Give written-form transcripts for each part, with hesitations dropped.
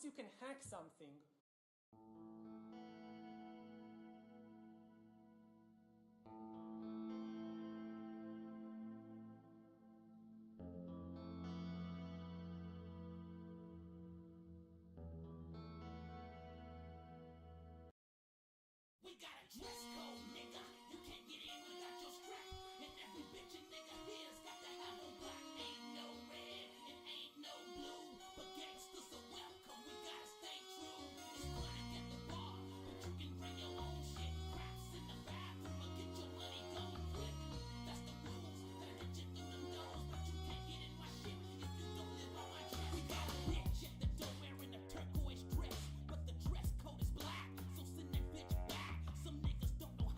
you can hack something, we got a dress code, nigga. You can't get in without your strap. And every bitch a nigga here's got to have on black. Ain't no red and ain't no blue, but gangsters are welcome. We gotta stay true. It's crack at the bar, but you can bring your own shit. Cracks in the bathroom or get your money gone quick. That's the rules. Gotta get you through them doors, but you can't get in my shit if you don't live on my dress. We got a bitch at the door wearing a turquoise dress, but the dress code is black. So send that bitch back. Some niggas don't know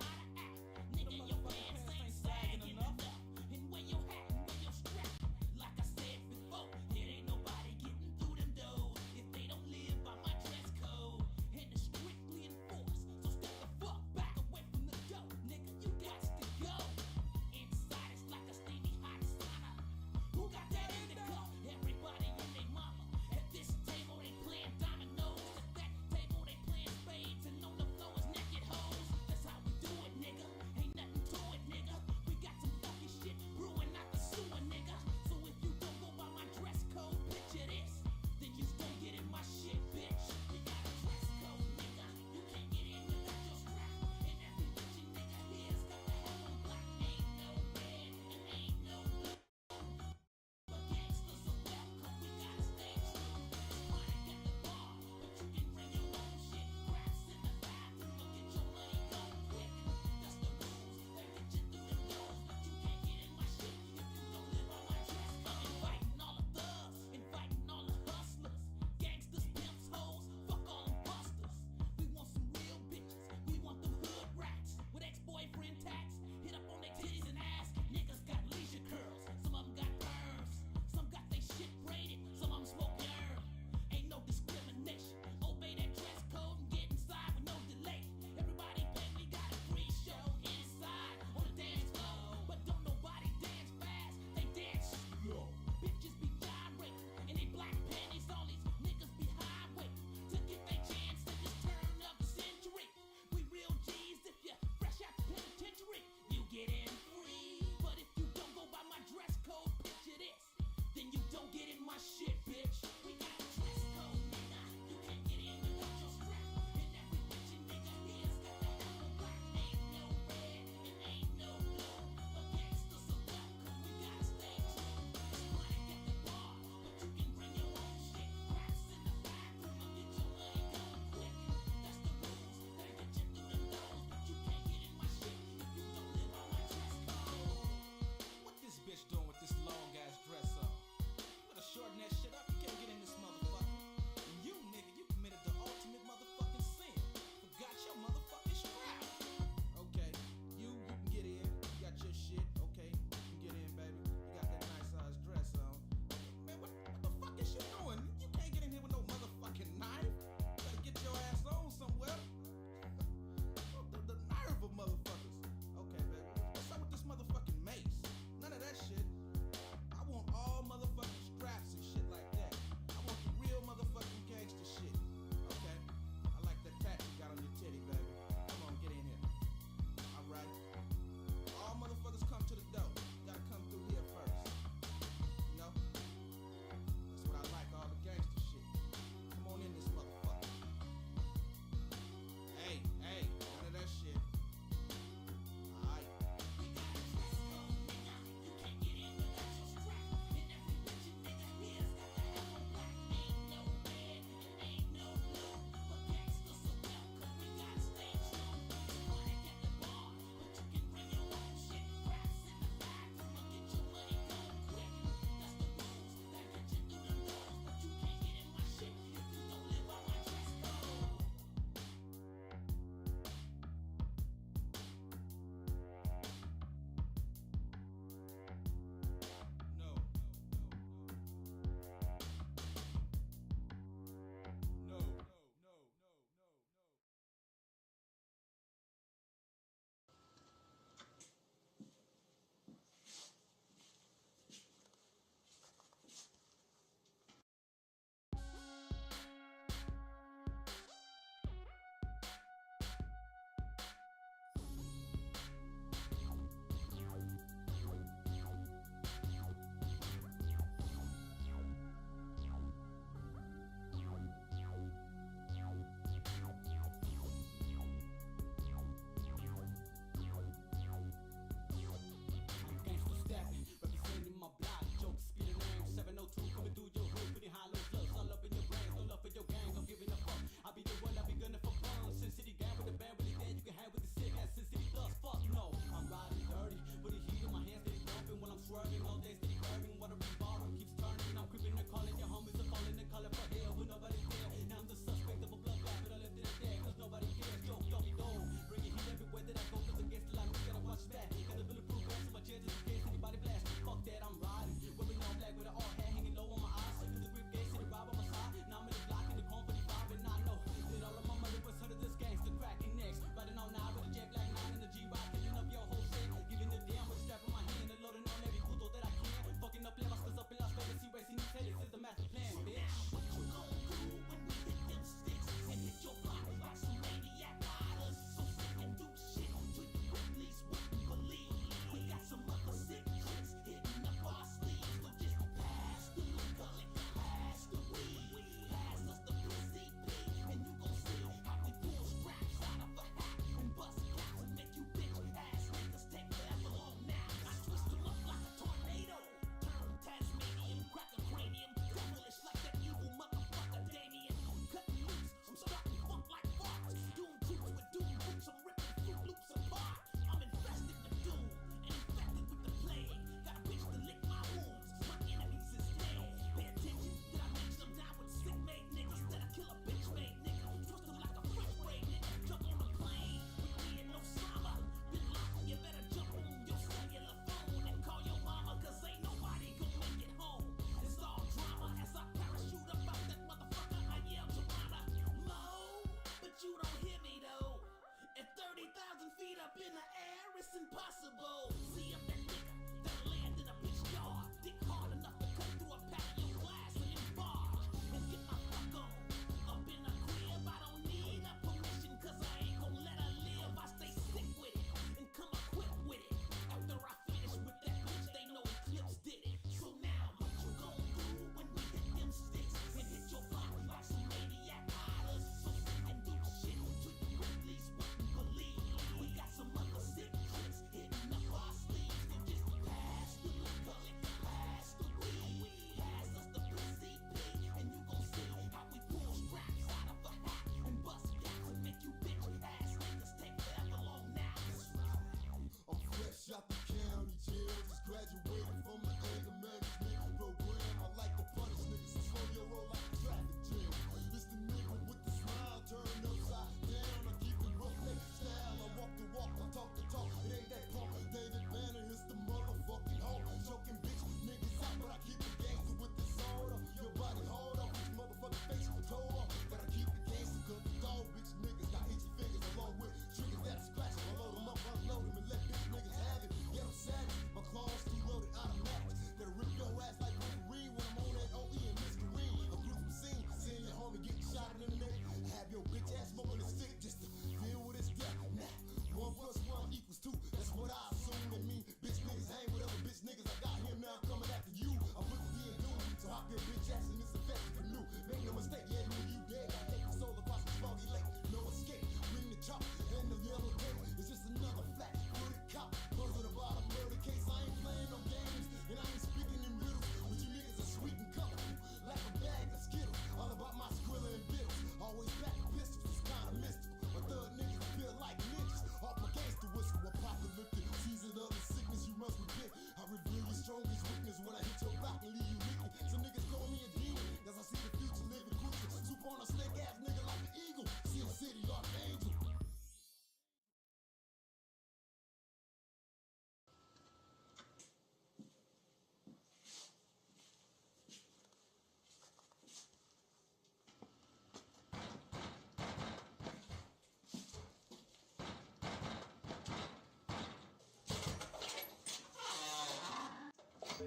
In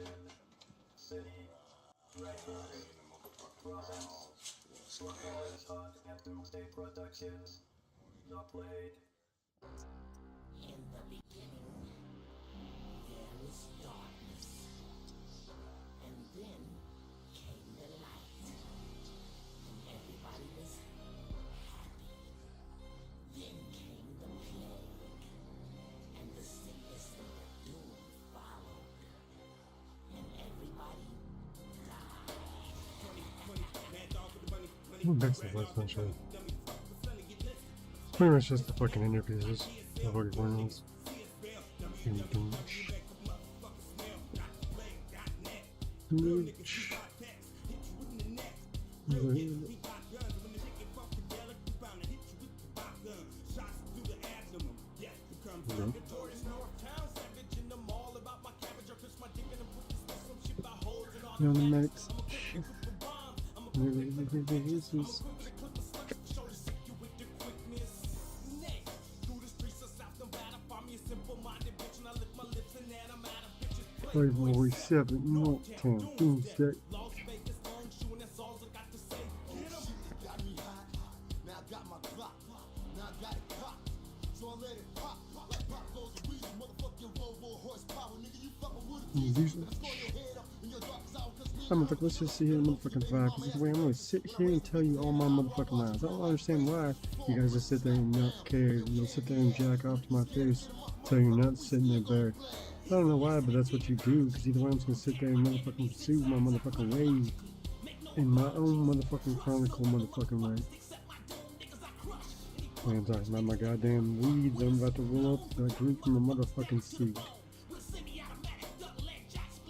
the beginning, there was darkness, and then came the light, and everybody was happy. Then came the plague, and the sickness and the doom followed, and everybody died. Back to the last one, show. Pretty much just the fucking interfaces. The fucking kernels. On the next. February 7th, Motown, Tuesday. Let's just sit here and motherfucking vibe, because this way I'm gonna sit here and tell you all my motherfucking lies. I don't understand why you guys just sit there and not care. You'll sit there and jack off to my face, tell you're not sitting there. I don't know why, but that's what you do, because either way I'm just gonna sit there and motherfucking pursue my motherfucking way in my own motherfucking chronicle motherfucking way. And I'm talking about my goddamn weeds. I'm about to roll up that group from the motherfucking seed.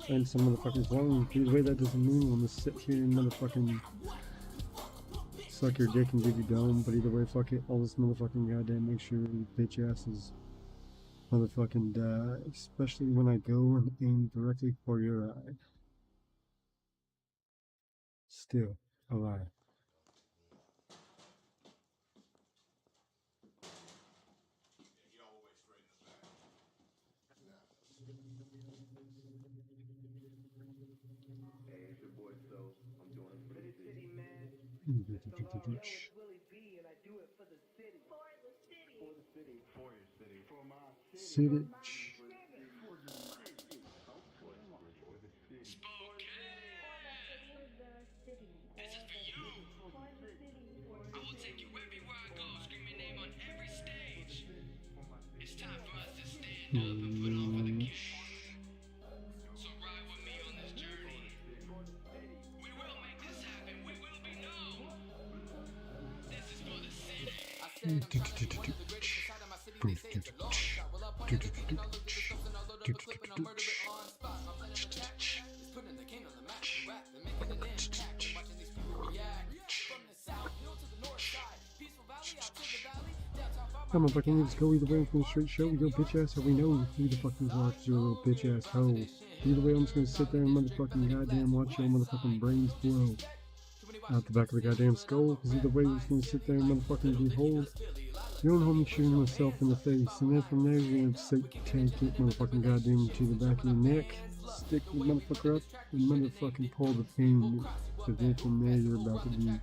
And some motherfuckers wrong. Either way, that doesn't mean I'm gonna sit here and motherfucking suck your dick and give you dome. But either way, fuck it. All this motherfucking goddamn make sure you bitch asses motherfucking die. Especially when I go and aim directly for your eye. Still alive. City. I'm fucking just go either way from the straight show. We go bitch ass, or we know who the fuck you are, cause you're a little bitch ass hoe. Either way, I'm just gonna sit there and motherfucking goddamn watch your motherfucking brains blow out the back of the goddamn skull. Cause either way, I'm just gonna sit there and motherfucking behold your own homie shooting myself in the face, and then from there you're gonna take it motherfucking goddamn to the back of your neck, stick the motherfucker up, and motherfucking pull the pin. Cause then from there you're about to be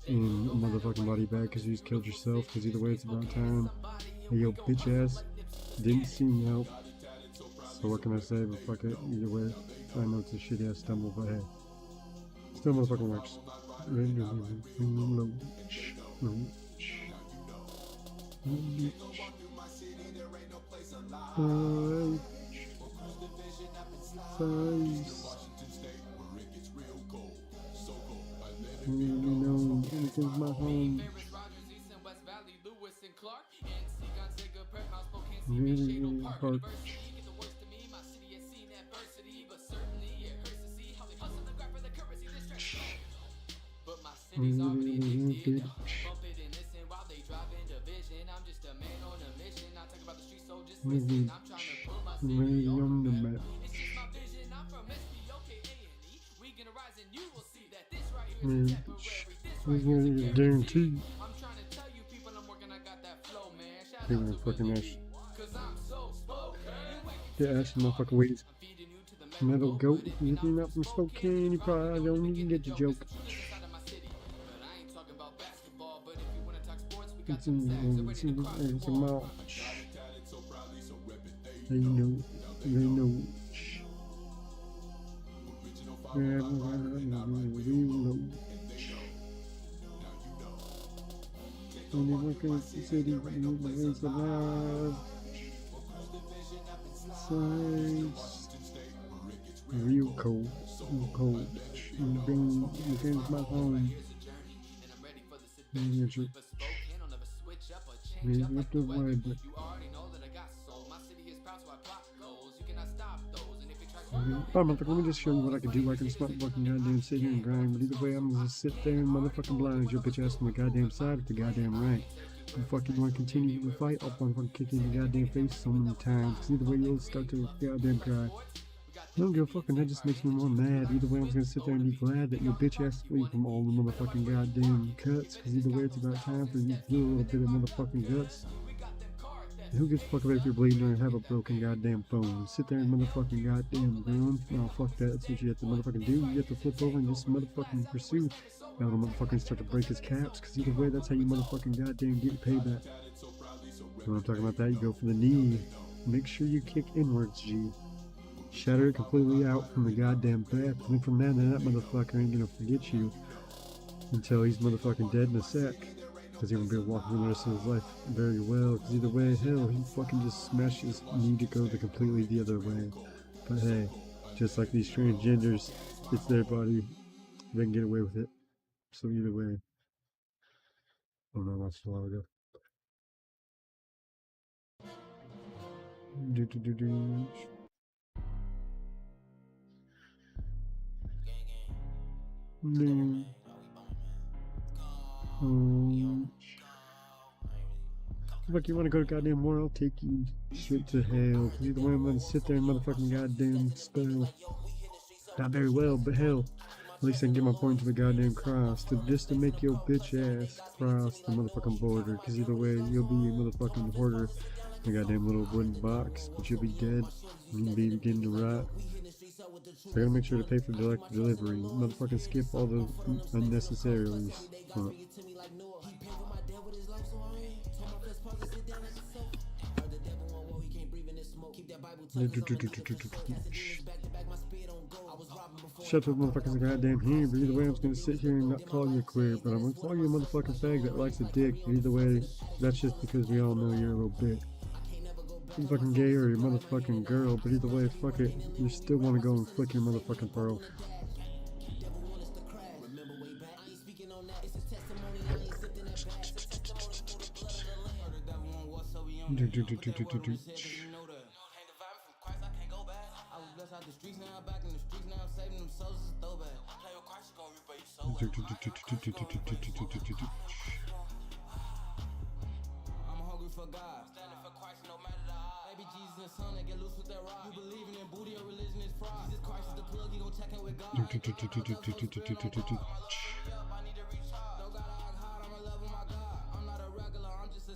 in a motherfucking body bag because you just killed yourself. Because either way, it's about time. Hey, yo, bitch ass, didn't seem to help. So what can I say? But fuck it. Either way, I know it's a shitty ass stumble, but hey, still motherfucking works. You know, anything's my home. Really, really hard. Really, really on the map. Really guaranteed. Even fucking ass. Yeah, ass in motherfucking ways. Metal goat, if you're not from Spokane, you probably don't even get the joke. It's a march. They know. Only working in the city, it's alive. Size. Real cold. You game's my home. With the word. Let me just show you what I can do. I can just fucking goddamn sit here and grind, but either way, I'm gonna just sit there and motherfucking blind your bitch ass on the goddamn side at the goddamn rank. If you fucking want to continue the fight, I'll fucking kick you in the goddamn face so many times. Cause either way, you'll start to goddamn cry. I don't give a fuck, and that just makes me more mad. Either way, I'm just gonna sit there and be glad that your bitch ass free from all the motherfucking goddamn cuts. Cause either way, it's about time for you to do a little bit of motherfucking guts. And who gives a fuck about if you're bleeding or have a broken goddamn phone? Sit there and motherfucking goddamn groan. No, fuck that. That's what you have to motherfucking do. You have to flip over and just motherfucking pursue. Now the motherfucking start to break his caps. Cause either way, that's how you motherfucking goddamn get your payback. When I'm talking about that, you go for the knee. Make sure you kick inwards, G. Shatter it completely out from the goddamn back. And from then, that motherfucker ain't gonna forget you until he's motherfucking dead in a sec. Because he won't be able to walk through the rest of his life very well. Because either way, hell, he fucking just smashes me to go the completely the other way. But hey, just like these transgenders, it's their body. They can get away with it. So either way. Oh no, that's a while ago. Look, you wanna go to goddamn war, I'll take you straight to hell. Cause either way, I'm gonna sit there and motherfucking goddamn spell. Not very well, but hell, at least I can get my point to the goddamn cross. Just to make your bitch ass cross the motherfucking border. Cause either way, you'll be a motherfucking hoarder in a goddamn little wooden box. But you'll be dead. And you'll be beginning to rot. So I gotta make sure to pay for direct delivery. Motherfucking skip all the unnecessaries. Shut the motherfuckers goddamn here, but either way I'm just gonna sit here and not call you a queer, but I'm gonna call you a motherfucking fag that likes a dick. Either way, that's just because we all know you're a little bitch. You're fucking gay or you're motherfucking girl, but either way, fuck it, you still wanna go and flick your motherfucking pearl.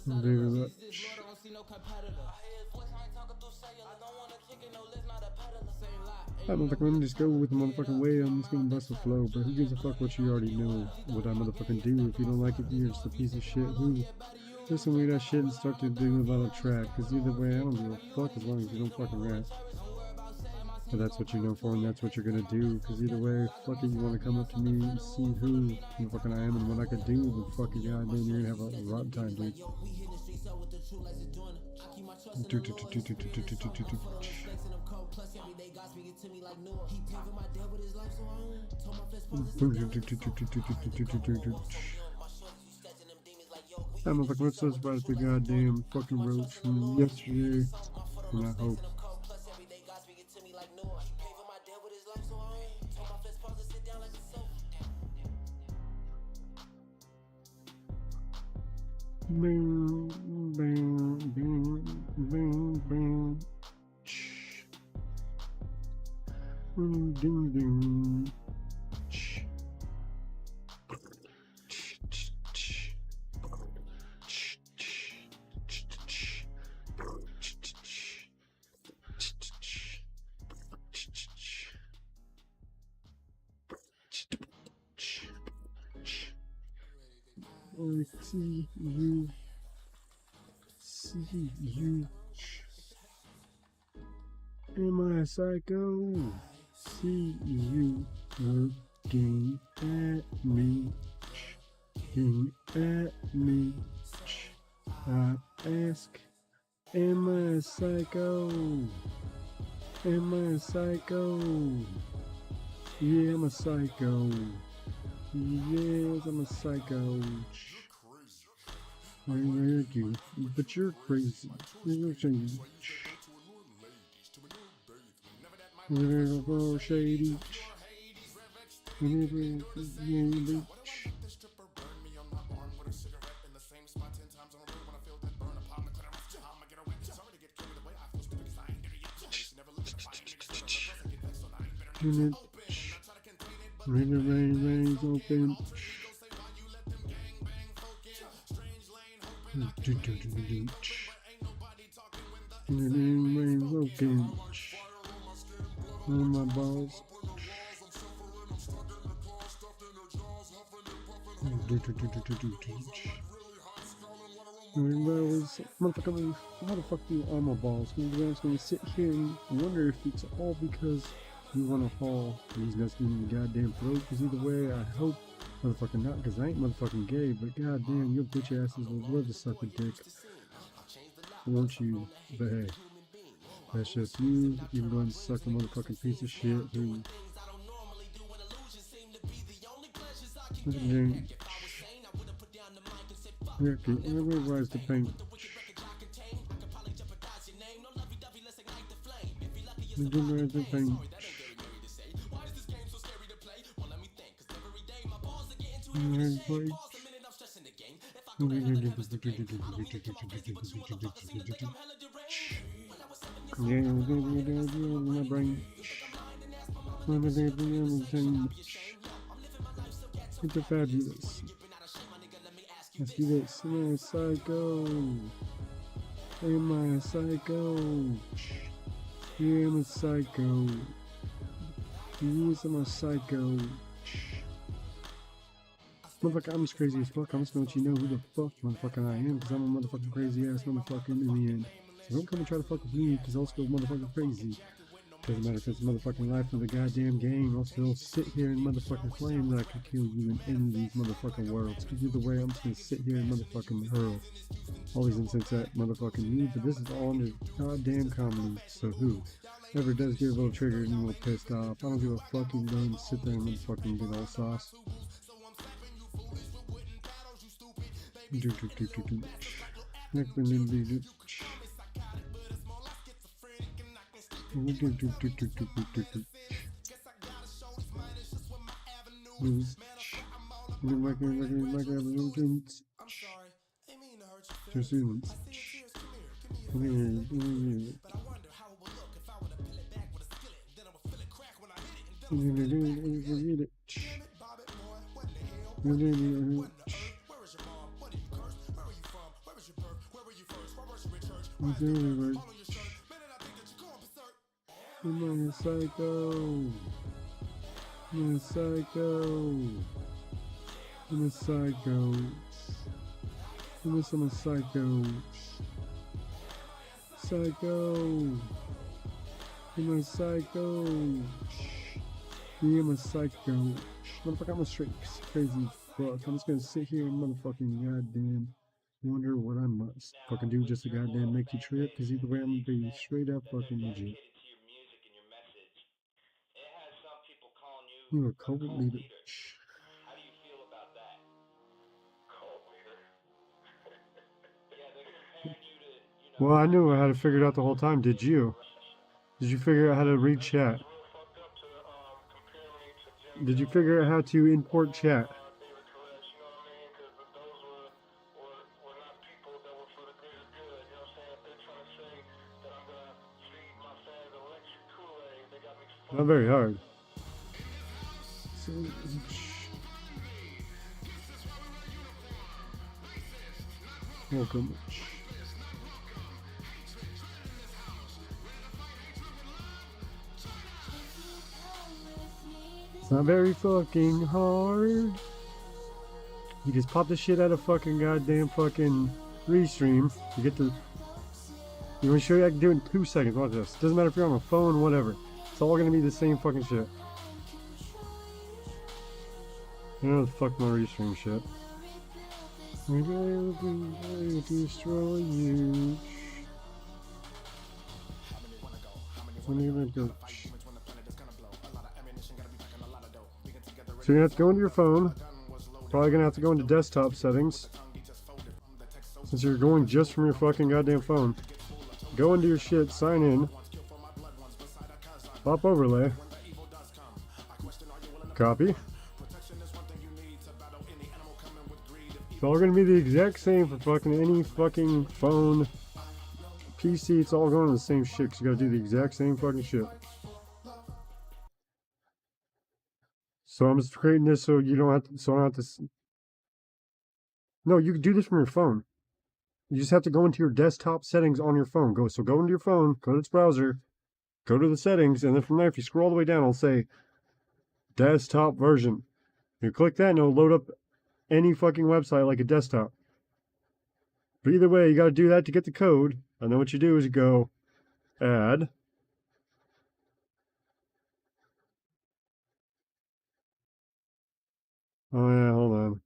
Very much. I don't think I'm gonna just go with the motherfucking way. I'm just gonna bust a flow, but who gives a fuck what you already know what I motherfucking do? If you don't like it, you're just a piece of shit. Who just some weird ass shit and start to do about a track? Cause either way, I don't give a fuck as long as you don't fucking rap. But that's what you're known for, and that's what you're gonna do. Cause either way, fuck it, you wanna come up to me and see who the fucking I am and what I can do, then fuck it, goddamn, you're gonna have a rotten time, dude. I'm like, what's so about the goddamn fucking roach from yesterday? And I hope. Boom, boom, boom, boom, boom. Boom, ding, ding. Am I a psycho? See you looking at me, looking at me. I ask, am I a psycho? Am I a psycho? Yeah, I'm a psycho. Yes, I'm a psycho. I heard you, but you're crazy. You're crazy. Little shady. Rain's open. Rain's open. On my balls. Motherfucker, how the fuck do you armor balls? I'm just gonna sit here and wonder if it's all because you wanna haul these nuts in your goddamn throat. Cause either way, I hope motherfucker not, cause I ain't motherfucking gay, but goddamn, your bitch asses would love to suck a dick. Won't you? But hey, that's just you. You're going to suck a motherfucking piece of shit who. Okay, everybody's the paint. The paint. My brain. It's a fabulous. Let's do this. Am I a psycho? Am I a psycho? Yeah, I'm a psycho. Yes, I'm a psycho. Motherfucker, I'm just crazy as fuck. I'm just gonna let you know who the fuck motherfucker I am, because I'm a motherfucking crazy ass motherfucker in the end. So don't come and try to fuck with me, because I'll still motherfucking crazy. Doesn't matter if it's motherfucking life of the goddamn game, I'll still sit here and motherfucking claim that I can kill you in any of these motherfucking worlds. Because either way, I'm just gonna sit here and motherfucking hurl all these insults at motherfucking you, but this is all under goddamn comedy, so who? Ever does get a little triggered and a little pissed off, I don't give a fucking gun, sit there and motherfucking get all sauce. Next one in the I'm a psycho. I'm a psycho. I'm a psycho. I'm a psycho. Psycho. I'm a psycho. Yeah, I'm a psycho. Motherfucker, I'm a straight crazy fuck. I'm just gonna sit here and motherfucking goddamn wonder what I must fucking do just to goddamn make you trip, because either way I'm gonna be straight up fucking legit. You're a cult leader. How do you feel about that? Cult leader? Yeah, they're comparing you to, you know... Well, I knew how to figure it out the whole time. Did you? Did you figure out how to read chat? Did you figure out how to import chat? Not very hard. Welcome. It's not very fucking hard. You just pop the shit out of fucking goddamn fucking restream. You get the. You want to show you I can do it in 2 seconds. Watch this. Doesn't matter if you're on a phone, whatever. It's all gonna be the same fucking shit. You know the fuck my restream shit. We're going to destroy you. So you're gonna have to go into your phone. Probably gonna have to go into desktop settings. Since you're going just from your fucking goddamn phone. Go into your shit, sign in. Pop overlay. Copy. It's all gonna be the exact same for fucking any fucking phone, PC. It's all going to the same shit. 'Cause you gotta do the exact same fucking shit. So I'm just creating this so you don't have to. So I don't have to. No, you can do this from your phone. You just have to go into your desktop settings on your phone. Go into your phone, go to its browser, go to the settings, and then from there, if you scroll all the way down, it'll say desktop version. You click that, and it'll load up any fucking website like a desktop. But either way, you got to do that to get the code. And then what you do is you go add. Oh yeah, hold on.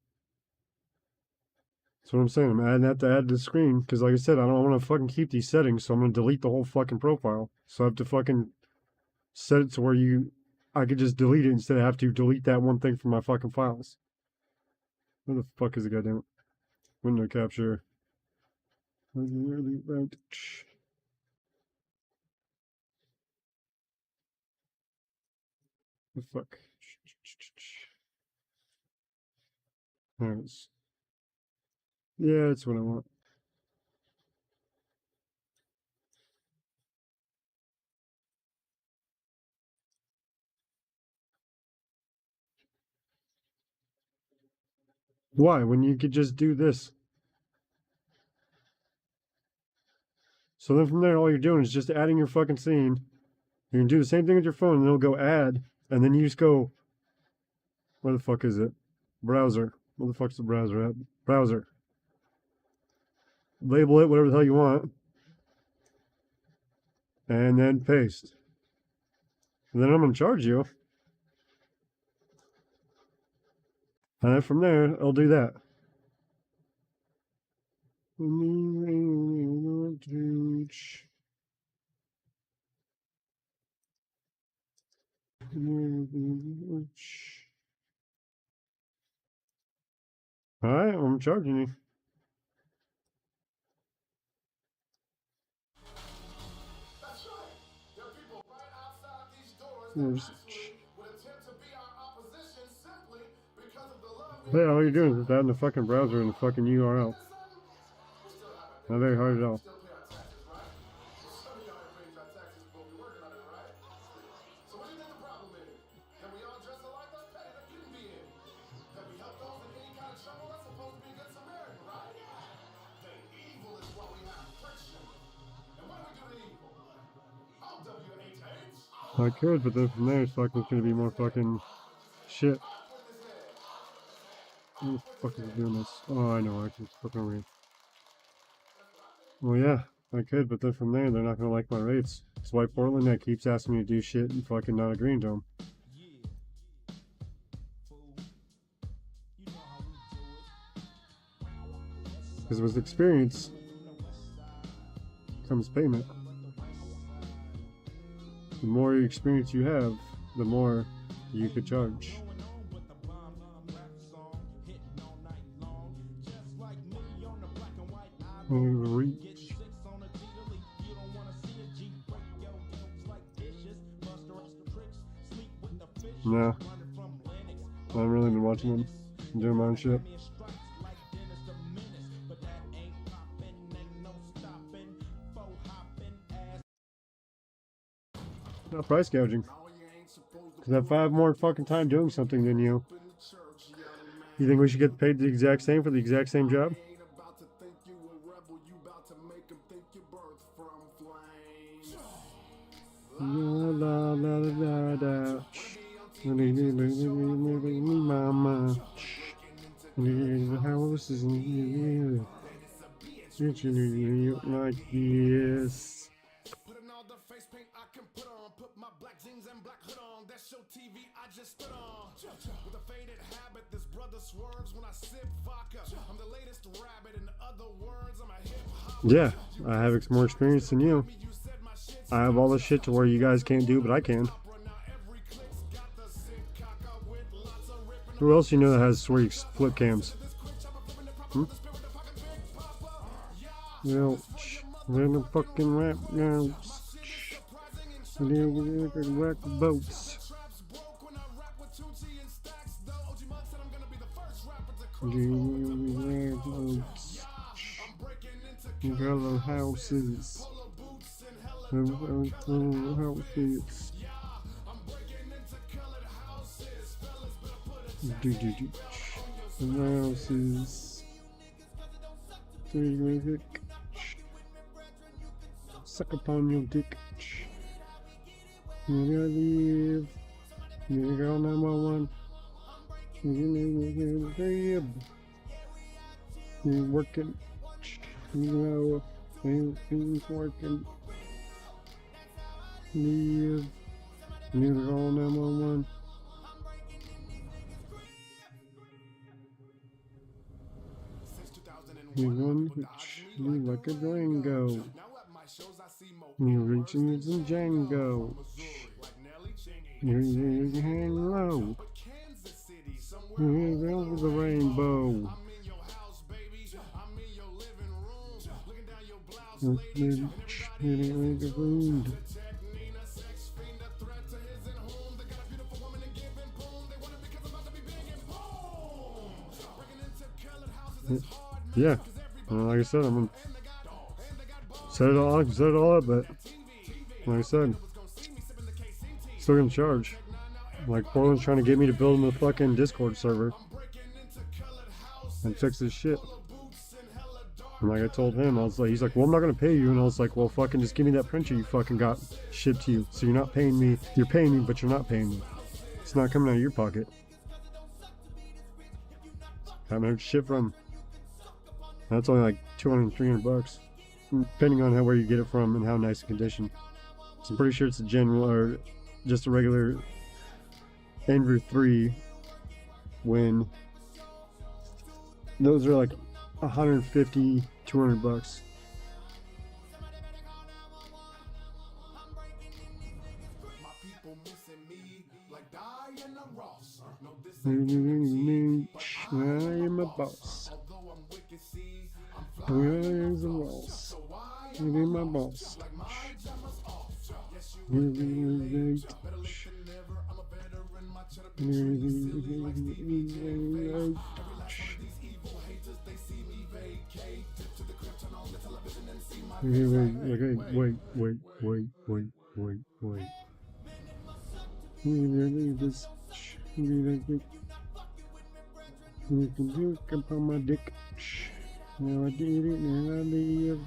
That's what I'm saying. I'm adding that to add to the screen. Because like I said, I don't want to fucking keep these settings. So I'm going to delete the whole fucking profile. So I have to fucking set it to where I could just delete it instead of have to delete that one thing from my fucking files. Where the fuck is the goddamn window capture? The fuck? There it is. Yeah, that's what I want. Why? When you could just do this. So then from there, all you're doing is just adding your fucking scene. You can do the same thing with your phone, and it'll go add, and then you just go. Where the fuck is it? Browser. Where the fuck's the browser at? Browser. Label it whatever the hell you want. And then paste. And then I'm going to charge you. And then from there, I'll do that. Alright, I'm charging you. That's right. There are people right outside these doors that actually would attempt to be our opposition simply because of the love we Yeah, all you're doing is just adding the fucking browser and the fucking URL. Not very hard at all. still pay our taxes, right? Well, some of y'all ain't paying our taxes, but we're working on it, right? So what do you think the problem is? That we all dress alike? That's petty. That couldn't be it. That we help those in any kind of trouble? That's supposed to be a good Samaritan, right? The evil is what we have friction. And what do we do to evil? Oh, W-H-H. I could, but then from there, it's fucking gonna be more fucking shit. Who the fuck is doing this? Oh, I know, I can fucking over here. Well, yeah, I could, but then from there, they're not gonna like my rates. That's why Portland that keeps asking me to do shit and fucking not agreeing to them. Because with experience comes payment. The more experience you have, the more you could charge. Reach. No, I haven't really been watching them. I'm doing my own shit. Not price gouging. Because I have 5 more fucking time doing something than you. You think we should get paid the exact same for the exact same job? La la la la la. Mama. Like this. Putting all the face paint I can put on. Put my black jeans and black hood on. That's your TV I just stood on. With a faded habit, this brother swerves when I sip vodka. I'm the latest rabbit. In other words, I'm a hip hop. Yeah, I have more experience than you. I have all the shit to where you guys can't do, but I can. Who else you know that has sweet flip cams? Well, we're the fucking rap now. Rock boats. Yellow houses. Houses. Houses. Suck upon your dick. You gotta live. You got 911. You're working. You know, things working. Live. You got 911. You run, you like a Durango. You're reaching some Django. You hang low. You're over the rainbow. Yeah, like I said, I'm gonna set it all up, but like I said, still gonna charge. Like Portland's trying to get me to build him a fucking Discord server and fix this shit. And like I told him, I was like, he's like, well, I'm not gonna pay you, and I was like, well, fucking just give me that printer you fucking got shipped to you. So you're not paying me. You're paying me, but you're not paying me. It's not coming out of your pocket. Got no shit from. That's only like 200, 300 bucks, depending on where you get it from and how nice the condition. So I'm pretty sure it's a general or just a regular Enver 3. When those are like 150, 200 bucks. I am a boss. I am a boss. I am a boss. Wait. You can do it up on my dick. Now I did it, now I live.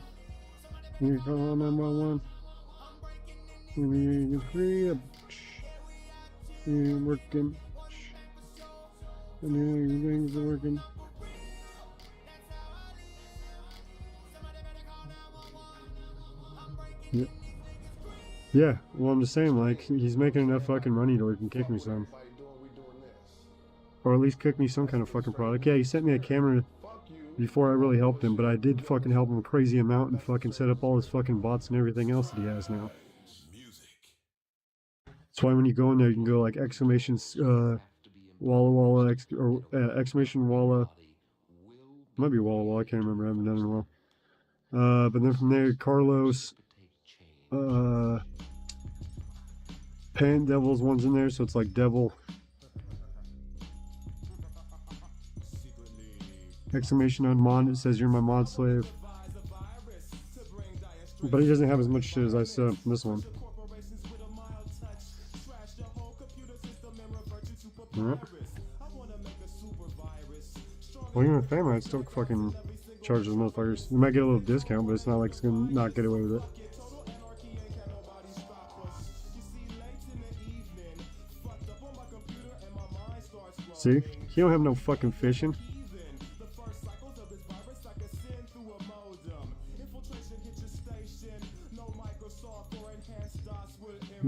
You call 911. You're in the crib. You're working. And now your things are working. Yeah, well, I'm just saying, like, he's making enough fucking money to where he can kick me some. Or at least cook me some kind of fucking product. Yeah, he sent me a camera before I really helped him, but I did fucking help him a crazy amount and fucking set up all his fucking bots and everything else that he has now. That's why when you go in there, you can go like exclamation Walla Walla or exclamation Walla. Might be Walla Walla, I can't remember. I haven't done it in a while. But then from there, Carlos, Pan Devil's one's in there, so it's like Devil. Exclamation on mod, it says you're my mod slave. But he doesn't have as much shit as I set up from this one. Alright. Well, even with Fame, I'd still fucking charge those motherfuckers. You might get a little discount, but it's not like it's gonna not get away with it. See? He don't have no fucking fishing.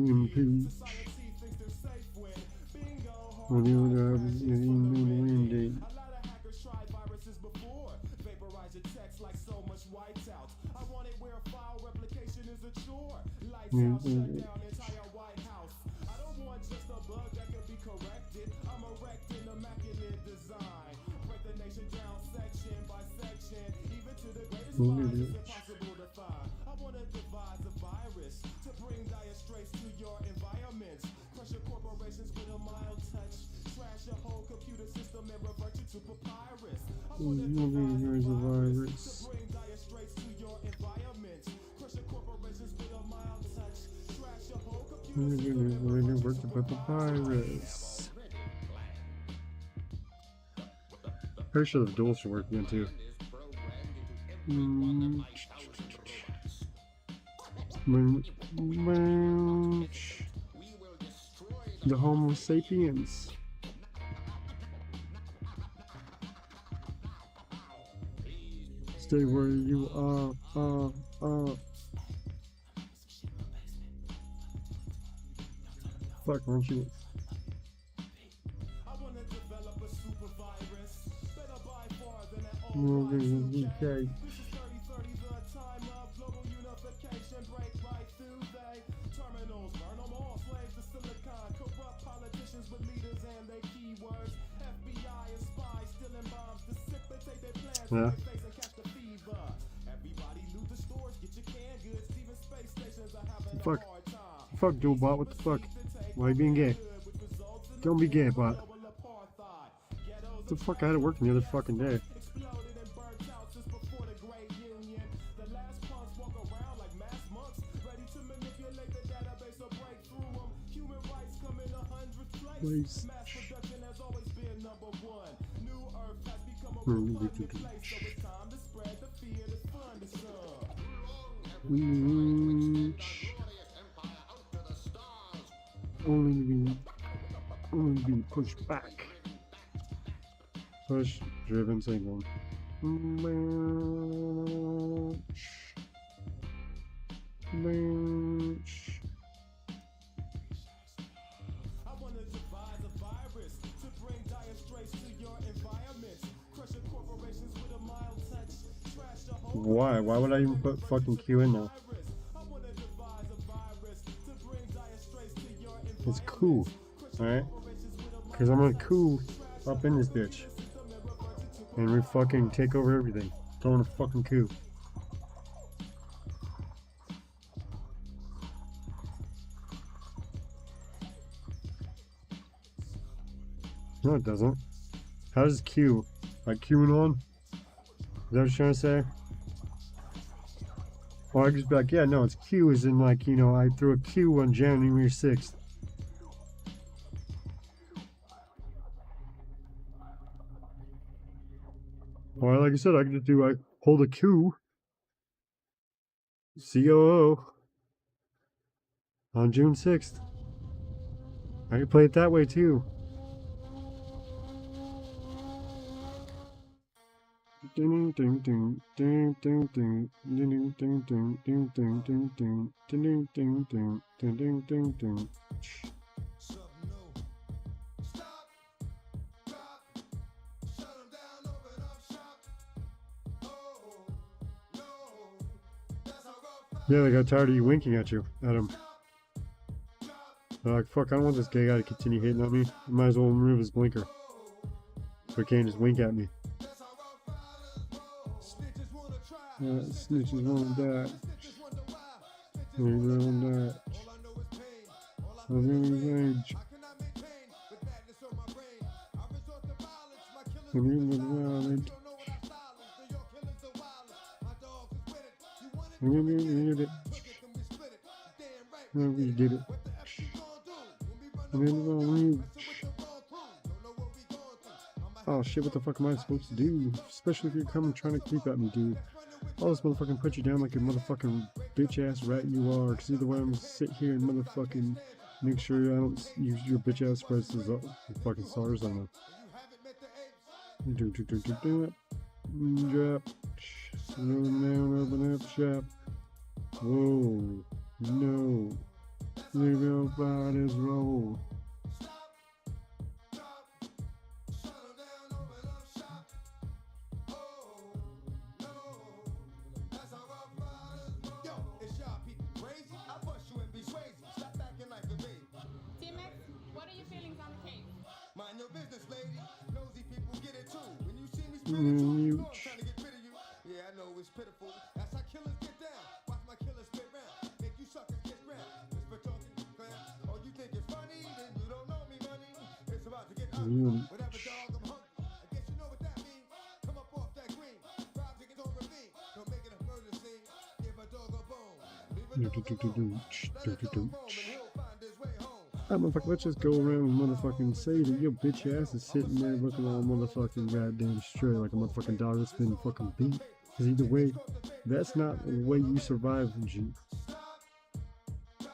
impeach. When you have in date. A lot of hackers tried viruses before. Vaporize your text like so much whiteout. I want it where file replication is a chore. Lights out, shut down entire White House. I don't want just a bug that can be corrected. I'm erecting immaculate design. Break the nation down section by section. Even to the greatest minds it's impossible to find. I want to devise a virus to bring dire straits to your environments. Crush your corporations with a mild touch. Trash your whole computer system and revert you to papyrus. I want to devise a virus to bring dire straits to your environment. Crush your corporations with a mild touch. Trash your whole computer system and revert you to papyrus. Pretty sure the dual should work again too. The Homo sapiens. Stay where you are. Fuck, aren't you? I want to develop a super virus. Better by far than an No, old this is Y2K. okay. This is 3030, the time of global unification. Break right through they terminals. Burn them all, slaves to silicon. Corrupt politicians with leaders and their keywords. FBI and spies stealing bombs. Dissipate their plans. Yeah. Face and catch the fever. Everybody loot the stores, get your canned goods. Even space stations are having a Fuck. hard time. Fuck, dual bot, what the fuck? Why are you being gay? Don't be gay, bot. What the fuck? I had to work the other fucking day. Exploded and burnt out since before the Great Union. The last punks walk around like mass monks, ready to manipulate the database or break through them. Human rights come in 100 places. Mass production has always been number one. New Earth has become a repugnant place, so it's time to spread the fear that's fun to some. Only be pushed back. Push driven signal. I want to devise a virus to bring dire straits to your environment. Crush your corporations with a mild touch. Trash the whole Why? Why would I even put fucking Q in there? virus. I want to devise a virus to bring dire straits to your environment. It's cool, alright? Because I'm gonna coup up in this bitch. And we fucking take over everything. Throwing a fucking coup. No, it doesn't. How does Q? Like queuing on? Is that what you're trying to say? Or I could just be like, yeah, no, it's Q as in like, you know, I threw a Q on January 6th. Or like I said, I could just do, I hold a Q. COO. On June 6th. I could play it that way too. Ding ding ding ding ding ding ding ding ding ding ding ding ding ding ding ding ding ding ding ding. Something new. Stop, drop, shut 'em down, open up shop. Oh, no, that's how rough. Yeah, they got tired of you winking at him. They're like, fuck, I don't want this gay guy to continue hating on me. I might as well remove his blinker. So he can't just wink at me. Snitches wanna try. Snitches won't die. Snitches wonder why. They won't die. All I know is pain. All I Of any age. I cannot maintain with badness on my brain. I resort to violence. My killers Of any don't violence. know what I silence. So your killers are wildest. My dogs is with it. You want it? Of any Look age. at them, we split it. Damn right. No, we did it. What the F you gon' do? When we run Of any the violence. messing with the wrong crew. Don't know what we going through. I'm Oh shit, what the fuck am I supposed to do? Especially if you're coming trying to creep at me, dude. I'll just motherfucking put you down like a motherfucking bitch ass rat you are. Cause either way, I'm gonna sit here and motherfucking make sure I don't use your bitch ass presses up fucking SARS on them. Drop. Slow down, open up shop. Whoa. No. Everybody's roll. TMX, what are your feelings on the case? Mind your business, lady. Nosy people get it too. When you see me spinning, I'm trying to get rid of you. Yeah, I know it's pitiful. That's how killers get down. Watch my killers spit round. Make you suckers get round. Just for talking, fam. Oh, you think it's funny? Then you don't know me, money. It's about to get ugly. Whatever, dog, I'm hungry. I guess you know what that means. Come up off that green. Rob to get on ravine. Don't make it a murder scene. Give a dog a bone. Leave a dog alone. Let it go home and he'll find his way home. Alright, motherfucker, let's just go around and motherfucking say that your bitch ass is sitting there looking all motherfucking goddamn straight like a motherfucking dog that's been fucking beat. Because either way, that's not the way you survive in G.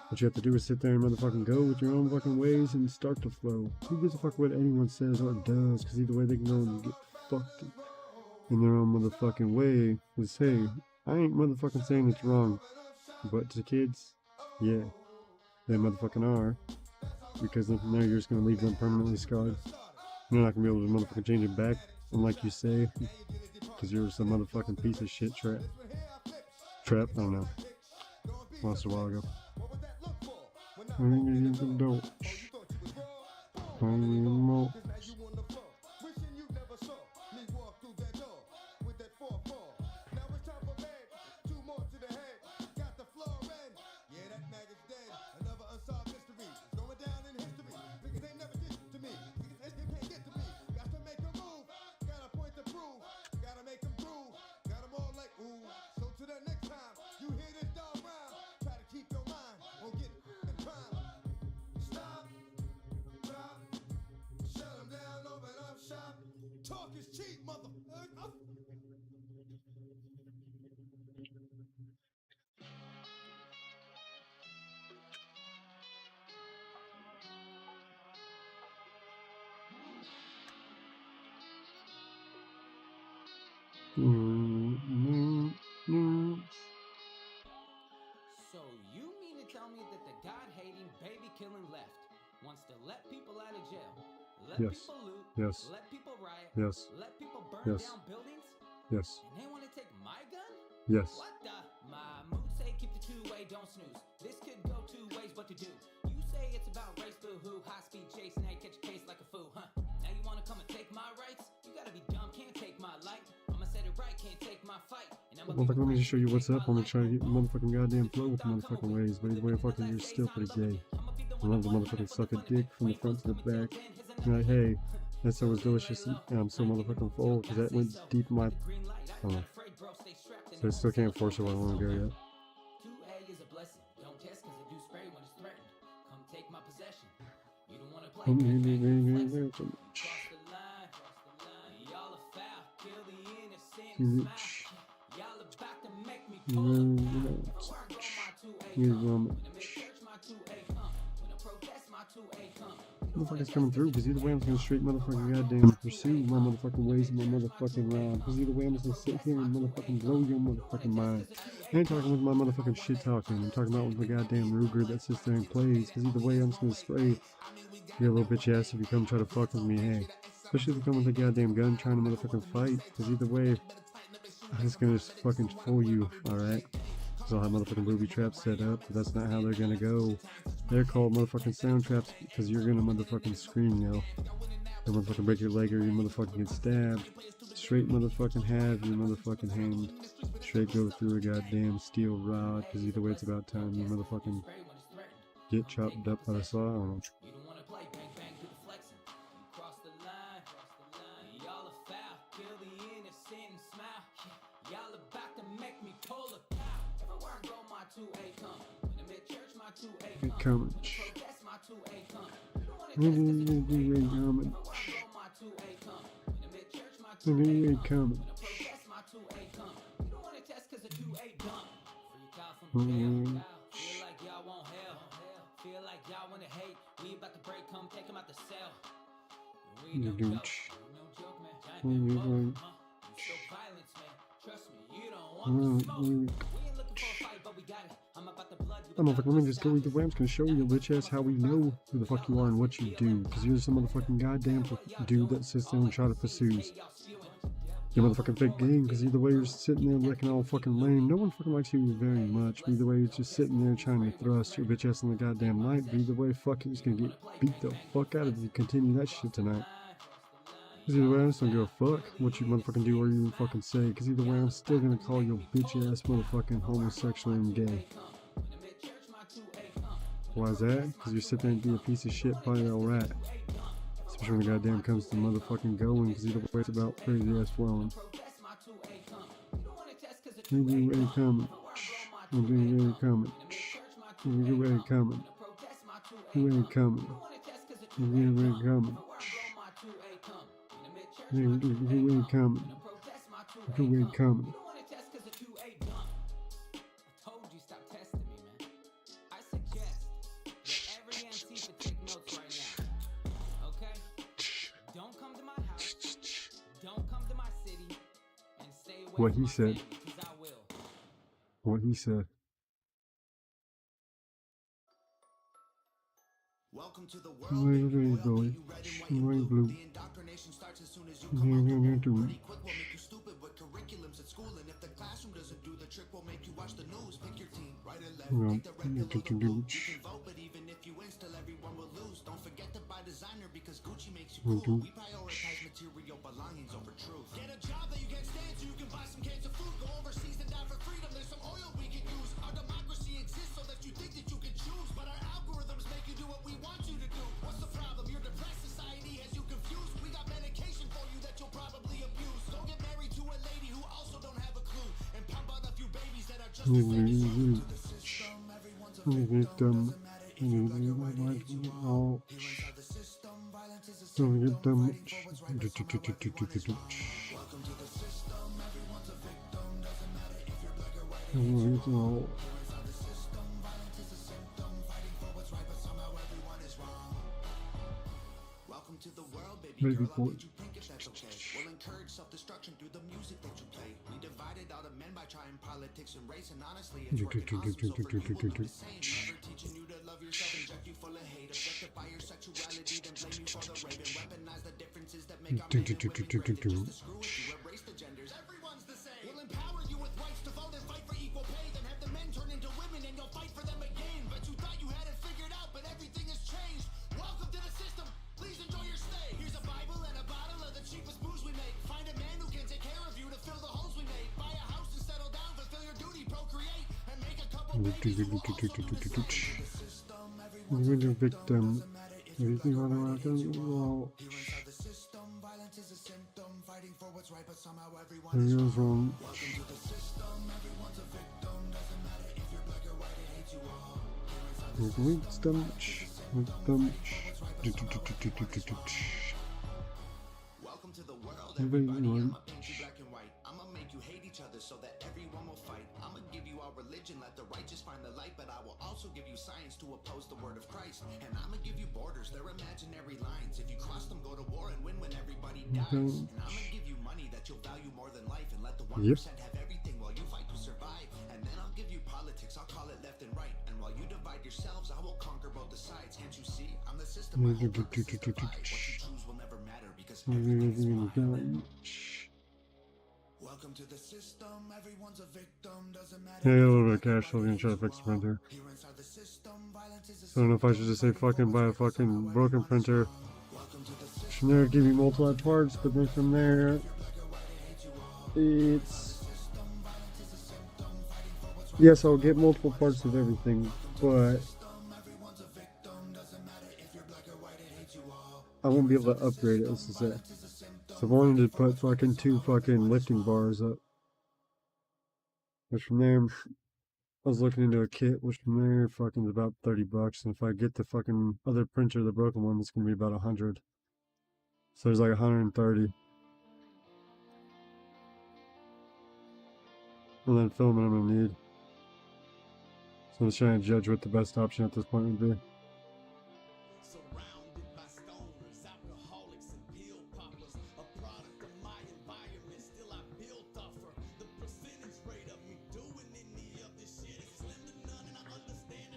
What you have to do is sit there and motherfucking go with your own fucking ways and start to flow. Who gives a fuck what anyone says or does? Because either way, they can go and get fucked in their own motherfucking way. Because hey, I ain't motherfucking saying it's wrong. But to kids, yeah, they motherfucking are. Because if now you're just gonna leave them permanently scarred. You're not gonna be able to motherfucking change it back, unlike you say, because you're some motherfucking piece of shit trap. I don't know. Lost a while ago. Talk is cheap, mother. So you mean to tell me that the God-hating, baby-killing left wants to let people out of jail, let Yes. people loot, Yes. let people riot, Yes. let people burn Yes. down buildings, Yes. and they want to take my gun? Yes. What the? My mood say keep the two-way, don't snooze. This could go two ways, what to do? You say it's about race, boo-hoo, high-speed chase, now you catch a case like a fool, huh? Now you want to come and take my rights? You gotta be dumb, can't take my light. I'ma set it right, can't take my fight. And I'ma Motherfucker, let me just show you what's up. I'm gonna try to get motherfucking goddamn flow with the motherfucking ways, but either way, fucking, you're still pretty gay. I love the motherfucking suck a dick from the front to the back. You're like, hey, that stuff was delicious, and I'm so motherfucking full, because that went deep in my... Oh. So I still can't force it where I want to go yet. 2A is a blessing. Don't test cause it do spray when it's threatened. Come take my possession. You don't wanna play Cross cross the line. Y'all are foul. Kill the innocent and smash. Y'all about to make me pull a foul. Work on my 2A come. When I make church my 2A come. When I protest my 2A come. Motherfuckers coming through, because either way I'm just gonna straight motherfucking goddamn pursue my motherfucking ways and my motherfucking rhyme. Because either way I'm just gonna sit here and motherfucking blow your motherfucking mind. I ain't talking with my motherfucking shit talking. I'm talking about with the goddamn Ruger that sits there and plays. Because either way I'm just gonna spray your little bitch ass if you come try to fuck with me, hey. Especially if you come with a goddamn gun trying to motherfucking fight. Because either way, I'm just gonna just fucking fool you, alright? Because I'll have motherfucking booby traps set up, but that's not how they're gonna go. They're called motherfucking sound traps because you're gonna motherfucking scream, yo. They'll motherfucking break your leg or you motherfucking get stabbed. Straight motherfucking have your motherfucking hand. Straight go through a goddamn steel rod, because either way it's about time you motherfucking get chopped up by the saw. I don't know. You don't wanna play bang bang do the flexing. You cross the line. Y'all are foul. Kill the innocent and smile. Y'all about to make me pull a cow. Everywhere I go my 2A come. When I'm at church my 2A Good come. comment. Protest my 2A come. You don't wanna test cause it do spray. Comment. Everywhere I go my 2A come. When I'm at church my 2A Comment. come. When I protest my 2A come. You don't wanna test cause it do A dumb. Free cow from jail. Feel like y'all want hell. Feel like y'all wanna hate. We about to break, come take him out the cell. We no joke, no joke, man. Giant man, huh? You show violence, man. Trust me, you don't want the smoke. We ain't looking for a fight, but we got it. I'm about to blood you. I'm like, let me just go either way. I'm just gonna show you, bitch ass, how we know who the fuck you are and what you do. Because you're some motherfucking goddamn dude that sits there and try to pursues your motherfucking fake game. Because either way, you're just sitting there looking all fucking lame. No one fucking likes you very much. But either way, you're just sitting there trying to thrust your bitch ass in the goddamn light. But either way, fuck, you're just gonna get beat the fuck out if you continue that shit tonight. Because either way, I just don't give a fuck what you motherfucking do or you fucking say. Because either way, I'm still gonna call you bitch ass motherfucking homosexual and gay. Why is that? Because you're sitting there and be a piece of shit probably all rat. Especially when the goddamn comes to motherfucking going. Because either way, it's about crazy ass flowing. You ready coming? You ready coming? You ready coming? You ready coming? You ready coming? Who ain't coming? Who ain't coming? What he said. What he said. Welcome to the world, baby. Boy. Blue. The indoctrination starts as soon as you come out the womb. Pretty quick will make you stupid with curriculums at school. And if the classroom doesn't do the trick, we'll make you watch the news. Pick your team, right or left, take the red pill or the blue. You can vote, but even if you win, still everyone will lose. Don't forget to buy designer because Gucci makes you cool. We prioritize material belongings over truth. Get a job that you can't stand so you can buy some cans of food. Go overseas and die for freedom. There's some oil we can use. Our democracy exists so that you think that you can choose. But our algorithms make you do what we want you to do. What's the problem? Your depressed society has you confused. We got medication for you that you'll probably abuse. Go get married to a lady who also don't have a clue. And pump out a few babies that are just as same as you. To the system, everyone's a victim. Doesn't matter if you're black or white, hate you all. Here inside the system, violence is a symptom. Fighting for what's right, but somehow everyone is wrong. Welcome to the system, everyone's a victim. Doesn't matter if you're black or white, hate you all. Here inside the system, violence is a symptom. Fighting for what's right, but somehow everyone is wrong. Welcome to the world, baby girl. I'll let you think if that's okay. We'll encourage self-destruction through the music that you play. We divided all the men by trying politics and race, and honestly, it's working awesome. So for you, we'll do the same. Never teaching you to love yourself, inject you full of hate, objectify your sexuality, then blame you for the rape, and weaponize the differences that make our men and women great. And just to screw with you, erase the genders. Everyone's the same. We'll empower you with rights to vote and fight for equal pay. Then have the men turn into women, and you'll fight for them again. But you thought you had it figured out, but everything has changed. Welcome to the system. Please enjoy your stay. Here's a Bible and a bottle of the cheapest booze we make. Find a man who can take care of you to fill the holes we made. Buy a house and settle down, fulfill your duty, procreate, and make a couple babies who will also do the same. We're the victim. Everything on the rock and roll. Here inside the system, violence is a symptom. Fighting for what's right, but somehow everyone is Everyone's wrong. wrong. Welcome to the system, everyone's a victim. Doesn't matter if you're black or white, it hates you all. Here inside the system, welcome to the world, everybody. I'ma paint you black and white. I'ma make you hate each other so that everyone will fight. I'ma give you our religion, let the righteous find the light. But I will also give you science to oppose the word of Christ. And I'ma give you borders, they're imaginary lines. If you cross them, go to war and win when everybody dies. And I'ma give you money that you'll value more than life. And let the 1% have everything while you fight to survive. And then I'll give you politics, I'll call it left and right. And while you divide yourselves, I will conquer both the sides. Can't you see? I'm the system, my whole purpose is to divide. What you choose will never matter because everything's fine. Welcome to the system, everyone's a victim, doesn't matter. Yeah, a little bit of cash, so I'm gonna try to fix the printer. Here inside the system, violence is a I don't know if I should just say fucking buy a fucking broken printer. welcome to the system. From there, give you multiple parts, but then from there, it's. Yes, I'll get multiple parts of everything, but I won't be able to upgrade it, let's just say. So I wanted to put fucking 2 fucking lifting bars up. Which from there, I was looking into a kit, which from there fucking is about $30. And if I get the fucking other printer, the broken one, it's gonna be about 100. So there's like 130. And then filament I'm gonna need. So I'm just trying to judge what the best option at this point would be. Surrounded by stoners, alcoholics, and pill poppers. A product of my environment, still I built off her. The percentage rate of me doing any of this shit is slim to none, and I understand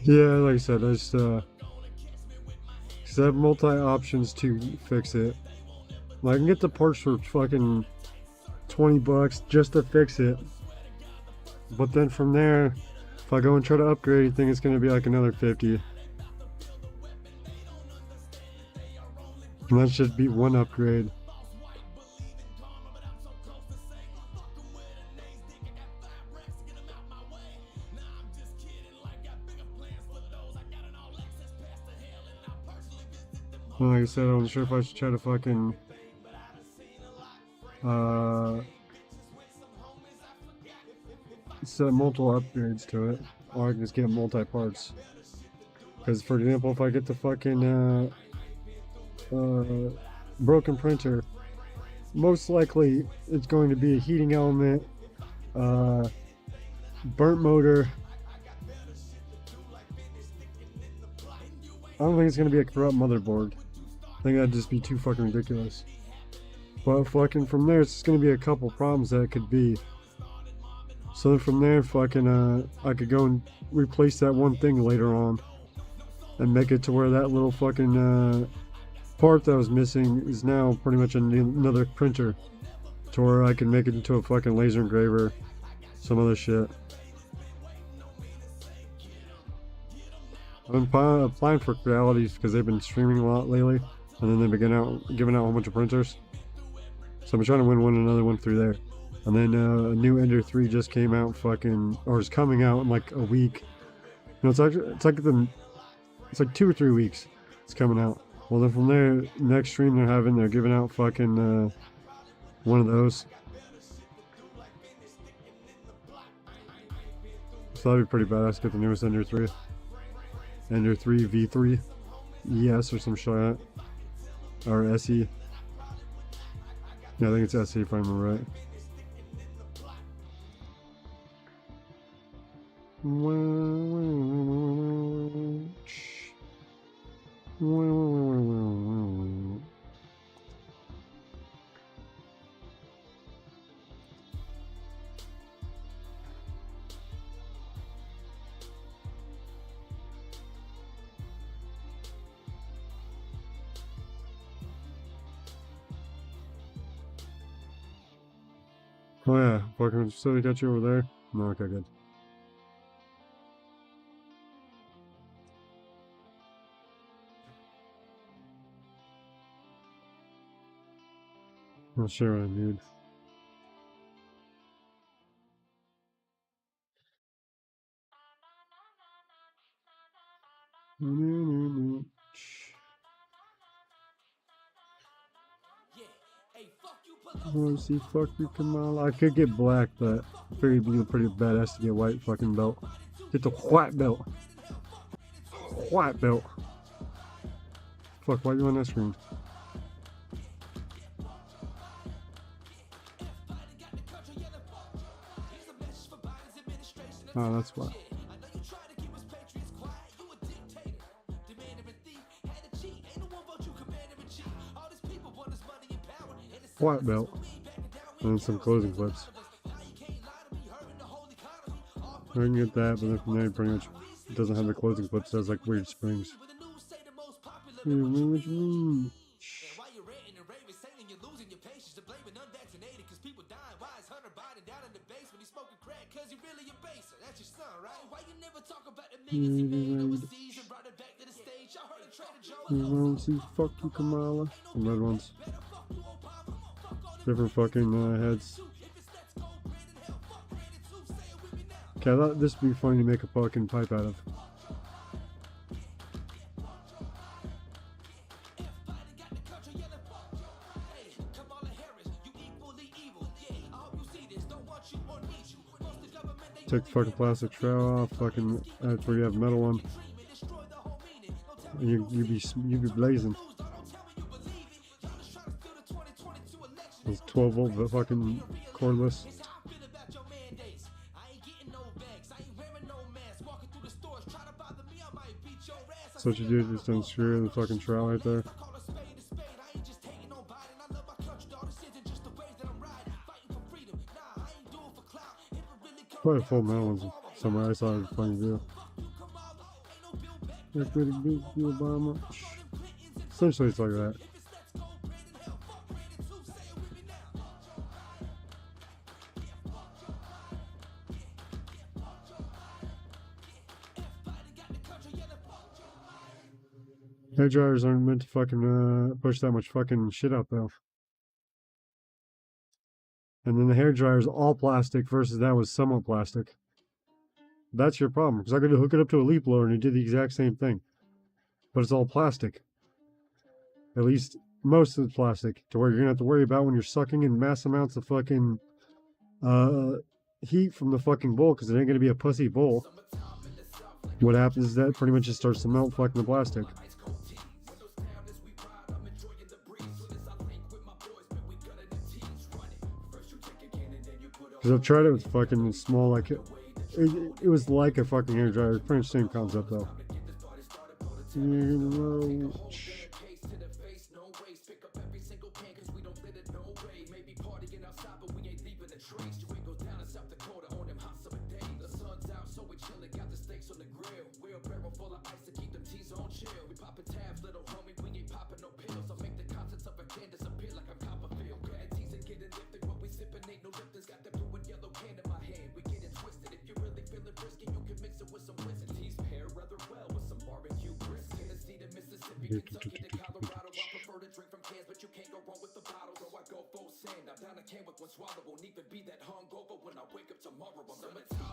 Yeah, like I said, I just, cause I have multi options to fix it. Like, I can get the parts for fucking $20 just to fix it. But then from there, if I go and try to upgrade, I think it's gonna be like another 50. And that should be one upgrade. Like I said, I wasn't sure if I should try to fucking set multiple upgrades to it, or I can just get multi parts. Because, for example, if I get the fucking broken printer, most likely it's going to be a heating element, burnt motor. I don't think it's going to be a corrupt motherboard. I think that'd just be too fucking ridiculous. But fucking from there, it's just going to be a couple problems that it could be. So then from there, fucking, I could go and replace that one thing later on. And make it to where that little fucking, part that was missing is now pretty much another printer. To where I can make it into a fucking laser engraver. Some other shit. I've been applying for realities because they've been streaming a lot lately. And then they've been giving out a whole bunch of printers. So I'm trying to win another one through there. And then a new Ender 3 just came out fucking, or is coming out in like a week. You know, it's like 2 or 3 weeks it's coming out. Well, then from there, next stream they're giving out fucking one of those. So that'd be pretty badass. Get the newest Ender 3. Ender 3 V3 ES or some shit like that. Or SE. Yeah, I think it's SE if I remember right. Oh yeah, fucking facility got you over there? No, okay, good. I'll share what I need. Oh, see, fuck you, Kamala. I could get black, but I figured it'd be pretty badass to get white fucking belt. Get the white belt. White belt. Fuck, why are you on that screen? Oh, that's why. White belt. And then some closing clips. I can get that, but then from there, pretty much, it doesn't have the closing clips. It has like weird springs. What you mean? See, fuck you, Kamala. Some red ones. Different fucking heads. Okay, I thought this would be funny to make a fucking pipe out of. Take the fucking plastic shroud off, fucking, that's where you have metal one. and you'd be blazing. Those 12-volt but fucking cordless. So what you do is just unscrew the fucking trowel right there. Probably a full metal ones somewhere. I saw it was a funny video. Essentially, it's like that. Hair dryers aren't meant to fucking push that much fucking shit out though. And then the hair dryer is all plastic versus that was somewhat plastic. That's your problem, because I could hook it up to a leaf blower and it did the exact same thing. But it's all plastic. At least most of it's plastic, to where you're gonna have to worry about when you're sucking in mass amounts of fucking heat from the fucking bowl, because it ain't gonna be a pussy bowl. What happens is that pretty much just starts to melt fucking the plastic. Because I've tried it with fucking small, like, it was like a fucking hair dryer. Pretty much the same concept though.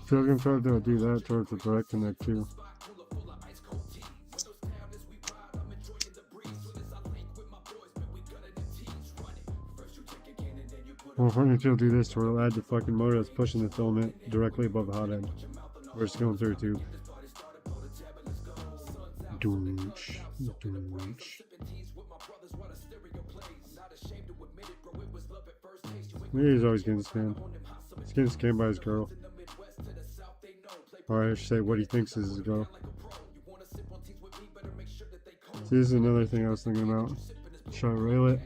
So I'm gonna try to do that towards the direct connect too. Well, if I'm gonna do this to where it'll add the fucking motor that's pushing the filament directly above the hot end, where it's going through a tube. He's always getting scammed. He's getting scammed by his girl. Or I should say what he thinks is his girl. See, this is another thing I was thinking about. Should I rail it?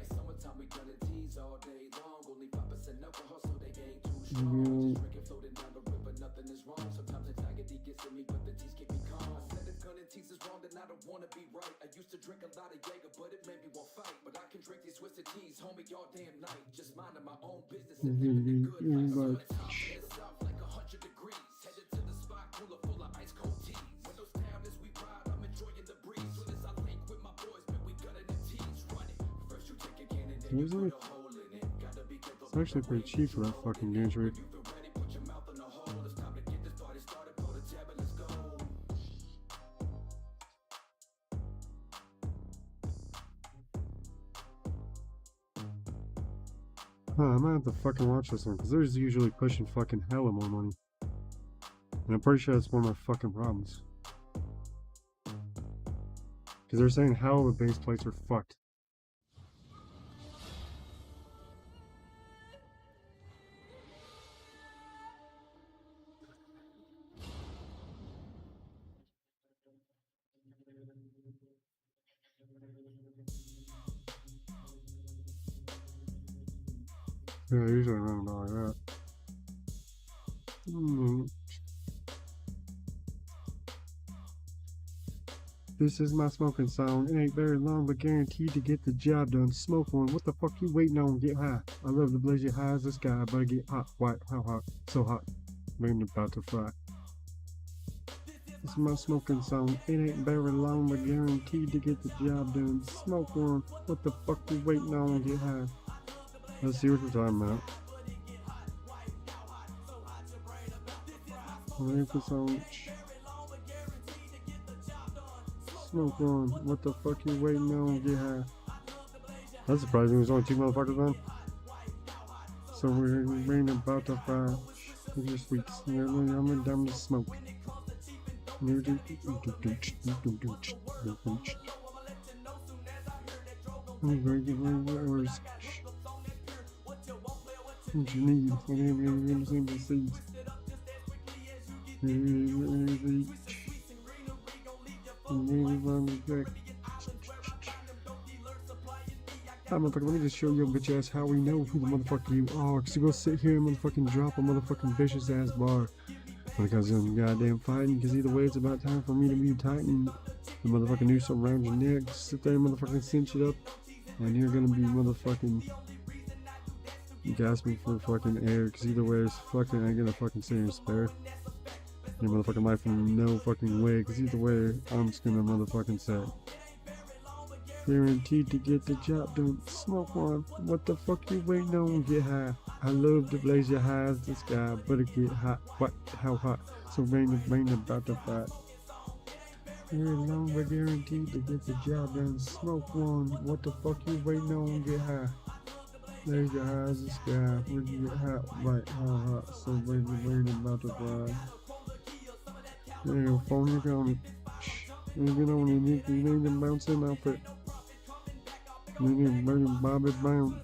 It's actually pretty cheap for that fucking gantry. Huh, I might have to fucking watch this one, because they're usually pushing fucking hella more money. And I'm pretty sure that's one of my fucking problems. Because they're saying how the base plates are fucked. Yeah, I usually run about like that. This is my smoking song. It ain't very long, but guaranteed to get the job done. Smoke one. What the fuck you waiting on? Get high. I love to blaze you high as the sky. I better get hot. White. How hot? So hot. I'm about to fry. This is my smoking song. It ain't very long, but guaranteed to get the job done. Smoke one. What the fuck you waiting on? Get high. Let's see what we're talking about. Smoke on. What the fuck you waiting on? Get high. That's surprising. There's only 2 motherfuckers on. So we're about to fry. Your sweets. I'm done to smoke. What you need, whatever you understand the seeds. Motherfucker, let me just show your bitch ass how we know who the motherfucker you are. Cause you go sit here and motherfucking drop a motherfucking vicious ass bar. Because I'm goddamn fighting. Cause either way, it's about time for me to be tighten the motherfucking noose around your neck. Sit there and motherfucking cinch it up. And you're gonna be motherfucking gasping for fucking air. Cause either way, it's fucking, I ain't gonna fucking say and spare your motherfucking life in no fucking way. Cause either way, I'm just gonna motherfucking say. Guaranteed to get the job done. Smoke one. What the fuck you waiting on? Get high. I love to blaze your high as the sky, but it get hot. What? How hot? So rain about to fight. Very long, but guaranteed to get the job done. Smoke one. What the fuck you waiting on? Get high. Blaze your high as the sky. When you get hot, right? How hot? So rain about to fight. There you go. Phone you on it. You get on it. You need them bouncing off it. Bobby Brown.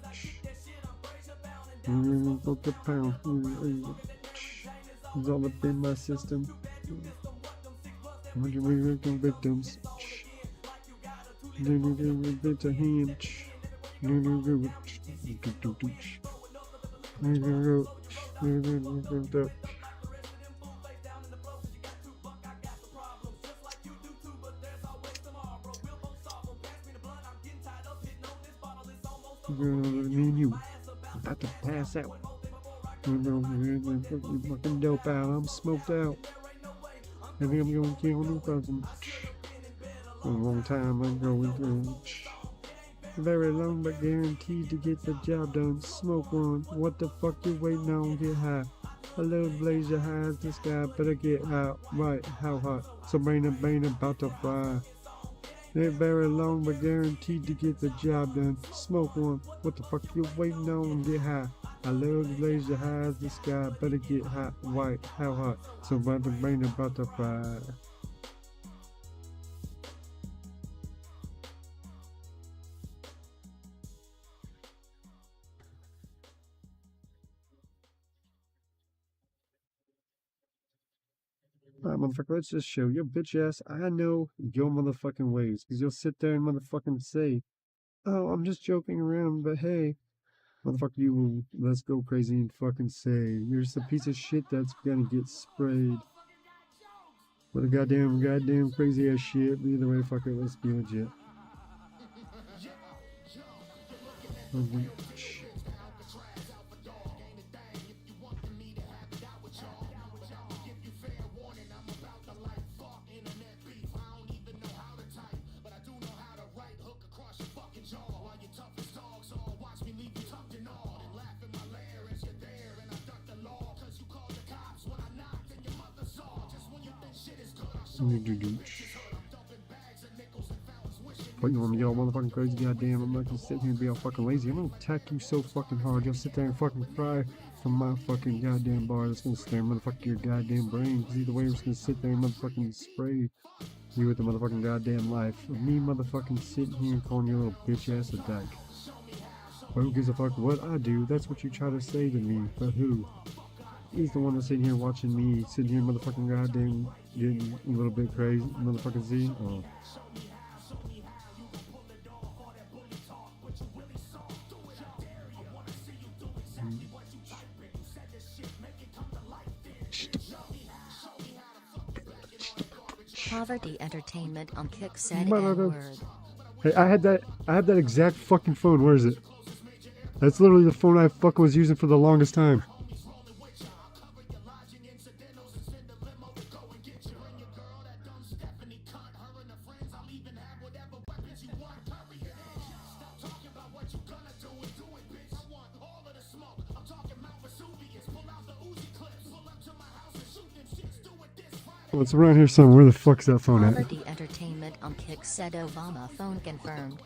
Fuck the pound. It's all up in my system. When you making victims. It's a hand. Me and you about to pass out. Fucking dope out. I'm smoked out. I think I'm going to kill new cousin. A long time I'm going through. Very long but guaranteed to get the job done. Smoke one. What the fuck you waiting on? Get high. I love blaze your high as the sky. Better get out. Right. How hot? So brain about to fry. They're very long but guaranteed to get the job done. Smoke one. What the fuck you waiting on? Get high. I love to blaze your high as the sky. Better get hot. White. How hot? So brain about to fry. Alright, motherfucker, let's just show your bitch ass I know your motherfucking ways. Cause you'll sit there and motherfucking say, oh, I'm just joking around, but hey, motherfucker, you will let's go crazy and fucking say, you're just a piece of shit that's gonna get sprayed. With a goddamn crazy ass shit. But either way, fuck it, let's be legit. But you want me to get all motherfucking crazy, goddamn, I'm not gonna sit here and be all fucking lazy. I'm gonna attack you so fucking hard, you'll sit there and fucking cry from my fucking goddamn bar that's gonna stare motherfucking your goddamn brain. Cause either way, I'm just gonna sit there and motherfucking spray you with the motherfucking goddamn life. Of me motherfucking sitting here and calling your little bitch ass a dyke. But who gives a fuck what I do? That's what you try to say to me, but who? He's the one that's sitting here watching me, sitting here motherfucking goddamn getting a little bit crazy, motherfucking Z. Oh. Poverty Entertainment on Kick said N-word. Hey, I have that exact fucking phone. Where is it? That's literally the phone I fucking was using for the longest time. Well, it's around here somewhere. Where the fuck's that phone at? Poverty Entertainment on Kick said Obama phone confirmed.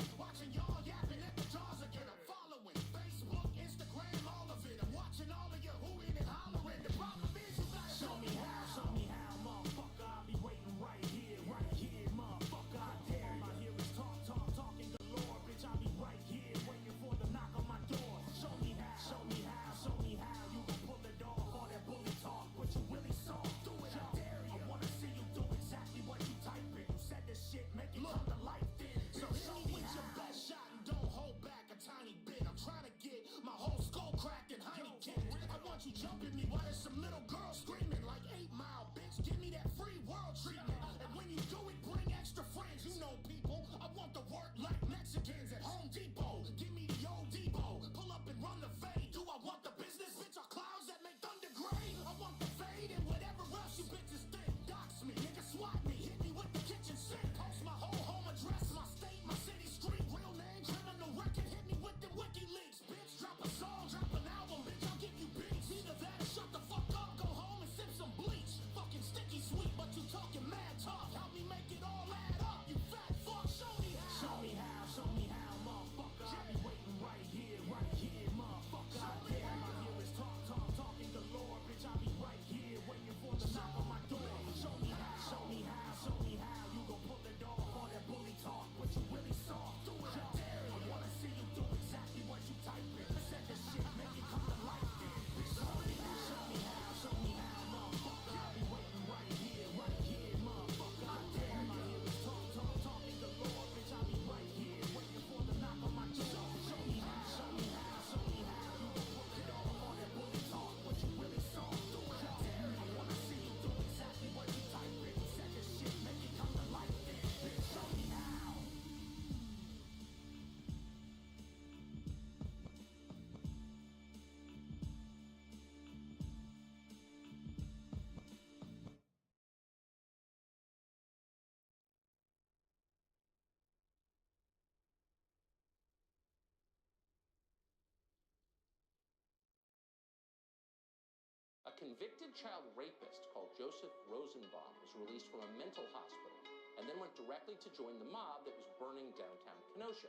convicted child rapist called Joseph Rosenbaum was released from a mental hospital and then went directly to join the mob that was burning downtown Kenosha.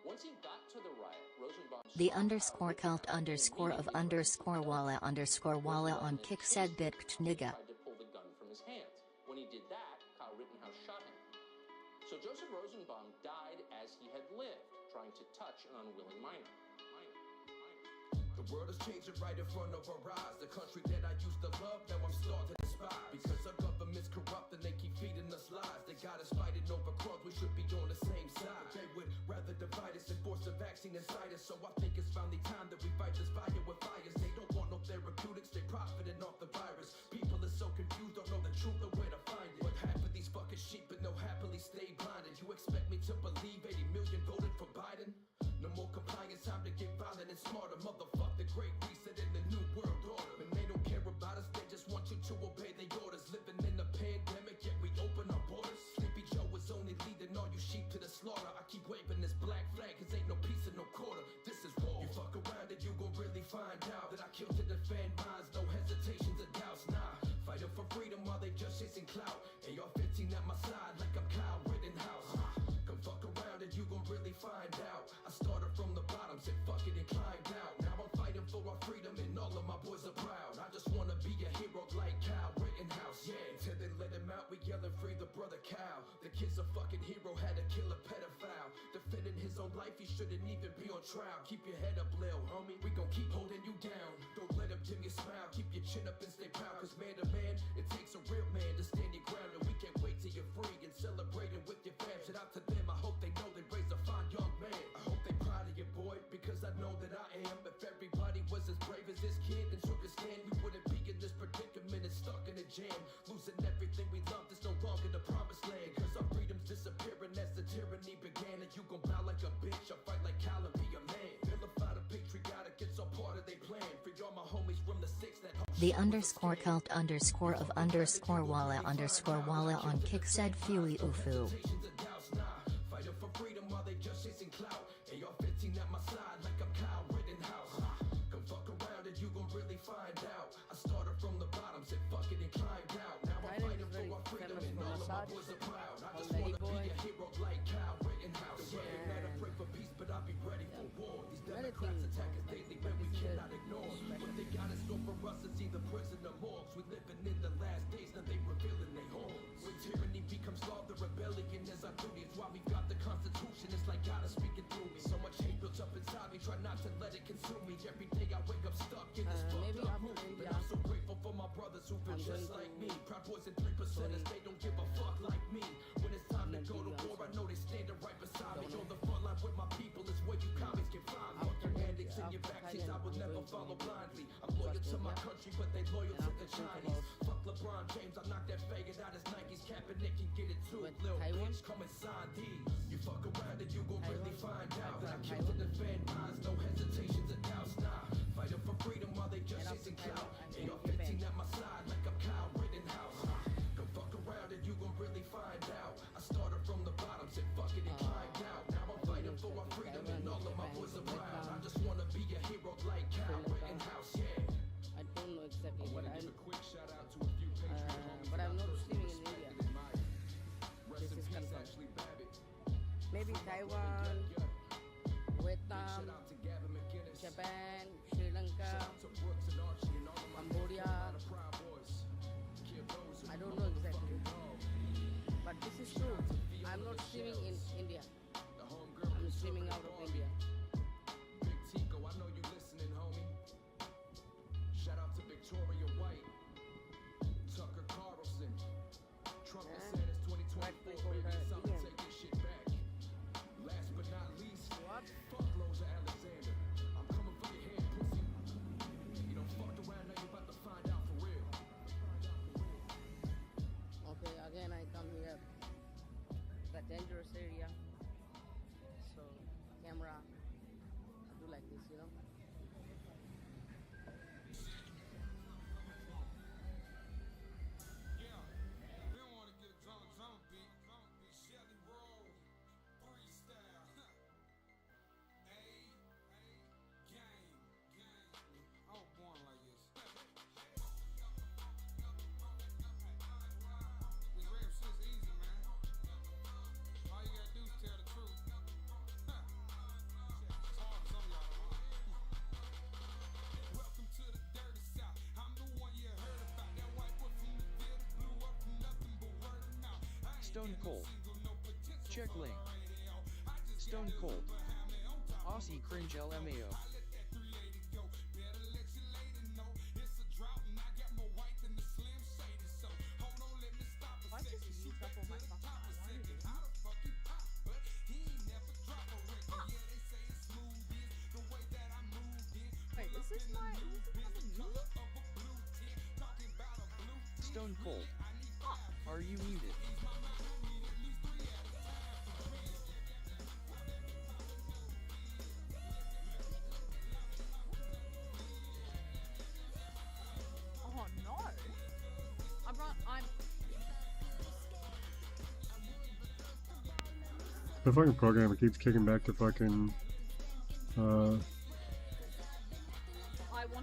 Once he got to the riot, Rosenbaum The saw underscore Kyle cult underscore of underscore walla underscore walla on kick said bitch nigga. tried to pull the gun from his hands. When he did that, Kyle Rittenhouse shot him. So Joseph Rosenbaum died as he had lived, trying to touch an unwilling minor. The world is changing right in front of our eyes. The country that I used to love, now I'm starting to despise. Because our government's corrupt and they keep feeding us lies. They got us fighting over crumbs, we should be on the same side. They would rather divide us and force a vaccine inside us. So I think it's finally time that we fight this fire with fires. They don't want no therapeutics, they profiting off the virus. People are so confused, don't know the truth or where to find it. But half of these fucking sheep but no happily stay blinded. You expect me to believe 80 million voted for Biden? No more compliance, time to get violent and smarter. Motherfuck the great reset in the new world order. And they don't care about us, they just want you to obey their orders. Living in a pandemic, yet we open our borders. Sleepy Joe is only leading all you sheep to the slaughter. I keep waving this black flag, cause ain't no peace in no quarter. This is war. You fuck around and you gon' really find out that I killed to defend minds, no hesitations or doubts. Nah, fighting for freedom while they just chasing clout. AR-15 at my side like I'm Kyle Rittenhouse. Come fuck around and you gon' really find out. I started from the bottom, said fuck it and climbed out. Now I'm fighting for our freedom and all of my boys are proud. I just wanna be a hero like Kyle Rittenhouse, yeah. Till they let him out, we yelling free the brother Kyle. The kid's a fucking hero, had to kill a pedophile. Defending his own life, he shouldn't even be on trial. Keep your head up, lil homie, we gon' keep holding you down. Don't let him dim your smile, keep your chin up and stay proud. Cause man to man, it takes a real man to stand your ground. And we can't wait till you're free and celebrating with your fam. Shout out to them, I hope they know they raised a fine young man. I hope they proud of you, boy, because I know that I am. If everybody was as brave as this kid and took a stand, we wouldn't be in this predicament and stuck in a jam. Losing everything we loved is no longer the promised land. Cause our freedom's disappearing as the tyranny began. And you gon' bow like a bitch, I'll fight like Kyle and be a man. Vilify the patriotic, it's all part of their plan. For y'all my homies from the six that The underscore cult underscore of underscore walla on kick said Fui Ufu. Fighting for freedom while they just chasing clout. AR-15 at my side like I'm Kyle Rittenhouse. Come fuck around and you gon' really find out. I started from the bottom, said fuck it and climbed out. Now I'm fighting for our freedom and all of my boys are proud. I just wanna be a hero like Kyle Rittenhouse. Yeah, not afraid for peace, but I'll be ready for war. These Democrats attack us daily, man, we cannot ignore. What they got in store for us is either prison or morgues. We living in the last days, now they revealing their horns. When tyranny becomes law, the rebellion is our duty. It's why we got the Constitution, it's like God is speaking through me. So much hate built up inside me, try not to let it consume me. Every day I wake up stuck in this fucked up mood. But I'm so grateful for my brothers who feel just like me. Proud boys and 3%ers, they don't give a fuck like me. When it's time to go to war, I know they standing right beside me. On the front line with my people is where you commies can find me. Fuck your mandates and your vaccines, I will never follow blindly. I'm loyal to my country, but they loyal to the Chinese. Fuck LeBron James, I knocked that faggot out his Nikes. Kaepernick can get it too. Lil bitch, come and sign these. You fuck around and you gon' really find out that I killed to defend minds, no hesitations or doubts. Nah, fighting for freedom while they just chasing clout. AR-15 at my side like I'm Kyle Rittenhouse. Come fuck around and you gon' really find out. I started from the bottom, said fuck it and climbed out. Now I'm fighting for our freedom and all of my boys are proud. I just wanna be a hero like Kyle Rittenhouse, yeah. I don't know exactly what I'm. Give a quick shout out to a few Patreon But I'm not streaming in India. Rest in This is peace, confirmed. Ashley Babbitt. Maybe Taiwan, Vietnam, Shout out to Gavin McGinnis. Japan, Sri Lanka, Shout out to Brooks and Archie and all of my Cambodia. Proud Boys. Kid Rose, I don't know exactly. But this is true. I'm not streaming in India. the homegirl I'm streaming out of India. Big Tico, I know you listening, homie. Shout out to Victoria White, Tucker Carlson. Trump has said it's 2024, baby. It's time to take this shit back. Last but not least, What? fuck Rosa Alexander. I'm coming for your head, pussy. You done fucked around, now you about to find out for real. Okay, again I come here. The dangerous area. So camera, I do like this, you know. Yeah, we don't want to get a drum beat. Shelly roll, freestyle. Game. I was born like this. Stone Cold. Check link. Stone Cold. Aussie cringe LMAO. Why just use up all my fucking quantities? Wait, is this fucking music? Stone Cold. Are you muted? Oh no! I'm. The fucking programmer keeps kicking back to fucking I want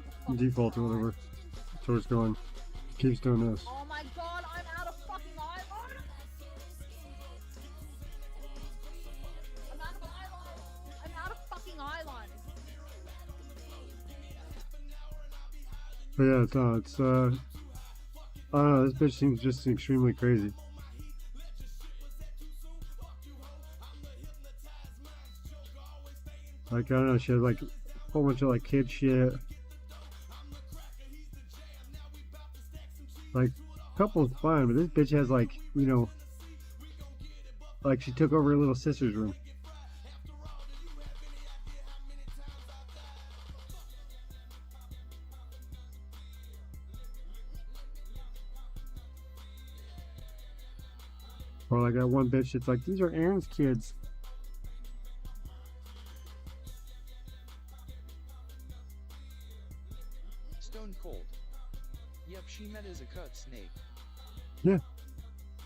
to fucking default or cry. whatever. So it's going. Keeps doing this. Oh my god, I'm out of fucking eyeliner! I'm out of eyeliner! I'm out of fucking eyeliner! But yeah, it's I don't know, this bitch seems just extremely crazy. Like, I don't know, she has like a whole bunch of like kid shit. Like, couple's fine, but this bitch has like, you know, like she took over her little sister's room. Or like that one bitch that's like, these are Aaron's kids. Stone Cold. Yep, she met as a cut snake. Yeah.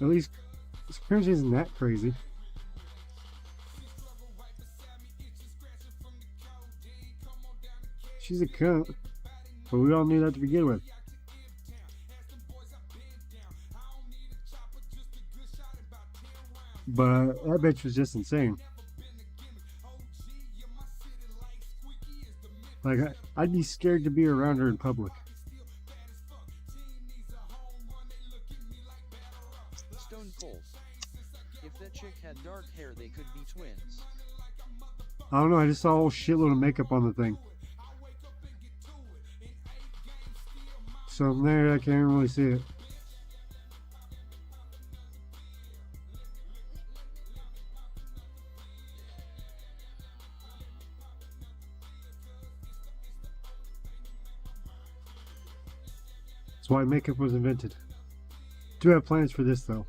At least this cringe isn't that crazy. She's a cunt. But we all knew that to begin with. But that bitch was just insane. Like, I'd be scared to be around her in public. Stone Cold. If that chick had dark hair, they could be twins. I don't know, I just saw a whole shitload of makeup on the thing. So from there, I can't really see it. That's why makeup was invented. Do have plans for this though.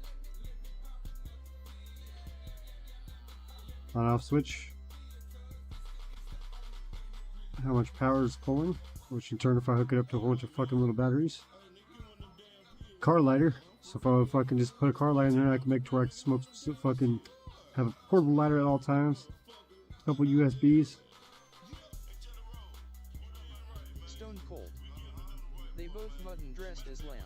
On off switch. How much power is pulling, which can turn if I hook it up to a whole bunch of fucking little batteries. Car lighter. So if I would fucking just put a car lighter in there, I can make to where I can smoke, fucking have a portable lighter at all times. A couple USBs. Stone Cold. They both mutton dressed as lamb.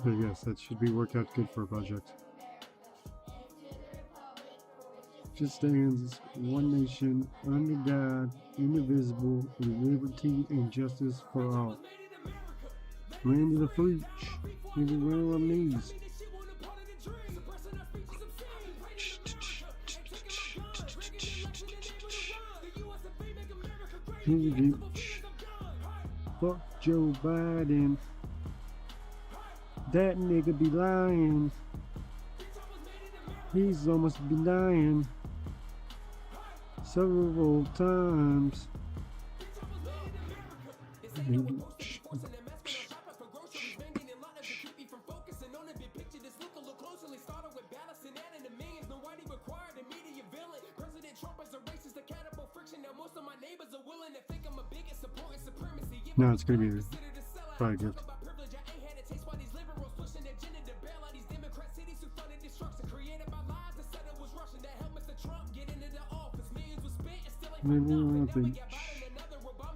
But yes, that should be worked out good for a project. Just stands one nation, under God, indivisible, with liberty and justice for all. Land of the free, nigga, where are knees? Fuck Joe Biden. That nigga be lying. He's almost been dying several times. No, it's gonna be probably good.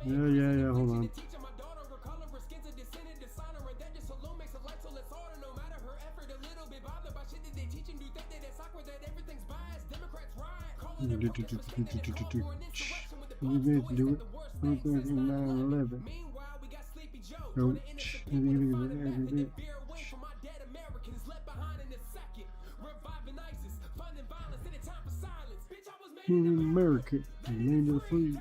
Yeah, hold on. You guys do it. 9/11. Coach. America, land of the free.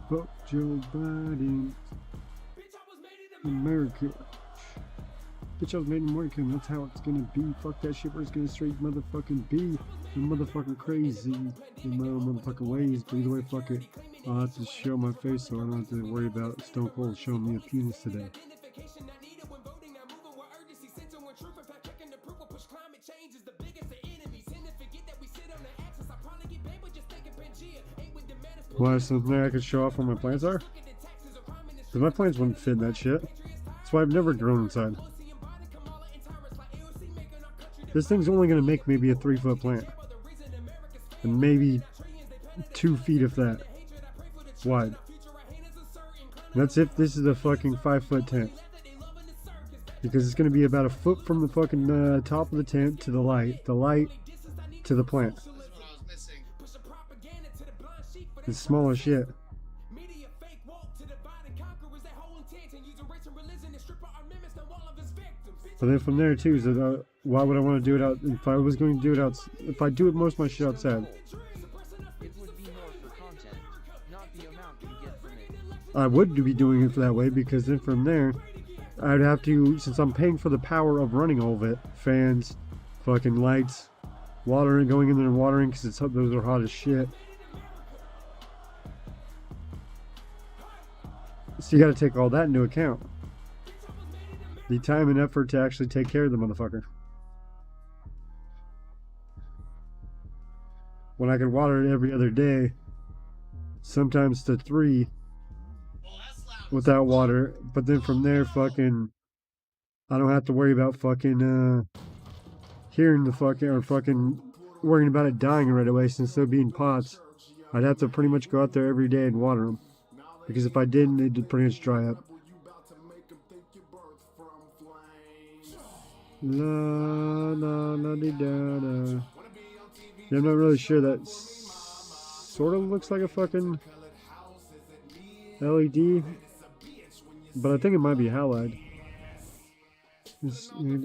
Fuck Joe Biden. America. Bitch, I was made in America, and that's how it's gonna be. Fuck that shit, where it's gonna straight motherfucking be. I'm motherfucking crazy in my own motherfucking ways, but either way, fuck it. I'll have to show my face so I don't have to worry about Stone Cold showing me a penis today. Why, something there I could show off where my plants are? Because my plants wouldn't fit in that shit. That's why I've never grown inside. This thing's only going to make maybe a 3-foot plant. And maybe 2 feet if that. Wide. That's if this is a fucking 5-foot tent. Because it's going to be about a foot from the fucking top of the tent to the light to the plant. It's small as shit. But then from there too, so why would I want to do it out? If I was going to do it out, if I do it most of my shit outside, It would be more for content, not the amount you get from it. I would be doing it that way, because then from there, I'd have to, since I'm paying for the power of running all of it, fans, fucking lights, watering, going in there and watering, because those are hot as shit. So you got to take all that into account. The time and effort to actually take care of the motherfucker. When I can water it every other day, sometimes to 3 without water, but then from there, fucking, I don't have to worry about fucking hearing the fucking, or fucking worrying about it dying right away, since they're being pots. I'd have to pretty much go out there every day and water them, because if I didn't, it'd pretty much dry up. La la la di da da. Yeah, I'm not really sure. That sort of looks like a fucking LED, but I think it might be halide. As you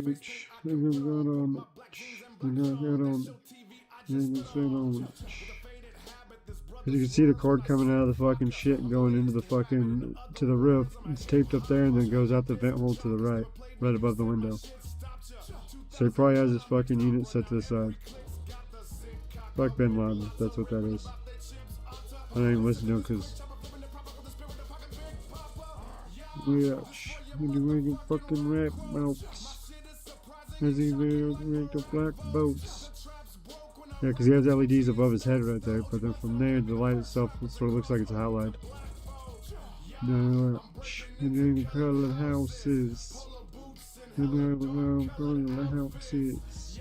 can see the cord coming out of the fucking shit and going into the fucking, to the roof. It's taped up there and then goes out the vent hole to the right, right above the window. So he probably has his fucking unit set to the side. Fuck Bin Laden, that's what that is. I don't even listen to him because... Yeah, you make fucking rap boats. As he make the black boats. Yeah, because he has LEDs above his head right there, but then from there, the light itself sort of looks like it's a halide. No, and then the colored houses. And then the colored houses.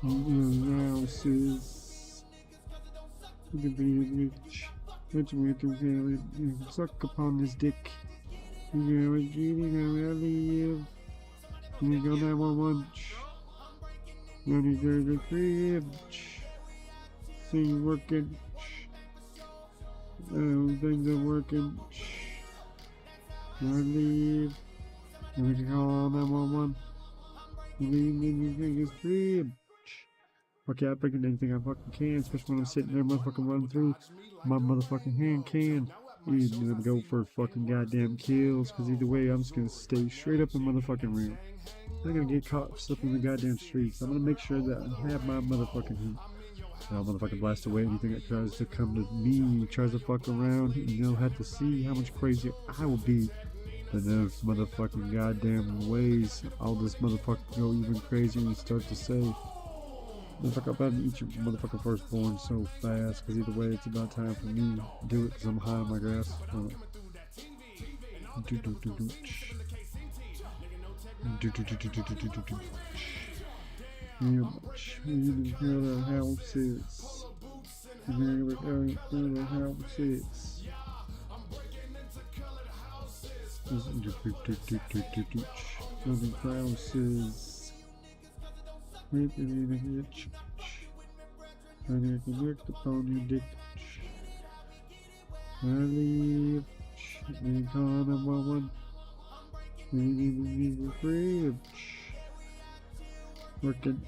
Houses. You can be rich. That's where you can suck upon this dick. You gotta live. You go 911. When you go to the crib. See you working. Things are working. I leave. And we can call 911. Leave in your crib. Okay, I picked anything I fucking can, especially when I'm sitting there motherfucking running through my motherfucking hand can. Either gonna go for fucking goddamn kills, because either way, I'm just gonna stay straight up in motherfucking real. I'm not gonna get caught slipping in the goddamn streets. I'm gonna make sure that I have my motherfucking heat. I'll motherfucking blast away anything that tries to come to me, tries to fuck around, and you'll have to see how much crazier I will be than those motherfucking goddamn ways. I'll just motherfucking go even crazier and start to say, motherfucker, I'm about to eat your motherfucking firstborn so fast, because either way, it's about time for me to do it, because I'm high on my grass. Houses. And then we're going through the houses. Moving houses. Reaping in a hitch. And you can work upon your dick. I leave. And call 911. Maybe free. Working.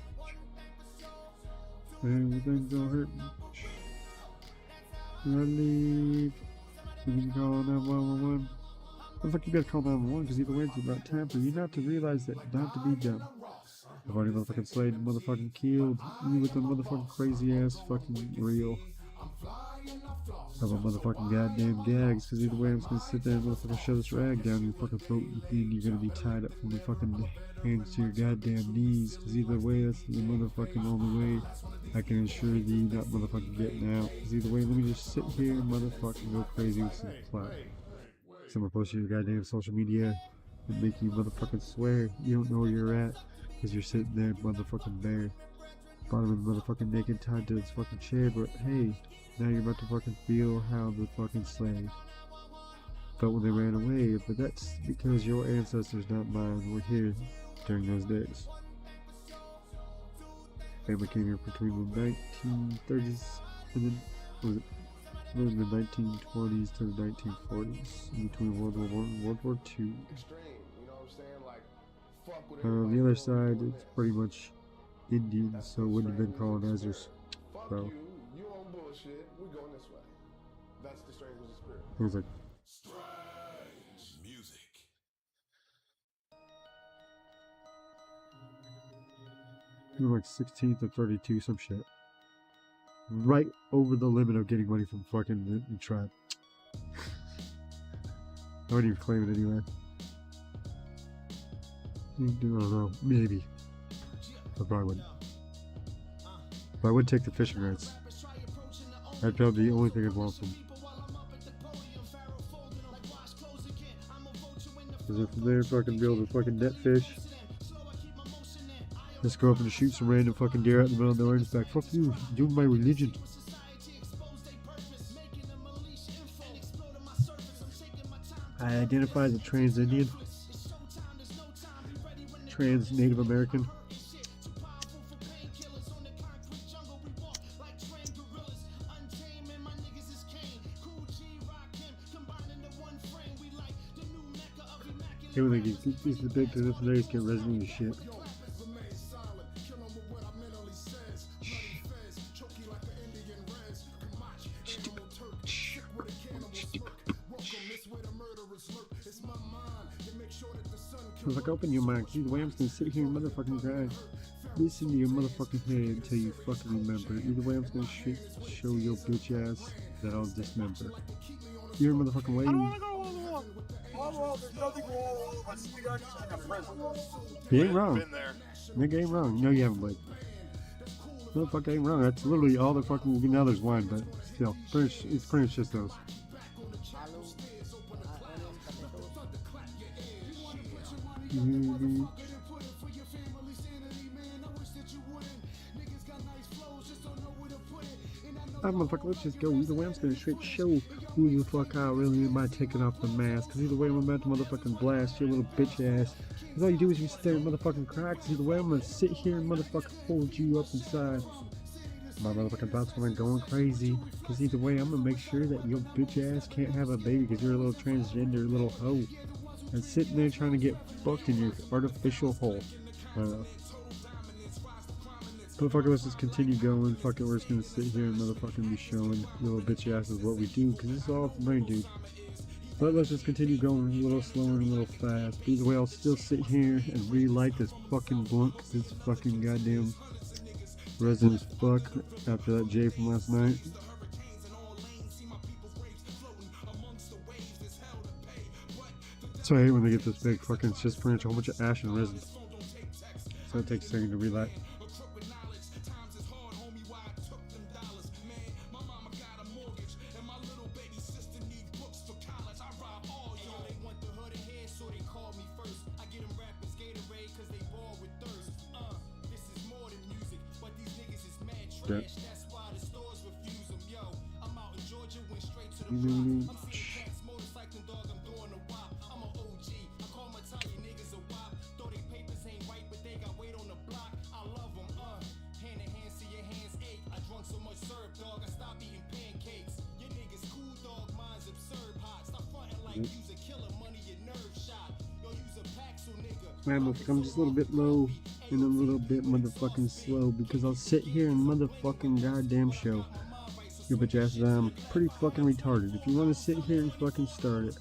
Everything's all hurting. I leave. You can call 911. The fuck you gotta call 911 because either way it's about time for you not to realize that not to be dumb. I've already motherfucking slayed and motherfucking killed you with the motherfucking crazy ass fucking reel. Of a motherfucking goddamn gags because either way I'm just gonna sit there and motherfucking shove this rag down your fucking throat and you're gonna be tied up from the fucking hands to your goddamn knees because either way that's the motherfucking only way I can ensure that you're not motherfucking getting out. Because either way let me just sit here and motherfucking go crazy with some plot. So I'm gonna post your goddamn social media and make you motherfucking swear you don't know where you're at because you're sitting there motherfucking bare, bottom of the motherfucking naked tied to this fucking chair. But hey, now you're about to fucking feel how the fucking slave felt when they ran away. But that's because your ancestors, not mine, were here during those days. Family came here between the 1930s and then was it? From the 1920s to the 1940s, in between World War I and World War II. The other side, it's pretty much Indians, so it wouldn't have been colonizers. So You on bullshit. We going this way. That's the strange spirit. it was like Strange music. you were like 16th or 32, some shit. Right over the limit of getting money from fucking the tribe. I wouldn't even claim it anyway. I don't know, maybe. I probably wouldn't. But I would take the fishing rights. That'd probably be the only thing I'd want from. Because if they're fucking be able to fucking net fish, just go up and shoot some random fucking deer out in the middle of nowhere and it's like, fuck you, doing my religion. I identify as a trans-Indian, trans-Native American. Hey, when they get these are big because they just get resident as shit. I was like, open your mind, either way I'm just gonna sit here and motherfucking grind. Listen to your motherfucking head until you fucking remember. Either way I'm just gonna show your bitch ass that I'll dismember. You're a motherfucking lady. I don't wanna go wall to wall. Wall to wall, there's nothing wall to wall. My sweetheart is in a prison. You ain't wrong. Been there. Nigga ain't wrong. No, you haven't, Blake. Motherfucker ain't wrong. That's literally all the fucking. Now there's wine, but still, it's pretty much just those. Ah, motherfucker, let's just go. Either way, I'm just gonna straight show who the fuck I really am by taking off the mask. Cause either way, I'm about to motherfucking blast your little bitch ass. Cause all you do is you sit there and motherfucking cry. Cause either way, I'm gonna sit here and motherfucking hold you up inside. My motherfucking thoughts when I'm going crazy. Cause either way, I'm gonna make sure that your bitch ass can't have a baby. Cause you're a little transgender little hoe. And sitting there trying to get fucked in your artificial hole. But fuck it, let's just continue going. Fuck it, we're just gonna sit here and motherfucking be showing little bitch asses what we do, because this is all for money, dude. But let's just continue going a little slower and a little fast. Either way, I'll still sit here and relight this fucking blunt, because it's fucking goddamn resin as fuck after that J from last night. So I hate when they get this big fucking, it's just pretty much a whole bunch of ash and resin. So it takes a second to relight. Man, I'm just a little bit low and a little bit motherfucking slow because I'll sit here and motherfucking goddamn show your bitch ass that I'm pretty fucking retarded. If you want to sit here and fucking start it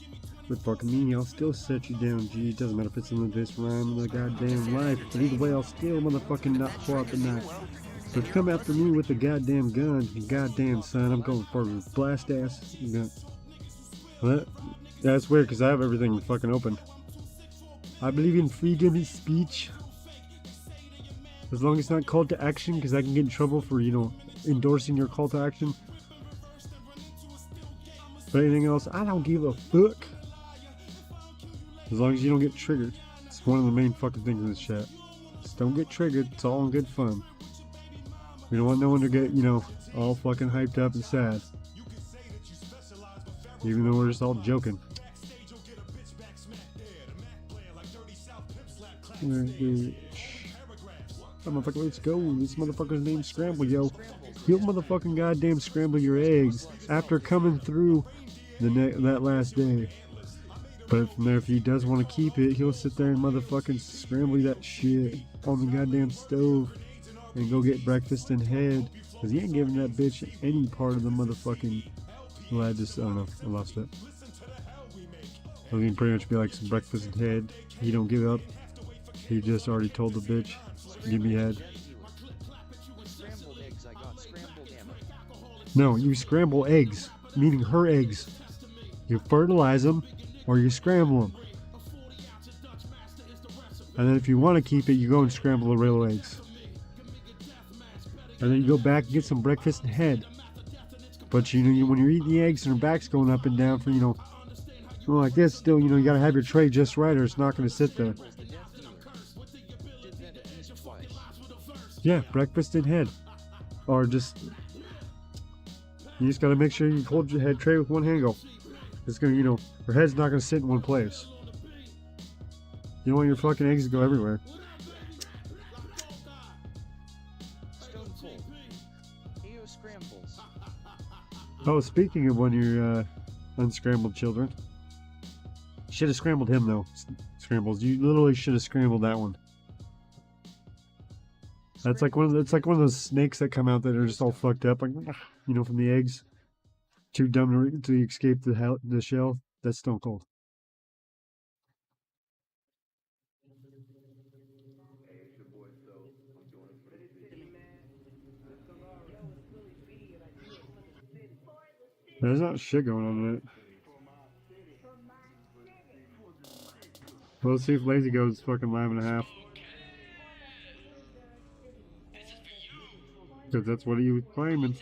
with fucking me, I'll still set you down, G. It doesn't matter if it's in this rhyme or the goddamn life, but either way, I'll still motherfucking not pull out the knife. So if you come after me with a goddamn gun, goddamn son, I'm going for a blast ass gun. What? That's weird because I have everything fucking open. I believe in freedom of speech. As long as it's not called to action, because I can get in trouble for, you know, endorsing your call to action. But anything else, I don't give a fuck. As long as you don't get triggered. It's one of the main fucking things in this chat. Just don't get triggered. It's all in good fun. We don't want no one to get, you know, all fucking hyped up and sad. Even though we're just all joking. Motherfucker, let's go. This motherfucker's named Scramble, yo. He'll motherfucking goddamn scramble your eggs after coming through that last day. But from there, if he does want to keep it, he'll sit there and motherfucking scramble that shit on the goddamn stove and go get breakfast in head. Because he ain't giving that bitch any part of the motherfucking... Well, I don't know. I lost it. I mean, pretty much be like some breakfast in head. He don't give up. He just already told the bitch, give me head. No, you scramble eggs, meaning her eggs. You fertilize them, or you scramble them. And then if you want to keep it, you go and scramble the real eggs. And then you go back and get some breakfast and head. But you know, when you're eating the eggs and her back's going up and down for, you know, like this, still, you know, you gotta have your tray just right or it's not gonna sit there. Yeah, breakfast and head. Or just, you just gotta make sure you hold your head tray with one hand, go. It's gonna, you know, her head's not gonna sit in one place. You don't want your fucking eggs to go everywhere. Oh, speaking of one of your unscrambled children. Should have scrambled him though. Scrambles. You literally should have scrambled that one. That's like one of those snakes that come out that are just all fucked up, like, you know, from the eggs. Too dumb to escape the shell. That's Stone Cold. There's not shit going on in it. Well, let's see if Lazy goes fucking live and a half. Because that's what he was claiming.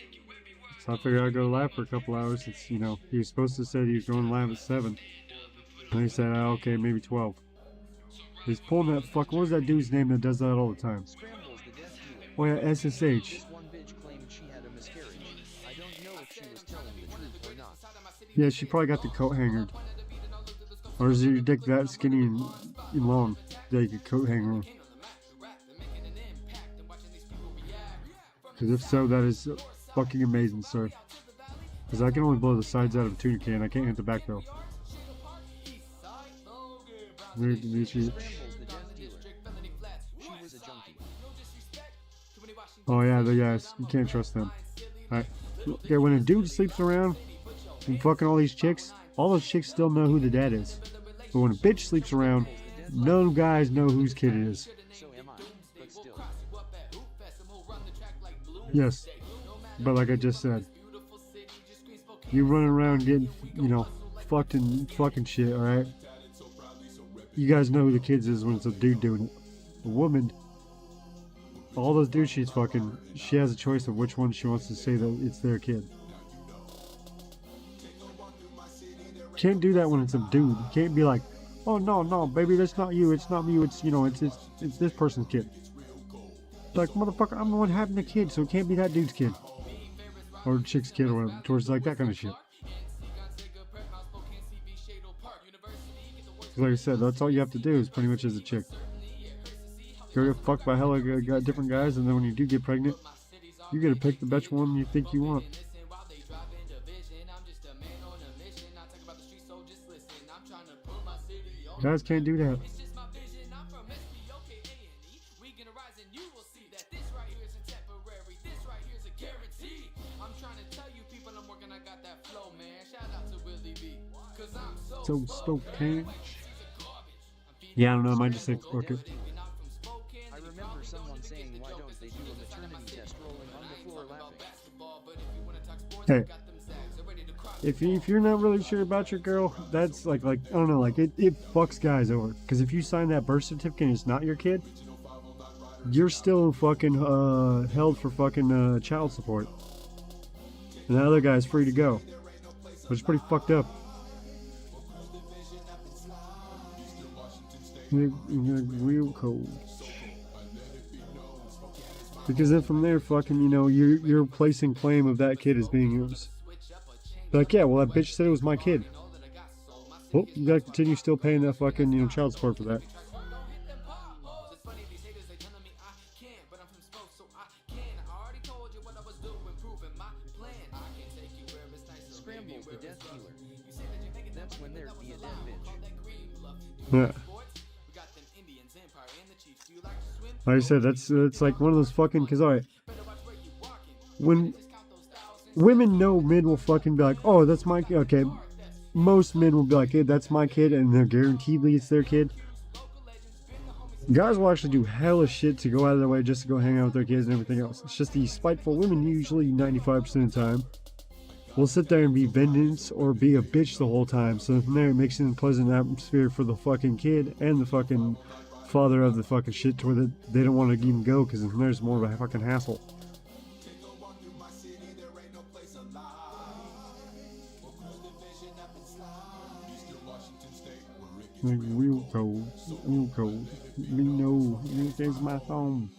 So I figured I'd go live for a couple hours. It's, you know, he was supposed to say he was going live at 7. And he said, oh, okay, maybe 12. He's pulling that fuck. What was that dude's name that does that all the time? Oh yeah, S.S.H. Yeah, she probably got the coat hangered. Or is your dick that skinny and long that you could coat hanger? Because if so, that is fucking amazing, sir. Because I can only blow the sides out of a tuna can. I can't hit the back though. Oh yeah, yes, you can't trust them. Alright. Okay, when a dude sleeps around and fucking all these chicks, all those chicks still know who the dad is. But when a bitch sleeps around, no guys know whose kid it is. Yes, but like I just said, you running around getting, you know, fucked and fucking shit, alright? You guys know who the kids is when it's a dude doing it. A woman, all those dudes she's fucking, she has a choice of which one she wants to say that it's their kid. Can't do that when it's a dude. You can't be like, oh no, baby, that's not you, it's not me, it's, you know, it's this person's kid. Like, motherfucker, I'm the one having the kid, so it can't be that dude's kid. Or chick's kid or whatever, towards like that kind of shit. Like I said, that's all you have to do is pretty much as a chick. Go get fucked by hella different guys, and then when you do get pregnant, you get to pick the best one you think you want. Guys can't do that. So Spokane. Yeah, I don't know. I might just say fuck it. I remember someone saying, why don't they do a maternity test rolling on the floor laughing? Hey, if you're not really sure about your girl, that's like I don't know, like it fucks guys over. Because if you sign that birth certificate and it's not your kid, you're still fucking held for fucking child support, and the other guy's free to go, which is pretty fucked up. Real cold. Because then from there, fucking, you know, you're placing claim of that kid as being yours. Like, yeah, well, that bitch said it was my kid. Well, you gotta continue still paying that fucking, you know, child support for that. Scrambles the death dealer. That's when there'd be a dead bitch. Yeah. Like I said, it's like one of those fucking, because alright, when women know men will fucking be like, oh, that's my kid. Okay, most men will be like, hey, that's my kid, and they're guaranteedly it's their kid. Guys will actually do hella shit to go out of their way just to go hang out with their kids and everything else. It's just these spiteful women, usually 95% of the time, will sit there and be vengeance or be a bitch the whole time. So from there, it makes it a pleasant atmosphere for the fucking kid and the fucking father of the fucking shit to where they don't want to even go, because from there's more of a fucking hassle. Like real cold, real cold. We know this is my home.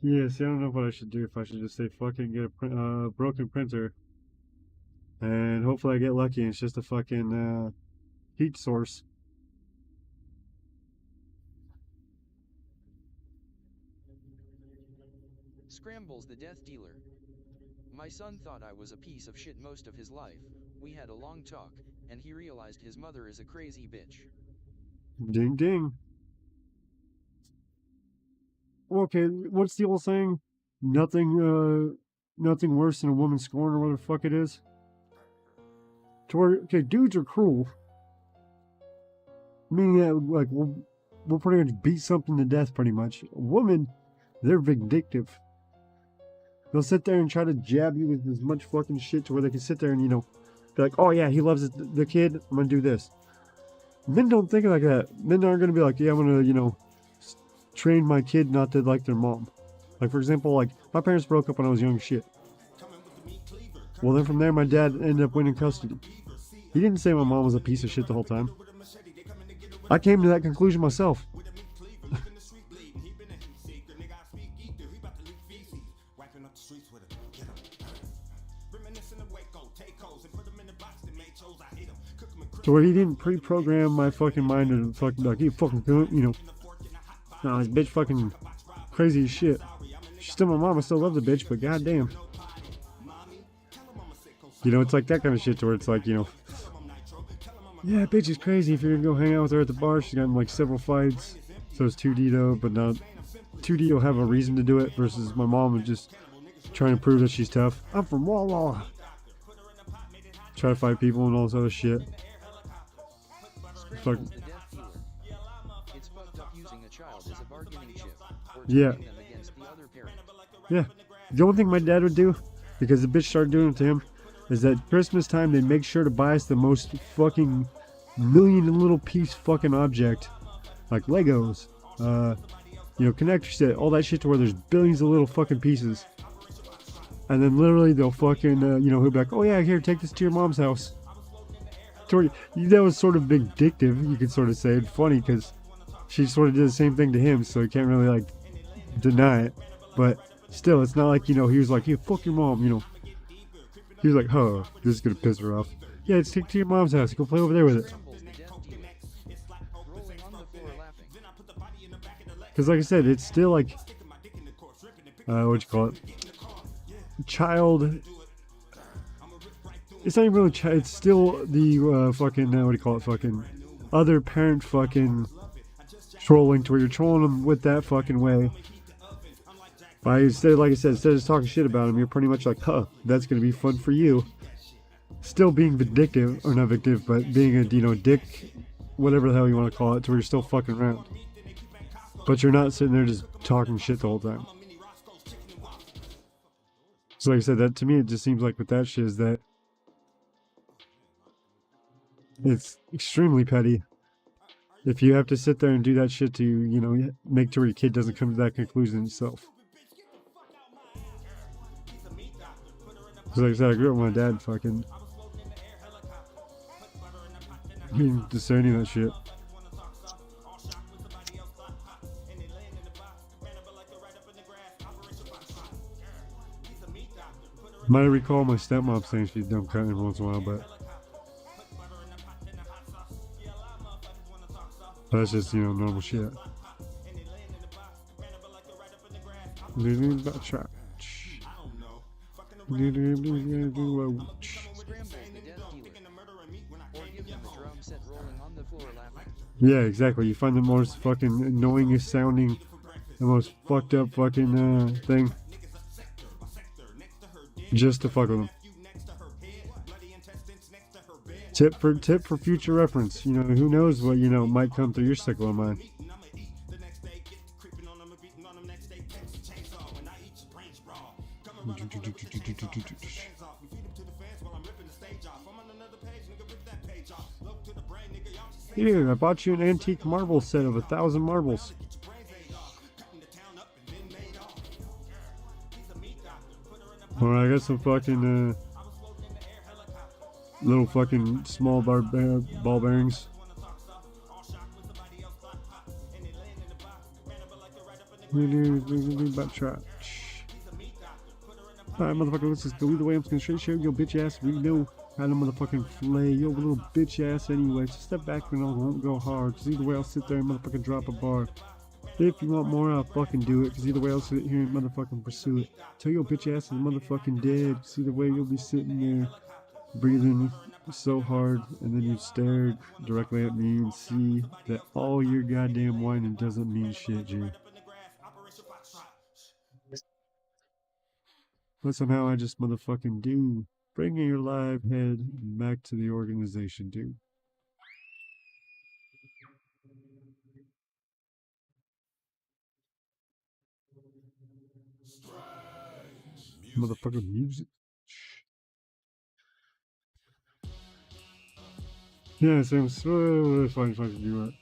Yeah, see, I don't know what I should do. If I should just say fucking get a broken printer, and hopefully I get lucky and it's just a fucking heat source. Scrambles the death dealer. My son thought I was a piece of shit most of his life. We had a long talk, and he realized his mother is a crazy bitch. Ding ding. Okay, what's the old saying? Nothing worse than a woman scorn, or whatever the fuck it is. To where, okay, dudes are cruel. Meaning that, like, we'll pretty much beat something to death, pretty much. A woman, they're vindictive. They'll sit there and try to jab you with as much fucking shit to where they can sit there and, you know, be like, oh yeah, he loves the kid, I'm gonna do this. Men don't think like that. Men aren't gonna be like, yeah, I'm gonna, you know, train my kid not to like their mom. Like, for example, like, my parents broke up when I was young as shit. Well, then from there, my dad ended up winning custody. He didn't say my mom was a piece of shit the whole time. I came to that conclusion myself. So where he didn't pre-program my fucking mind to fucking like, you fucking, you know, nah, this bitch fucking crazy as shit. She's still my mom, I still love the bitch, but goddamn. You know, it's like that kind of shit to where it's like, you know, yeah, bitch is crazy. If you're gonna go hang out with her at the bar, she's gotten like several fights. So it's 2D though, but not 2D will have a reason to do it versus my mom is just trying to prove that she's tough. I'm from Walla. Try to fight people and all this other shit. Fuck. It's fucked up using a child as a bargaining chip, or Yeah. turning them against the other parent. Yeah. The only thing my dad would do, because the bitch started doing it to him, is that Christmas time they'd make sure to buy us the most fucking million and little piece fucking object, like Legos, you know, connector set, all that shit, to where there's billions of little fucking pieces. And then literally they'll fucking, you know, he'll be like, oh yeah, here, take this to your mom's house. that was sort of vindictive, you could sort of say. It's funny because she sort of did the same thing to him, so you can't really like deny it. But still, it's not like, he was like, "Hey, fuck your mom," He was like, "Huh, this is gonna piss her off. Yeah, let's take it to your mom's house. Go play over there with it." Scrambles the death dealer. Rolling on the floor laughing. Because like I said, it's still like, what you call it? Child. It's not even really child. It's still the fucking, what do you call it? Fucking other parent fucking trolling to where you're trolling them with that fucking way. By instead, like I said, instead of just talking shit about him, you're pretty much like, "Huh, that's gonna be fun for you." Still being vindictive, or not vindictive, but being a, dick, whatever the hell you want to call it, to where you're still fucking around. But you're not sitting there just talking shit the whole time. So like I said, that to me, it just seems like with that shit is that it's extremely petty. If you have to sit there and do that shit to, make to where your kid doesn't come to that conclusion himself. Because like I said, I grew up with my dad fucking... He didn't just say any of that shit. Might recall my stepmom saying she's done cutting every once in a while, but that's just, normal shit. Scrambles the death dealer. Or give them the drum set rolling on the floor laughing. Yeah, exactly. You find the most fucking annoyingest sounding, the most fucked up fucking thing, just to fuck with them. Tip for future reference. Who knows what might come through your sickle of mine. Here, I bought you an antique marble set of 1,000 marbles. Alright, I got some fucking little fucking small ball bearings. Alright, motherfucker, let's just go either way. I'm just gonna straight show your bitch ass. We know how to motherfucking flay your little bitch ass anyway. Just step back and I won't go hard. Cause either way, I'll sit there and motherfucking drop a bar. If you want more, I'll fucking do it. Cause either way, I'll sit here and motherfucking pursue it. Tell your bitch ass is motherfucking dead. Cause either way, you'll be sitting there breathing so hard. And then you stare directly at me and see that all your goddamn whining doesn't mean shit, G. But somehow I just motherfucking do. Bringing your live head back to the organization, dude. Motherfucking music. Yeah, so I'm so fine fucking do it.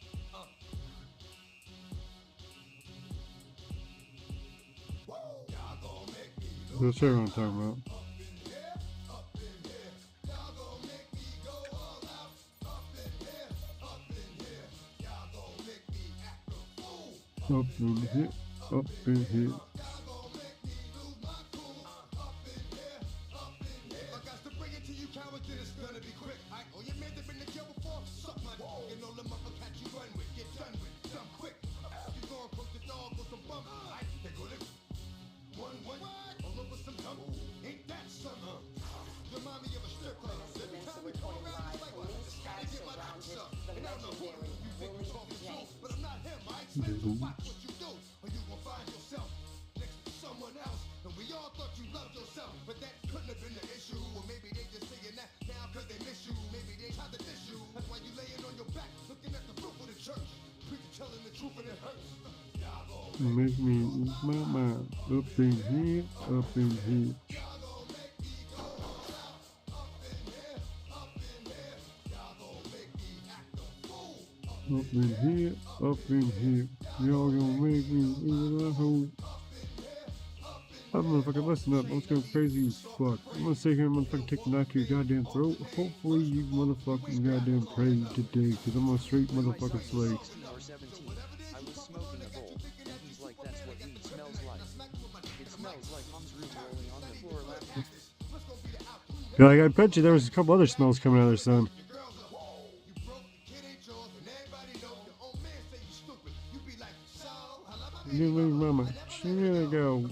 Let's show you what I'm talking about. Up in here, up in here. Make me lose my mind. Up in here, up in here. Up in here, up in here. Y'all gonna make me lose my hole. I'm motherfucking listen up. I'm just going crazy as fuck. I'm gonna sit here and motherfucking take a knife to your goddamn throat. Hopefully you motherfucking goddamn pray today, cause I'm a straight motherfucking slave. 16 or 17, I was smoking a bowl, and he's like, that's what weed smells like. It smells like mom's root rolling on the floor laughing. Yeah, like, I bet you there was a couple other smells coming out of there, son. You lose mama. Here we go.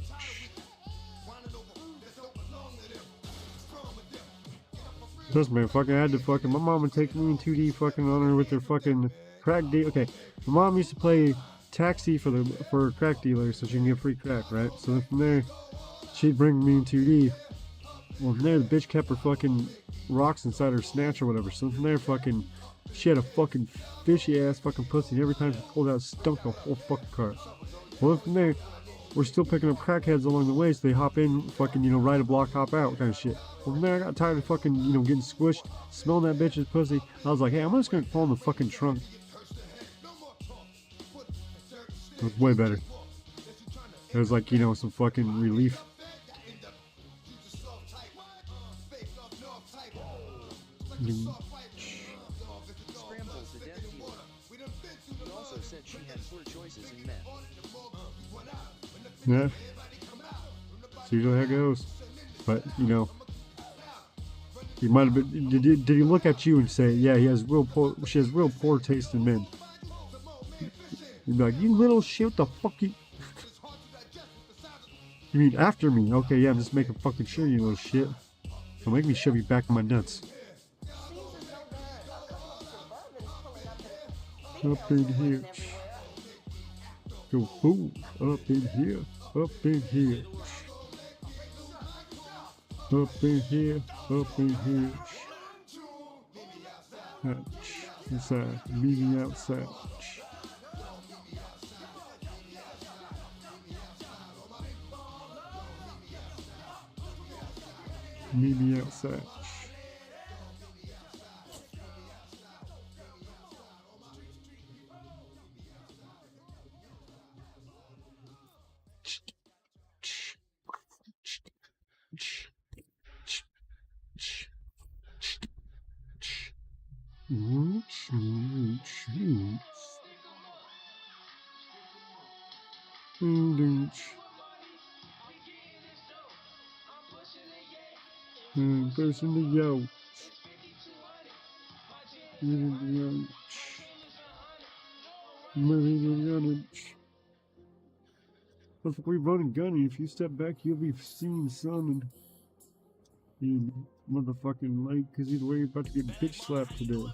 Trust me, I fucking had to fucking. My mom would take me in 2D fucking on her with her fucking crack deal. Okay, my mom used to play taxi for crack dealers so she can get free crack, right? So then from there, she'd bring me in 2D. Well, from there, the bitch kept her fucking rocks inside her snatch or whatever. So from there, fucking, she had a fucking fishy ass fucking pussy. And every time she pulled out, it stunk the whole fucking car. Well, from there, we're still picking up crackheads along the way, so they hop in, fucking, you know, ride a block, hop out kind of shit. Well, from there, I got tired of fucking, you know, getting squished, smelling that bitch's pussy. I was like, hey, I'm just gonna crawl in the fucking trunk. It was way better. It was like, you know, some fucking relief. Scrambles the death dealer. He also said she had poor choices in men. Yeah. See how that goes. But, you know, he might have been. Did he look at you and say, yeah, she has real poor taste in men? You'd be like, you little shit, what the fuck you. You mean after me? Okay, yeah, I'm just making fucking sure, you little shit. Don't make me shove you back in my nuts. Up in here. Go boom. Up in here. Up in here. Up in here. Up in here. Inside. Meet me outside. Meet me outside. Person to yo. That's what we run and gunning. If you step back, you'll be seen, son, and motherfucking light, because either way, you're about to get bitch slapped today.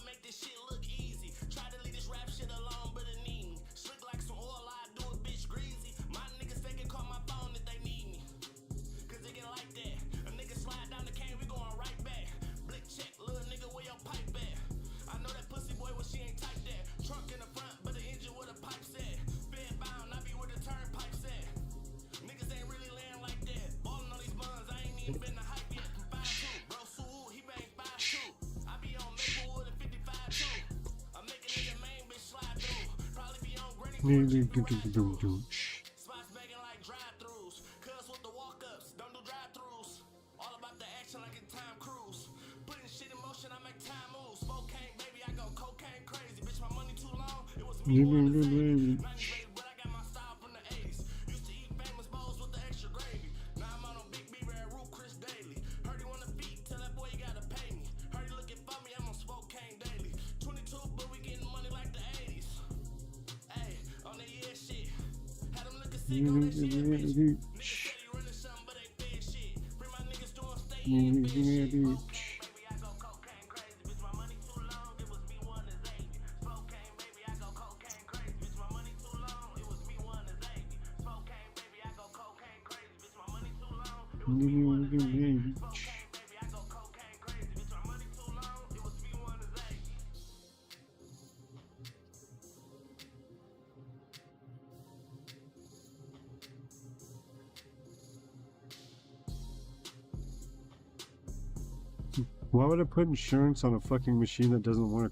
Why would I put insurance on a fucking machine that doesn't work?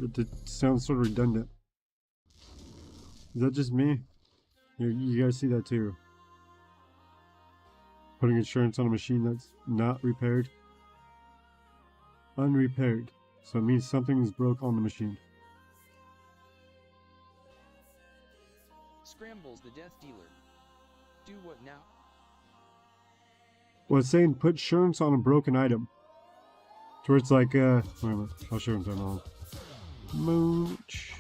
It sounds sort of redundant. Is that just me? You guys see that too? Putting insurance on a machine that's not repaired. Unrepaired. So it means something is broke on the machine. Scrambles the death dealer. Do what now? Well, it's saying put insurance on a broken item. To where it's like, whatever. I'll show them on. Mooch.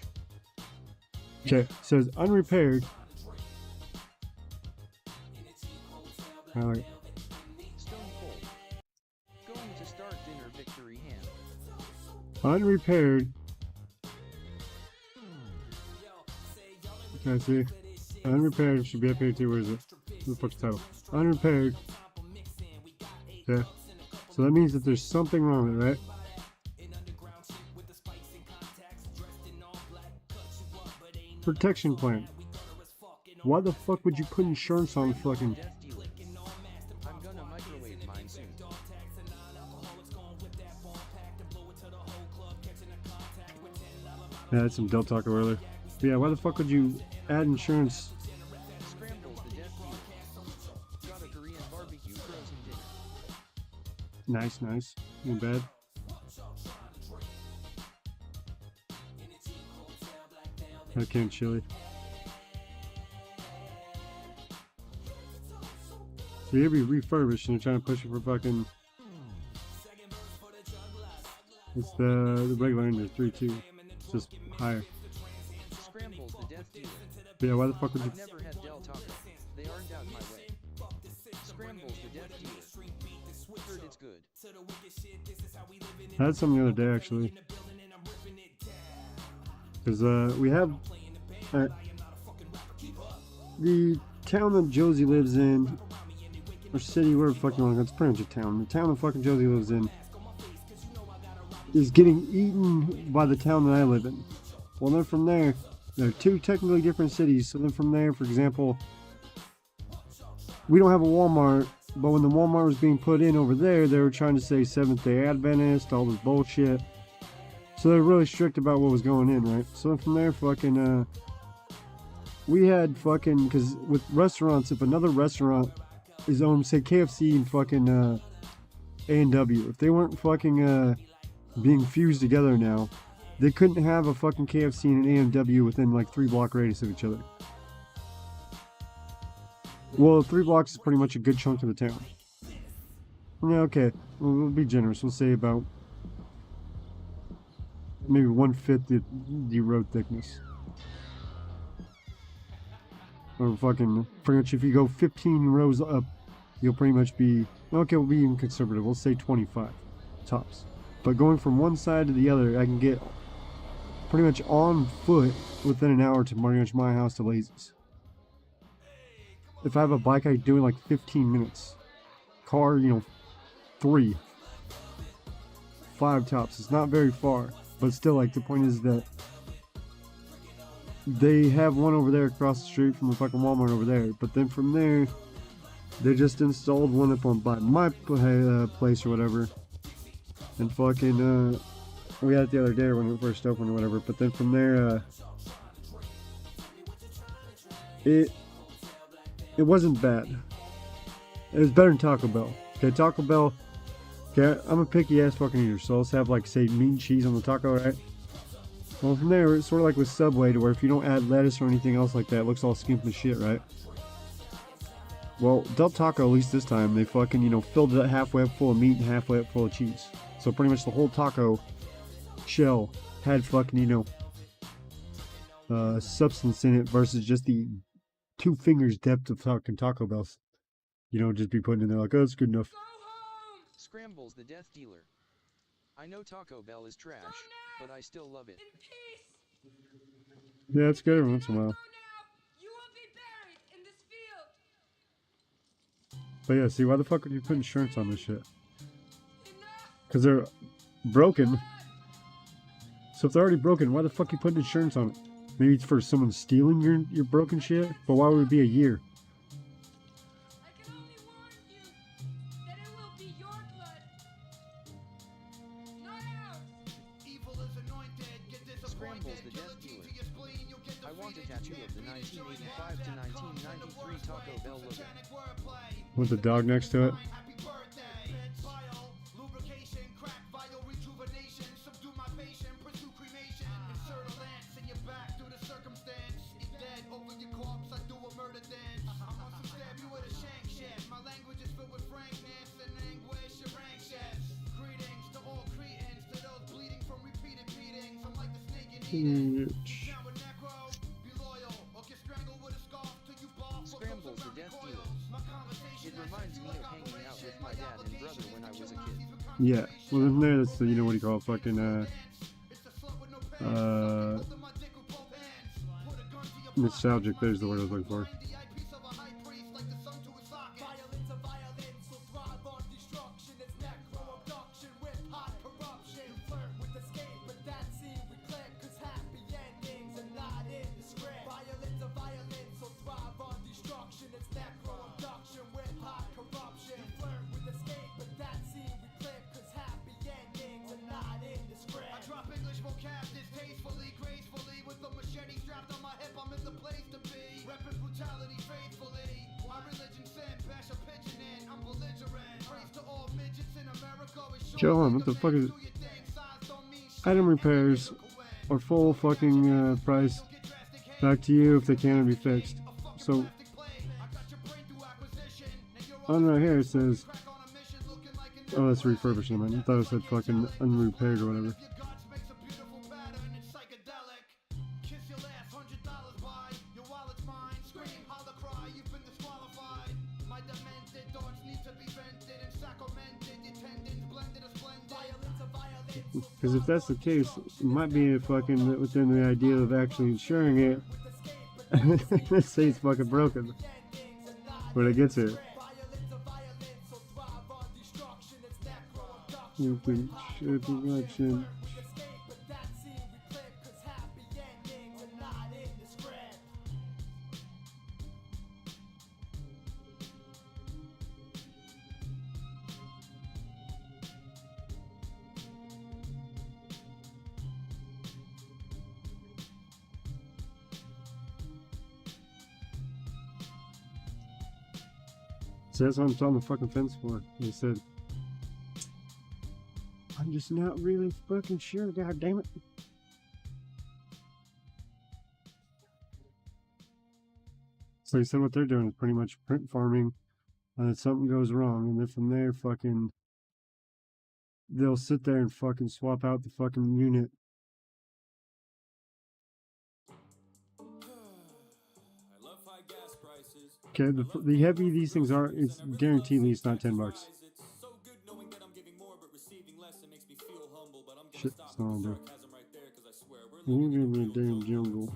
Okay, it says unrepaired. I like it. Stone cold. Going to start dinner victory hand. Unrepaired. Okay, see. Unrepaired should be up here too. Where is it? What the fuck's the title? Unrepaired. Yeah. So that means that there's something wrong with it, right? Protection plan. Why the fuck would you put insurance on fucking... Death dealer. I'm gonna microwave mine soon. Yeah, I had some Del Taco earlier. But yeah, why the fuck would you add insurance? Scrambles the death dealer. Got a Korean barbecue frozen dinner. Nice, nice. Not bad. Hurricane chili. So you'll be refurbished and they're trying to push it for fucking... It's the regular Ender 3.2. It's just higher. Scrambles the death dealer. But yeah, why the fuck would you... I've never had Del Taco. They aren't out my way. Scrambles the death dealer. Heard it's good. I had some the other day actually. Because we have... the town that Josie lives in, or city, wherever the fuck you want to go, it's pretty much a town. The town that fucking Josie lives in is getting eaten by the town that I live in. Well, then from there are two technically different cities. So then from there, for example, we don't have a Walmart, but when the Walmart was being put in over there, they were trying to say Seventh-day Adventist, all this bullshit. So they're really strict about what was going in, right? So then from there, fucking, we had fucking, because with restaurants, if another restaurant is owned, say KFC and fucking A&W, if they weren't fucking being fused together now, they couldn't have a fucking KFC and an A&W within like 3-block radius of each other. Well, 3 blocks is pretty much a good chunk of the town. Yeah, okay, we'll be generous. We'll say about maybe 1/5 the road thickness. Or fucking, pretty much if you go 15 rows up, you'll pretty much be, okay, we'll be even conservative. We'll say 25 tops. But going from one side to the other, I can get pretty much on foot within an hour to pretty much my house to Lazy's. If I have a bike, I can do it in like 15 minutes. Car, 3. 5 tops. It's not very far. But still, like, the point is that they have one over there across the street from the fucking Walmart over there. But then from there, they just installed one up on by my place or whatever. And fucking, we had it the other day when it first opened or whatever. But then from there, it wasn't bad. It was better than Taco Bell. Okay, Taco Bell. Okay, I'm a picky ass fucking eater, so let's have like, say, meat and cheese on the taco, right? Well, from there, it's sort of like with Subway, to where if you don't add lettuce or anything else like that, it looks all skimp and shit, right? Well, Del Taco, at least this time, they fucking, filled it halfway up full of meat and halfway up full of cheese. So pretty much the whole taco shell had fucking, substance in it versus just the 2 fingers depth of fucking Taco Bell's. Just be putting in there like, oh, it's good enough. Scrambles the death dealer. I know Taco Bell is trash, but I still love it. Yeah, it's good every once in a while. You will be buried in this field. But yeah, see, why the fuck would you put insurance on this shit? Because they're broken. So if they're already broken, why the fuck you putting insurance on it? Maybe it's for someone stealing your broken shit? But why would it be a year? I can only warn you that it will be your blood, not ours. Evil is anointed, get Scrambles the death dealer. I want a tattoo of the 1985 to 1993 Taco Bell logo. With the dog next to it. Scrambles the death dealer. It reminds me of hanging out with my dad and brother when I was a kid. Yeah, well in there that's the, you know what do you call it, fucking nostalgic, there's the word I was looking for. Johan, what the fuck is it? Item repairs or full fucking price back to you if they can't be fixed. So on right here it says, oh, that's refurbishing. I thought it said fucking unrepaired or whatever. Because if that's the case, it might be fucking within the idea of actually insuring it. Let's say it's fucking broken when it gets here. So that's what I'm on the fucking fence for. They said, I'm just not really fucking sure, god damn it. So he said what they're doing is pretty much print farming, and if something goes wrong, and then from there fucking they'll sit there and fucking swap out the fucking unit. Okay, the heavy these things are, it's guaranteed at least not $10. Shit, it's not on there. We're in the damn jungle.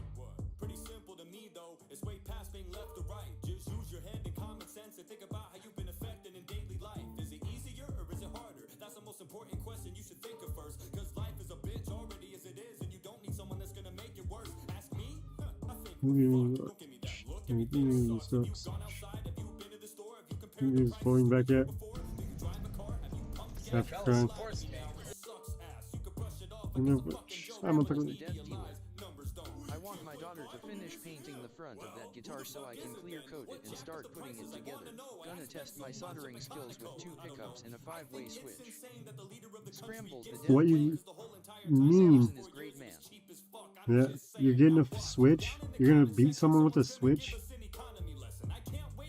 Pretty simple to me though, it's way past being left or right. Just use your head and common sense and think about how you've been affected in daily life. Is it easier or is it harder? That's the most important question you should think of first. Cause life is a bitch already as it is, and you don't need someone that's gonna make it worse. Ask me? I think don't give me that look. Everything sucks. You've gone outside, have you been to the store? Have you compared He's falling back yet. do you drive a car? Have you pumped gas? After crying. Sucks ass. You could brush it off. I'm gonna put The death dealer. I want my daughter to finish painting the front of that guitar so I can clear coat it and start putting it together. Gonna test my soldering skills with 2 pickups and a 5-way switch. Scrambles the death What you mean? Samson is great man. Yeah, you're getting a switch? You're gonna beat someone with a switch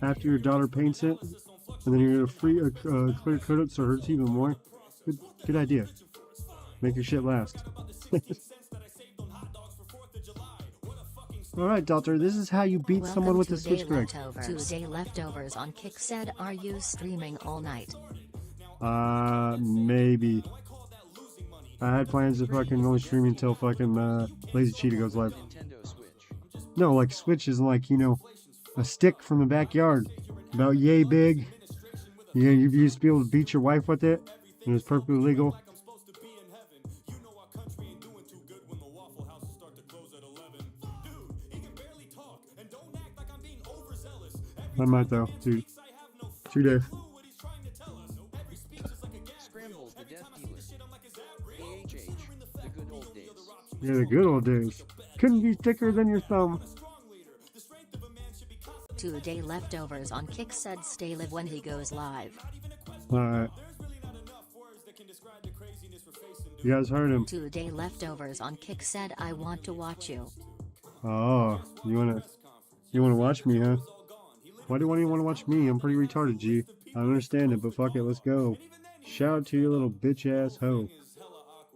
after your daughter paints it, and then you're gonna clear coat it so it hurts even more? Good idea. Make your shit last. Alright, daughter, this is how you beat someone with a switch correct. Today leftovers on Kick said, are you streaming all night? Maybe. I had plans to fucking only stream until fucking Lazy Cheetah goes live. Nintendo Switch. No, like Switch is like, you know, a stick from the backyard. About yay big. You used to be able to beat your wife with it. And it's perfectly legal. I might though, dude. 2 days. Scrambles the death dealer. AHH. The good old days. Yeah, the good old days. couldn't be thicker than your thumb. 2-day leftovers on Kick said stay live when he goes live. Alright. You guys heard him. 2-day leftovers on Kick said I want to watch you. Oh, you wanna watch me, huh? Why do you want to watch me? I'm pretty retarded, G. I don't understand it, but fuck it, let's go. Shout out to your little bitch ass hoe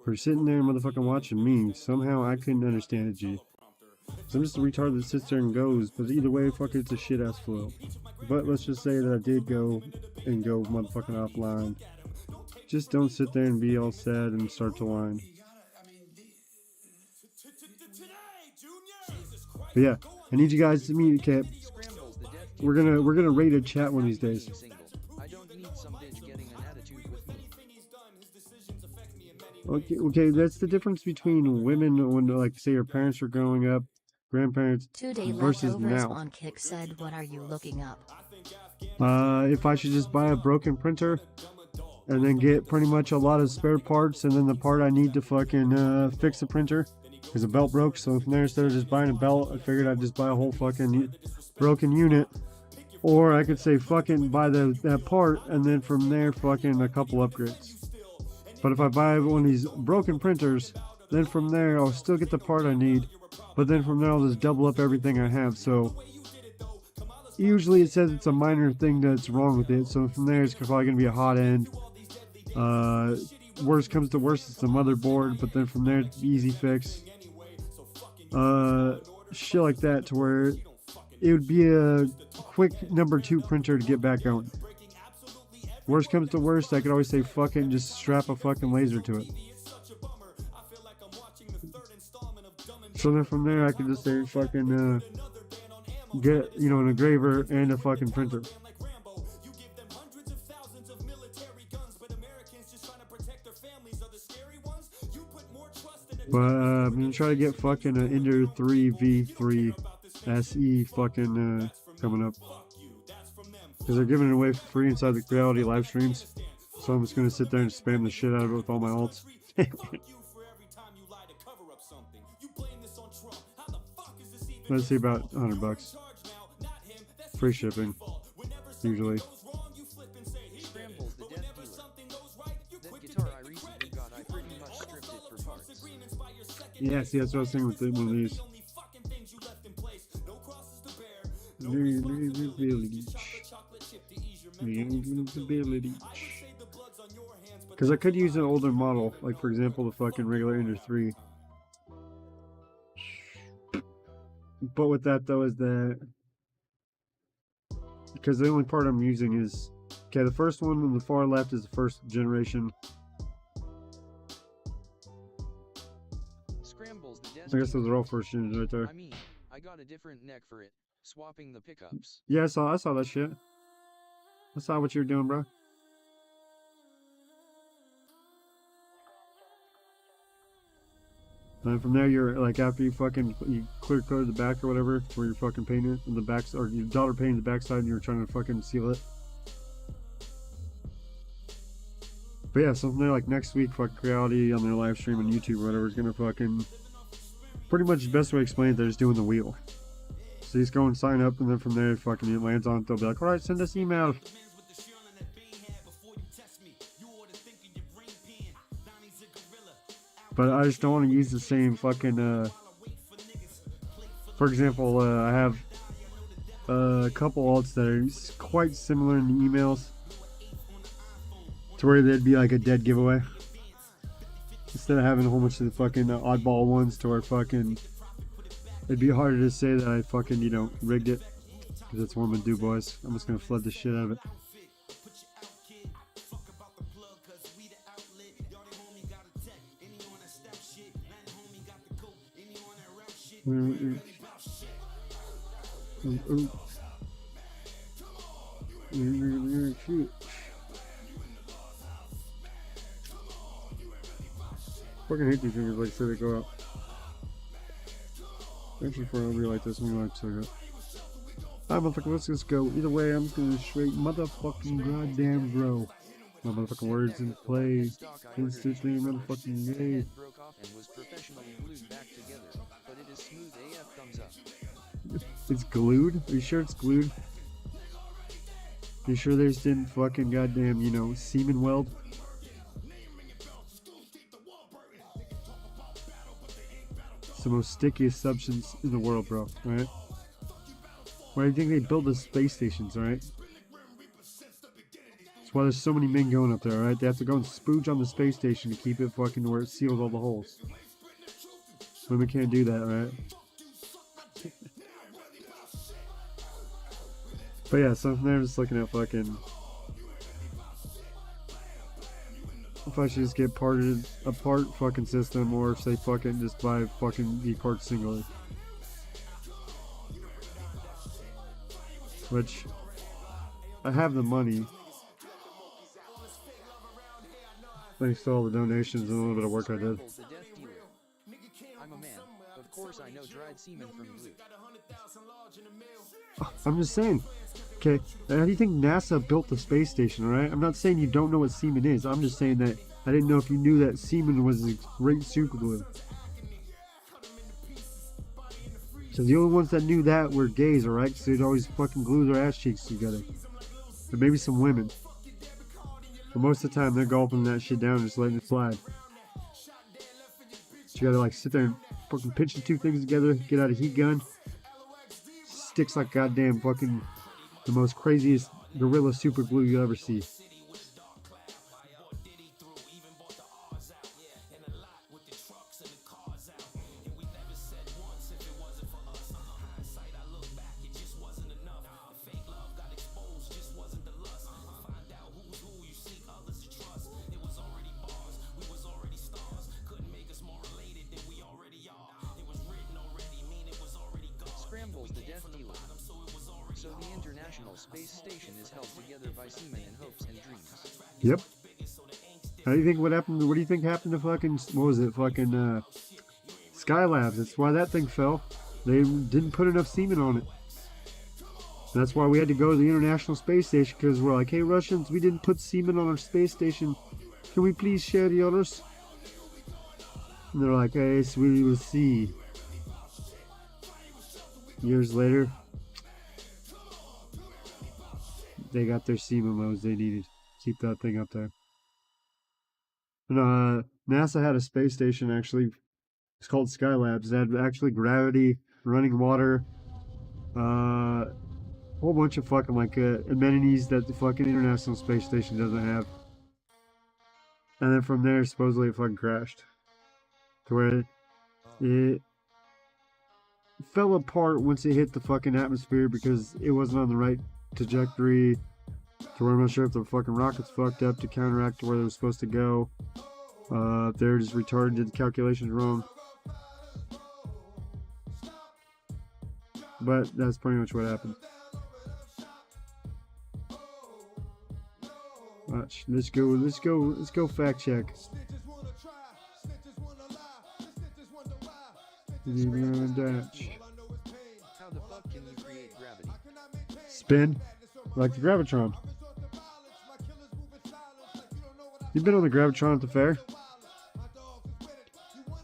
for sitting there and motherfucking watching me. Somehow I couldn't understand it, G. So I'm just a retard that sits there and goes, but either way, fuck it, it's a shit ass flow. But let's just say that I did go motherfucking offline. Just don't sit there and be all sad and start to whine. But yeah, I need you guys to communicate. We're gonna rate a chat one of these days. I don't need some bitch getting an attitude with me. Okay, that's the difference between women when, like, say your parents are growing up, grandparents, 2-day versus leftovers now. on Kick said what are you looking up? If I should just buy a broken printer and then get pretty much a lot of spare parts, and then the part I need to fucking fix the printer because the belt broke. So from there, instead of just buying a belt, I figured I'd just buy a whole fucking broken unit. Or I could say fucking buy that part, and then from there fucking a couple upgrades. But if I buy one of these broken printers, then from there I'll still get the part I need, but then from there I'll just double up everything I have. So usually it says it's a minor thing that's wrong with it, so from there it's probably going to be a hot end. Worst comes to worst, it's the motherboard, but then from there it's easy fix. Shit like that, to where it would be a quick number 2 printer to get back going. Worst comes to worst, I could always say fucking just strap a fucking laser to it. So then from there I could just say fucking get, you know, an engraver and a fucking printer. But I'm gonna try to get fucking an Ender 3 V3 SE fucking coming up, because they're giving it away for free inside the Reality live streams. So I'm just gonna sit there and spam the shit out of it with all my alts. Let's see, about $100. Free shipping, usually. Scrambles the death dealer. That guitar I recently got, I pretty much stripped it for parts. Yeah, see, that's what I was saying with one of these. Because I could use an older model, like for example the fucking regular Ender 3. But with that though is that, because the only part I'm using is, okay, the first one on the far left is the first generation. Scrambles the death I guess those dealer. are all first gens right there. I mean, I got a different neck for it, swapping the pickups. Yeah, I saw that shit. I saw what you were doing, bro. And from there, you're like, after you clear coated the back or whatever, where you're fucking painting it, and the back, or your daughter painted the backside and you're trying to fucking seal it. But yeah, so from there, like next week, fucking Reality on their live stream on YouTube or whatever is gonna fucking, pretty much the best way to explain it, they're just doing the wheel. So you just go and sign up, and then from there, fucking it lands on it. They'll be like, alright, send us email. But I just don't want to use the same fucking, for example, I have a couple alts that are quite similar in the emails, to where they'd be like a dead giveaway. Instead of having a whole bunch of the fucking oddball ones, to where fucking, it'd be harder to say that I fucking, you know, rigged it. Because that's what I'm gonna do, boys. I'm just gonna flood the shit out of it. Shoot. Fucking hate these fingers, like, so they go out. Actually, before I relight this, I'm gonna check it. Alright, motherfucker, let's just go. Either way, I'm just gonna straight motherfucking goddamn grow. My motherfucking words in play. Instantly motherfucking gay. Head broke off and was professionally glued back together, but it is smooth AF. Thumbs up. It's glued? Are you sure it's glued? Are you sure they just didn't fucking goddamn, you know, semen weld? It's the most stickiest substance in the world, bro, alright? Why do you think they build the space stations, alright? That's why there's so many men going up there, alright? They have to go and spooge on the space station to keep it fucking where it seals all the holes. Women can't do that, alright? But yeah, so they're just looking at fucking... If I should just get a part fucking system, or if they fucking just buy fucking the parts singly. Which, I have the money. Thanks to all the donations and a little bit of work I did. I'm a man. Of course I know dried semen from glue. I'm just saying. Okay, how do you think NASA built the space station, alright? I'm not saying you don't know what semen is. I'm just saying that I didn't know if you knew that semen was a great super glue. So the only ones that knew that were gays, alright? Because they'd always fucking glue their ass cheeks together. But maybe some women. But most of the time they're gulping that shit down and just letting it slide. So you gotta like sit there and fucking pinch the two things together, get out a heat gun. Sticks like goddamn fucking the most craziest gorilla super glue you'll ever see. Scrambles the death dealer. So the International Space Station is held together by semen and hopes and dreams. Yep. How do you think what happened? What do you think happened to fucking, what was it, fucking Skylabs? That's why that thing fell. They didn't put enough semen on it. That's why we had to go to the International Space Station, because we're like, hey Russians, we didn't put semen on our space station. Can we please share the others? And they're like, hey, so we will see. Years later, they got their semen loads they needed. Keep that thing up there. And, NASA had a space station actually. It's called Skylabs. It had actually gravity, running water, a whole bunch of fucking like amenities that the fucking International Space Station doesn't have. And then from there, supposedly it fucking crashed. To where it fell apart once it hit the fucking atmosphere because it wasn't on the right trajectory. To where I'm not sure if the fucking rockets fucked up to counteract to where they were supposed to go. They're just retarded, did the calculations wrong. But that's pretty much what happened. Watch, let's go fact check. How the fuck can you create gravity? Spin, like the Gravitron. You've been on the Gravitron at the fair?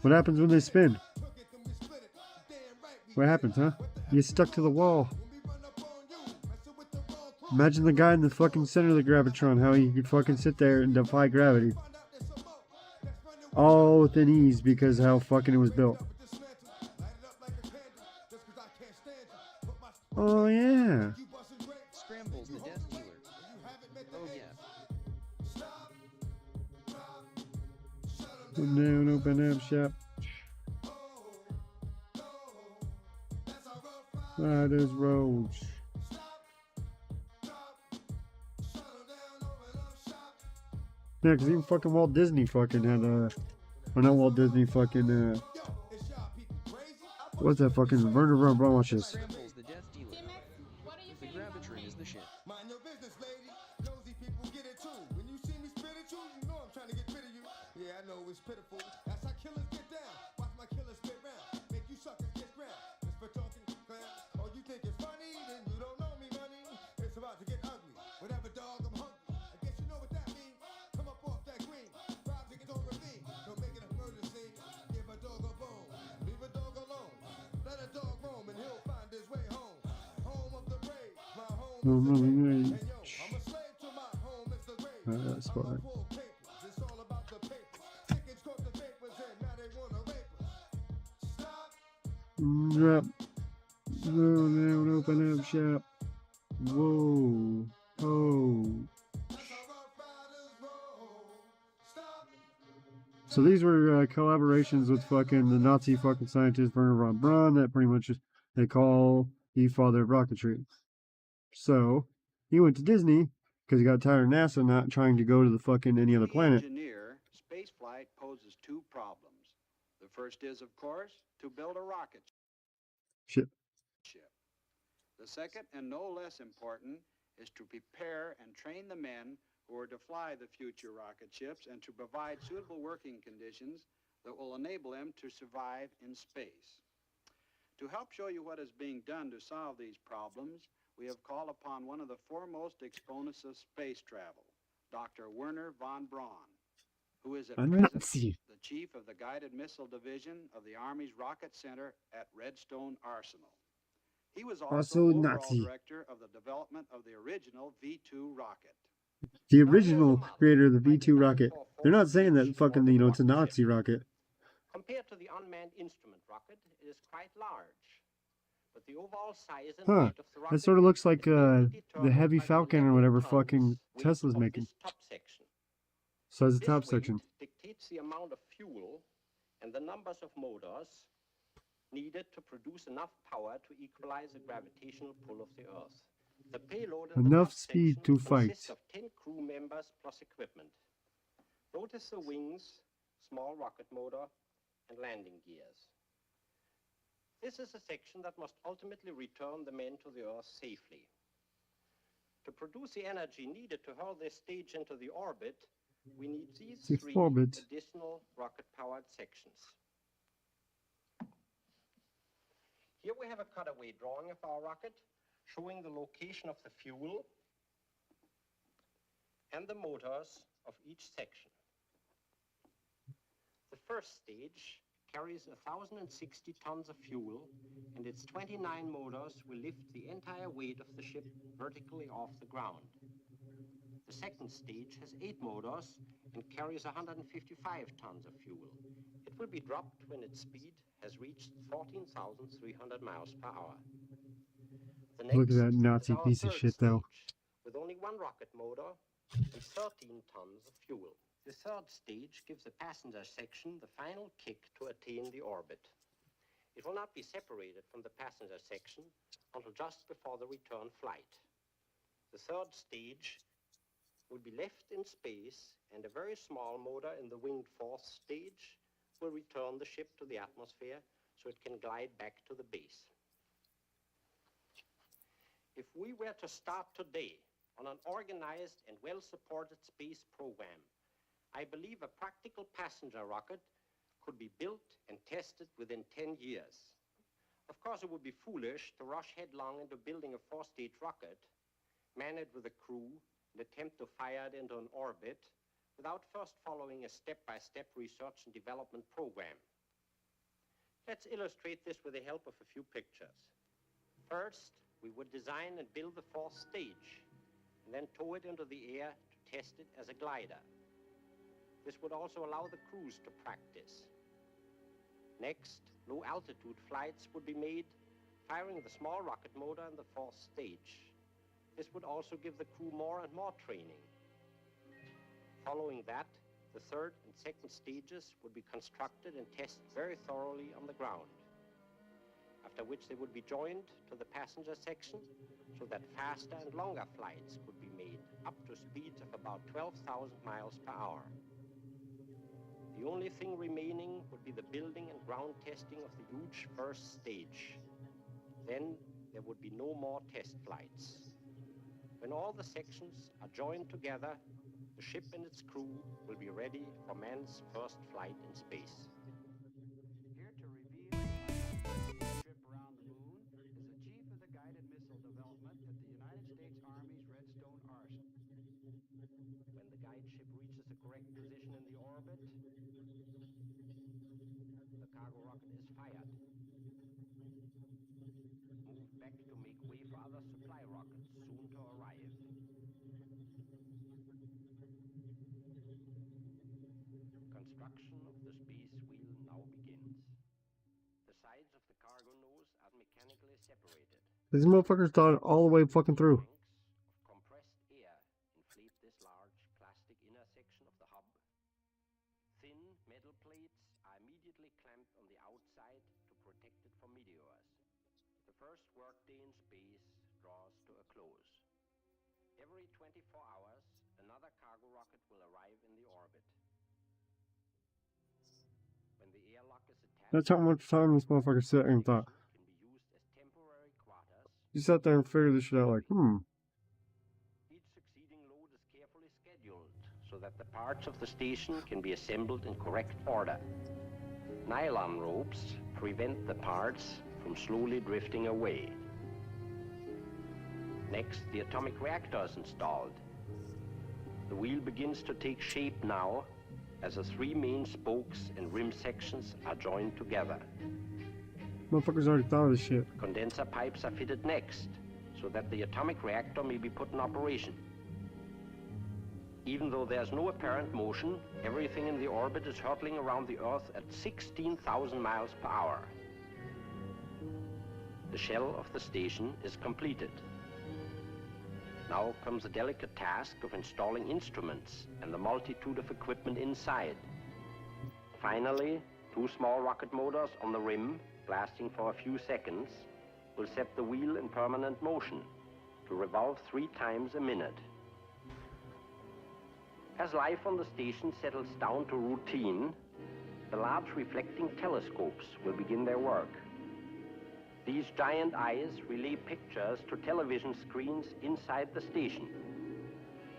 What happens when they spin? What happens, huh? You get stuck to the wall. Imagine the guy in the fucking center of the Gravitron, how he could fucking sit there and defy gravity. All within ease because of how fucking it was built. Oh yeah. Scrambles the death dealer. Oh yeah. Come down, open up shop. Riders roads. Yeah, because even fucking Walt Disney fucking had or not Walt Disney, fucking what's that fucking Werner von Braun's? Scrambles the death dealer. The Gravitron is the shit. Mind your business, lady. Nosy people get it too. When you see me spit at you, you know I'm trying to get rid of you. Yeah, I know it's pitiful. That's how killers get down. Watch my killers spit round. Make you suckers get ground. Just for talking clown. Oh, you think it's funny? Then you don't know me, money. It's about to get ugly. Whatever, dog, I'm hungry. I guess you know what that means. That's fine. Yep. No, open up shop. Whoa. Oh. So these were collaborations with fucking the Nazi fucking scientist Werner von Braun that pretty much they call the father of rocketry. So he went to Disney because he got tired of NASA not trying to go to the fucking any other planet. Engineer, spaceflight poses two problems. The first is, of course, to build a rocket Shit. ship. The second, and no less important, is to prepare and train the men who are to fly the future rocket ships and to provide suitable working conditions that will enable them to survive in space. To help show you what is being done to solve these problems, we have called upon one of the foremost exponents of space travel, Dr. Werner von Braun, who is at present the chief of the Guided Missile Division of the Army's Rocket Center at Redstone Arsenal. He was also overall director of the development of the original V2 rocket. The original creator of the V2 rocket. They're not saying that fucking, it's a Nazi rocket. Compared to the unmanned instrument rocket, it is quite large. But the overall size and weight of the rocket that sort of looks like the Heavy Falcon or whatever fucking Tesla's making. So it's the top section. Dictates the amount of fuel and the numbers of motors needed to produce enough power to equalize the gravitational pull of the Earth. The payload in Enough the top speed section to fight. consists of 10 crew members plus equipment. Notice the wings, small rocket motor, and landing gears. This is a section that must ultimately return the men to the Earth safely. To produce the energy needed to hurl this stage into the orbit, we need these three additional rocket-powered sections. Here we have a cutaway drawing of our rocket, showing the location of the fuel and the motors of each section. The first stage carries 1,060 tons of fuel, and its 29 motors will lift the entire weight of the ship vertically off the ground. The second stage has 8 motors and carries 155 tons of fuel. It will be dropped when its speed has reached 14,300 miles per hour. The next Look at that Nazi is our piece of third shit, though. stage, with only 1 rocket motor and 13 tons of fuel. The third stage gives the passenger section the final kick to attain the orbit. It will not be separated from the passenger section until just before the return flight. The third stage will be left in space, and a very small motor in the winged fourth stage will return the ship to the atmosphere so it can glide back to the base. If we were to start today on an organized and well-supported space program, I believe a practical passenger rocket could be built and tested within 10 years. Of course, it would be foolish to rush headlong into building a 4-stage rocket, man it with a crew, and attempt to fire it into an orbit without first following a step-by-step research and development program. Let's illustrate this with the help of a few pictures. First, we would design and build the 4th stage, and then tow it into the air to test it as a glider. This would also allow the crews to practice. Next, low-altitude flights would be made, firing the small rocket motor in the 4th stage. This would also give the crew more and more training. Following that, the 3rd and 2nd stages would be constructed and tested very thoroughly on the ground, after which they would be joined to the passenger section so that faster and longer flights could be made, up to speeds of about 12,000 miles per hour. The only thing remaining would be the building and ground testing of the huge 1st stage. Then there would be no more test flights. When all the sections are joined together, the ship and its crew will be ready for man's first flight in space. Here to reveal the trip around the moon is the chief of the Guided Missile Development at the United States Army's Redstone Arsenal. When the guide ship reaches the correct position in the orbit, the cargo rocket is fired. Move back to make way for other supply rockets soon to arrive. Construction of the space wheel now begins. The sides of the cargo nose are mechanically separated. These motherfuckers thought it all the way fucking through. Tanks of compressed air inflate this large plastic inner section of the hub. Thin metal plates are immediately clamped on the outside to protect it from meteors. The first workday in space draws to a close. Every 24 hours, another cargo rocket will arrive in the orbit. When the airlock is attached, That's how much time this motherfucker sat and thought. can be used as temporary quarters. You sat there and figured this shit out like, Each succeeding load is carefully scheduled so that the parts of the station can be assembled in correct order. Nylon ropes prevent the parts from slowly drifting away. Next, the atomic reactor is installed. The wheel begins to take shape now as the three main spokes and rim sections are joined together. motherfuckers already thought of this shit. Condenser pipes are fitted next so that the atomic reactor may be put in operation. Even though there's no apparent motion, everything in the orbit is hurtling around the Earth at 16,000 miles per hour. The shell of the station is completed. Now comes the delicate task of installing instruments and the multitude of equipment inside. Finally, two small rocket motors on the rim, lasting for a few seconds, will set the wheel in permanent motion to revolve 3 times a minute. As life on the station settles down to routine, the large reflecting telescopes will begin their work. These giant eyes relay pictures to television screens inside the station.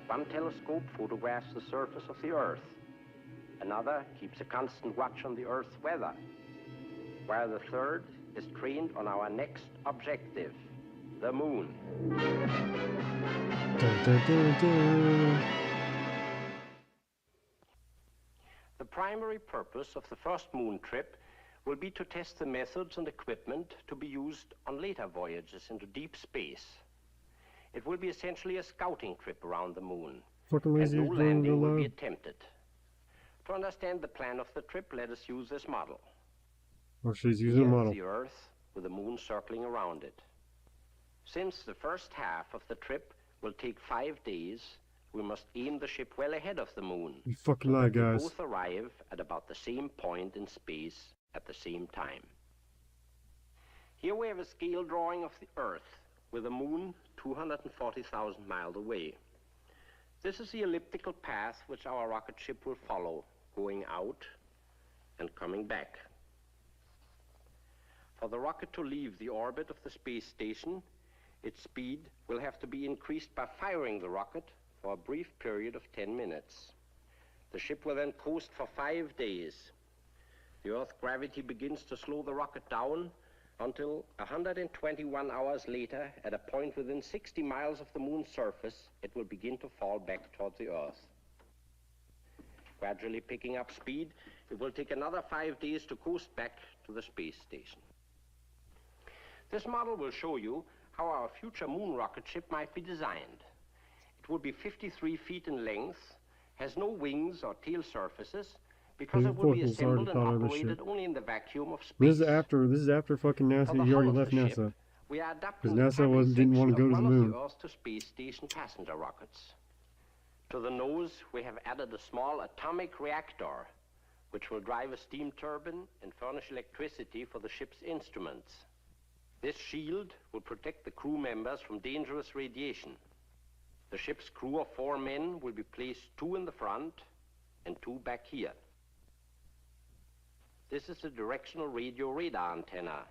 One telescope photographs the surface of the Earth. Another keeps a constant watch on the Earth's weather, while the third is trained on our next objective, the moon. The primary purpose of the first moon trip will be to test the methods and equipment to be used on later voyages into deep space. It will be essentially a scouting trip around the moon, Fucking and lazy no landing will be live. attempted. To understand the plan of the trip, let us use this model. Oh, she's using a Here is model. the Earth with the moon circling around it. Since the first half of the trip will take 5 days, we must aim the ship well ahead of the moon. You fucking so lie, that we guys. both arrive at about the same point in space at the same time. Here we have a scale drawing of the Earth with the moon 240,000 miles away. This is the elliptical path which our rocket ship will follow, going out and coming back. For the rocket to leave the orbit of the space station, its speed will have to be increased by firing the rocket for a brief period of 10 minutes. The ship will then coast for 5 days. The Earth's gravity begins to slow the rocket down until 121 hours later, at a point within 60 miles of the moon's surface, it will begin to fall back toward the Earth. Gradually picking up speed, it will take another 5 days to coast back to the space station. This model will show you how our future moon rocket ship might be designed. It will be 53 feet in length, has no wings or tail surfaces, because it will be assembled and operated only in the vacuum of space. This is after fucking NASA. You already left NASA. We are adapting Because the NASA didn't want to go to the one moon. of the Earth to space station passenger rockets. To the nose, we have added a small atomic reactor, which will drive a steam turbine and furnish electricity for the ship's instruments. This shield will protect the crew members from dangerous radiation. The ship's crew of 4 men will be placed 2 in the front and 2 back here. This is the directional radio radar antenna.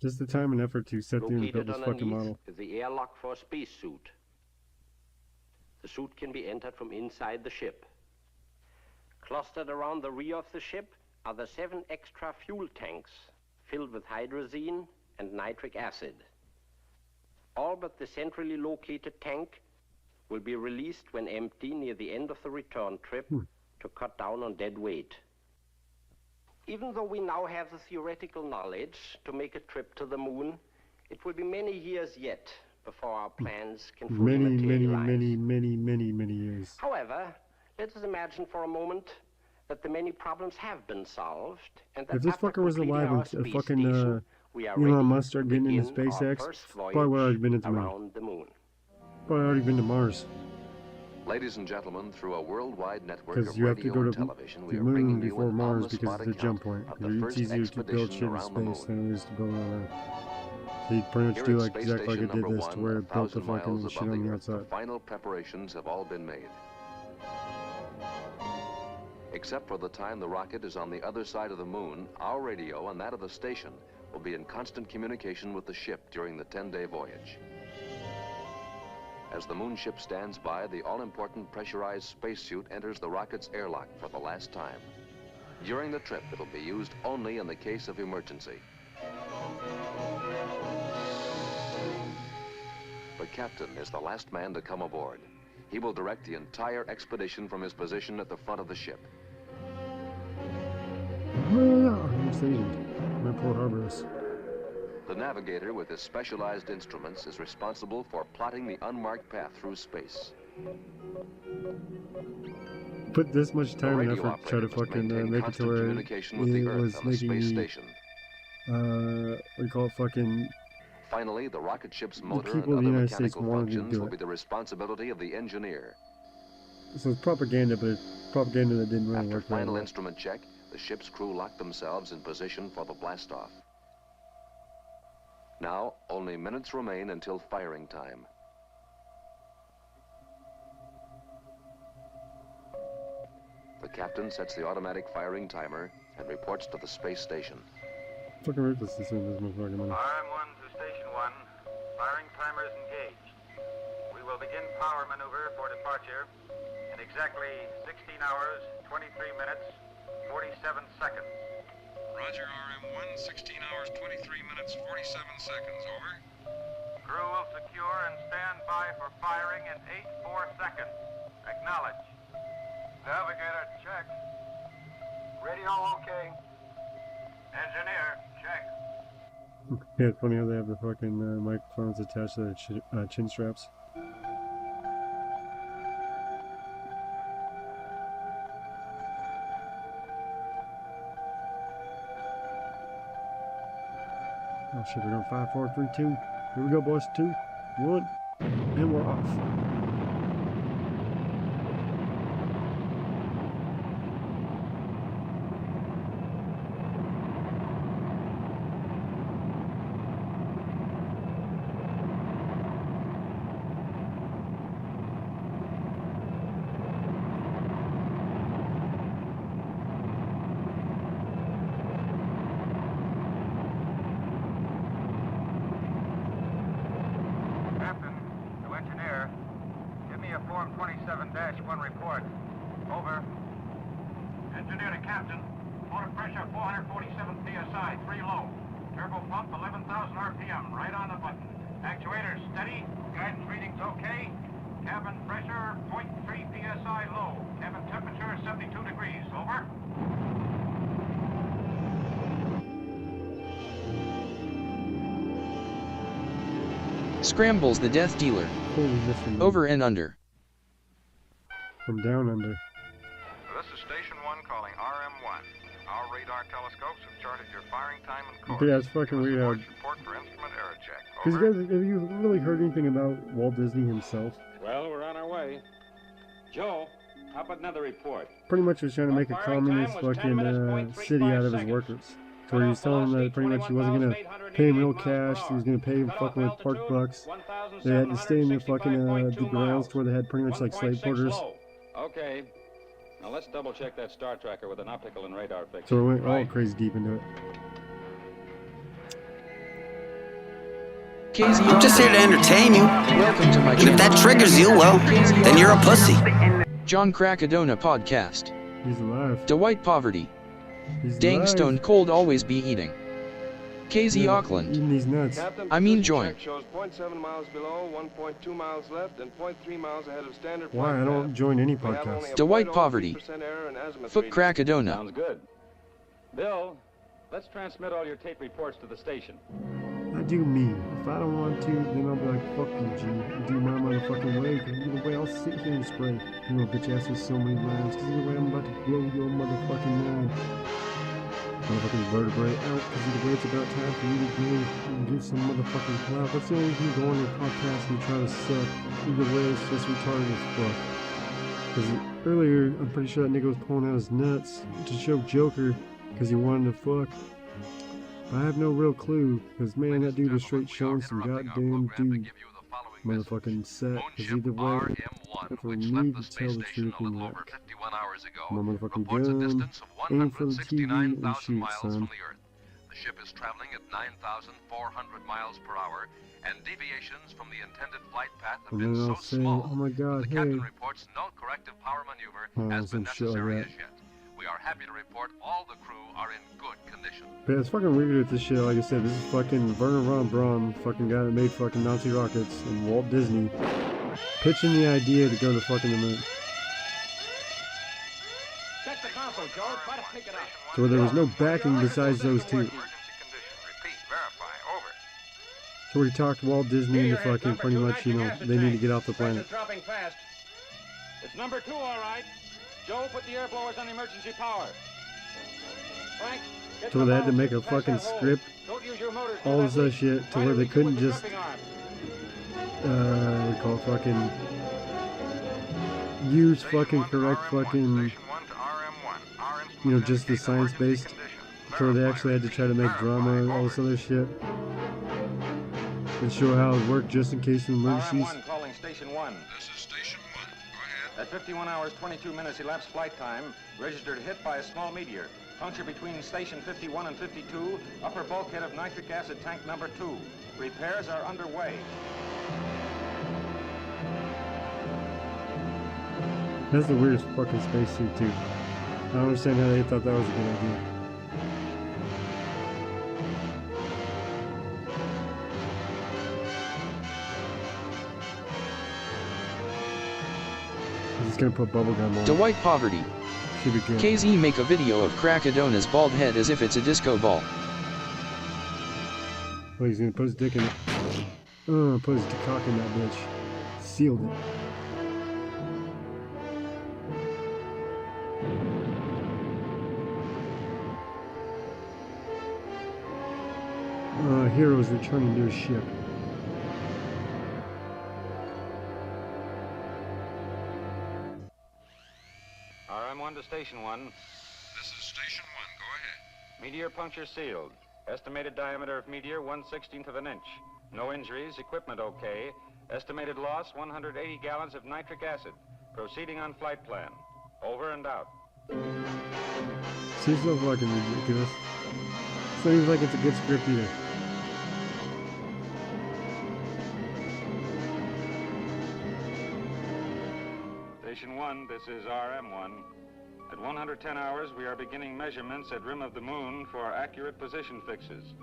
Just the time and effort to set through and build Located this fucking underneath model. is the airlock for a spacesuit. The suit can be entered from inside the ship. Clustered around the rear of the ship are the 7 extra fuel tanks filled with hydrazine and nitric acid. All but the centrally located tank will be released when empty near the end of the return trip to cut down on dead weight. Even though we now have the theoretical knowledge to make a trip to the moon, it will be many years yet before our plans can fully materialize. Many years. However, let us imagine for a moment that the many problems have been solved, and that If this after fucker was completing alive our and space fucking station, we are Elon ready Musk to started getting into begin our SpaceX, first probably would voyage already been into the moon. around the moon. Probably already been to Mars. Ladies and gentlemen, through a worldwide network Because of you have to radio go and to television, we the are moon bringing you before an Mars because on-the-spot of the jump account point. of the first It's easier to build shit expedition in around the space moon. than it is to build on Earth. So you pretty much Here do at like Space exactly like Station it did number this to 1, where it built the 1,000 miles fucking shit above on the the Earth, the outside. final preparations have all been made. Except for the time the rocket is on the other side of the moon, our radio and that of the station will be in constant communication with the ship during the 10-day voyage. As the moon ship stands by, the all-important pressurized spacesuit enters the rocket's airlock for the last time. During the trip, it'll be used only in the case of emergency. The captain is the last man to come aboard. He will direct the entire expedition from his position at the front of the ship. I'm stationed. I'm in Port Harbours. The navigator with his specialized instruments is responsible for plotting the unmarked path through space. Put this much The time and radio effort to try to operator must fucking maintain make it to constant where communication with the it Earth was and the making space me, station. what do you call it, fucking, Finally, the rocket ship's motor and people of other the United States mechanical wanted to functions do will it. be the responsibility of the engineer. So it's propaganda, but it's propaganda that didn't really After work very final well. instrument check, the ship's crew lock themselves in position for the blastoff. Now, only minutes remain until firing time. The captain sets the automatic firing timer and reports to the space station. Fucking ruthless this motherfucker, man. RM1 to Station 1. Firing timer is engaged. We will begin power maneuver for departure in exactly 16 hours, 23 minutes, 47 seconds. Roger, RM1, 16 hours, 23 minutes, 47 seconds, over. Crew will secure and stand by for firing in 84 seconds. Acknowledge. Navigator, check. Radio, okay. Engineer, check. Yeah, it's funny how they have the fucking microphones attached to their chin straps. Oh shit, we're going 5, 4, 3, 2. Here we go, boys. 2, 1, and we're off. Captain, to engineer, give me a Form 27-1 report. Over. Engineer to captain. Motor pressure 447 psi, 3 low. Turbo pump 11,000 RPM, right on the button. Actuators steady. Guidance readings okay. Cabin pressure 0.3 psi low. Cabin temperature 72 degrees. Over. Scrambles the Death Dealer. Holy mystery. Over and under. From down under. This is Station 1 calling RM1. Our radar telescopes have charted your firing time and course. But yeah, it's fucking weird how... Report for instrument error check. Because you guys, have you really heard anything about Walt Disney himself? Well, we're on our way. Joe, how about another report? Pretty much was trying to make a communist fucking city out of his workers. So he was telling them that pretty much he wasn't going to pay him real cash, he was going to pay him fucking with park bucks. They had to stay in the fucking the grounds to where they had pretty much like slave quarters. Okay. Now let's double check that star tracker with an optical and radar fix. So we went all crazy deep into it. I'm just here to entertain you. Welcome to my And if that triggers you, well, then you're a pussy. John Krakadona Podcast. He's alive. Dwight Poverty. He's Dang alive. Stone Cold Always Be Eating. KZ Yeah, Auckland. eating these nuts. I mean join. Shows 0.7 miles below, 1.2 miles left, and 0.3 miles ahead of standard. Why? I don't join any podcast. Dwight Poverty. Foot Krakadona. Sounds good. Bill, let's transmit all your tape reports to the station. I do me. If I don't want to, then I'll be like, fuck you, G. I'll do my motherfucking way. Cause either way, I'll sit here and spray. You know, bitch ass with so many rounds. Cause either way, I'm about to blow your motherfucking mind. Motherfucking vertebrae out. Cause either way, it's about time for you to go and get some motherfucking clout. That's the only thing you go on your podcast and try to suck. Either way, it's just retarded as fuck. Cause earlier, I'm pretty sure that nigga was pulling out his nuts to show Joker. Cause he wanted to fuck. I have no real clue, because man, that dude was straight showing some goddamn dude motherfucking set, because either way, for me to tell the truth and wreck. My motherfucking gun, aim for the TV and shoot, son. The ship is traveling at 9,400 miles per hour, and deviations from the intended flight path have been so small oh my god, the captain reports no corrective power maneuver has been necessary as yet. We are happy to report all the crew are in good condition. But it's fucking weird with this shit. Like I said, this is fucking Werner von Braun, fucking guy that made fucking Nazi rockets, and Walt Disney pitching the idea to go to fucking the moon. Check the console, Joe. Try to pick it up. So where there was no backing besides those two. So we talked Walt Disney to fucking pretty much, you know, they need to get off the planet. Dropping fast. It's number 2, all right. Joe, put the air blowers on emergency power. Frank, So where they had to make a fucking script, all this other shit, to where they couldn't just, we call it fucking, use fucking correct fucking, you know, just the science-based, so they actually had to try to make drama and all this other shit, and show how it worked just in case of emergencies. RM1 calling Station 1. This is Station 1. Go ahead. At 51 hours, 22 minutes elapsed flight time, registered hit by a small meteor. Puncture between Station 51 and 52, upper bulkhead of nitric acid tank number 2. Repairs are underway. That's the weirdest fucking spacesuit too. I don't understand how they thought that was a good idea. I'm just gonna put bubblegum on. Dwight Poverty. Should be good. KZ make a video of Crackadona's bald head as if it's a disco ball. Oh, he's gonna put his dick in it. Oh, put his cock in that bitch. Sealed it. Heroes returning to his ship. RM1 to Station 1. This is Station 1. Go ahead. Meteor puncture sealed. Estimated diameter of meteor 1/16 of an inch. No injuries, equipment okay. Estimated loss 180 gallons of nitric acid. Proceeding on flight plan. Over and out. Seems so fucking ridiculous. It's not even like it's a good script either. Station 1, this is RM1. At 110 hours, we are beginning measurements at rim of the moon for accurate position fixes.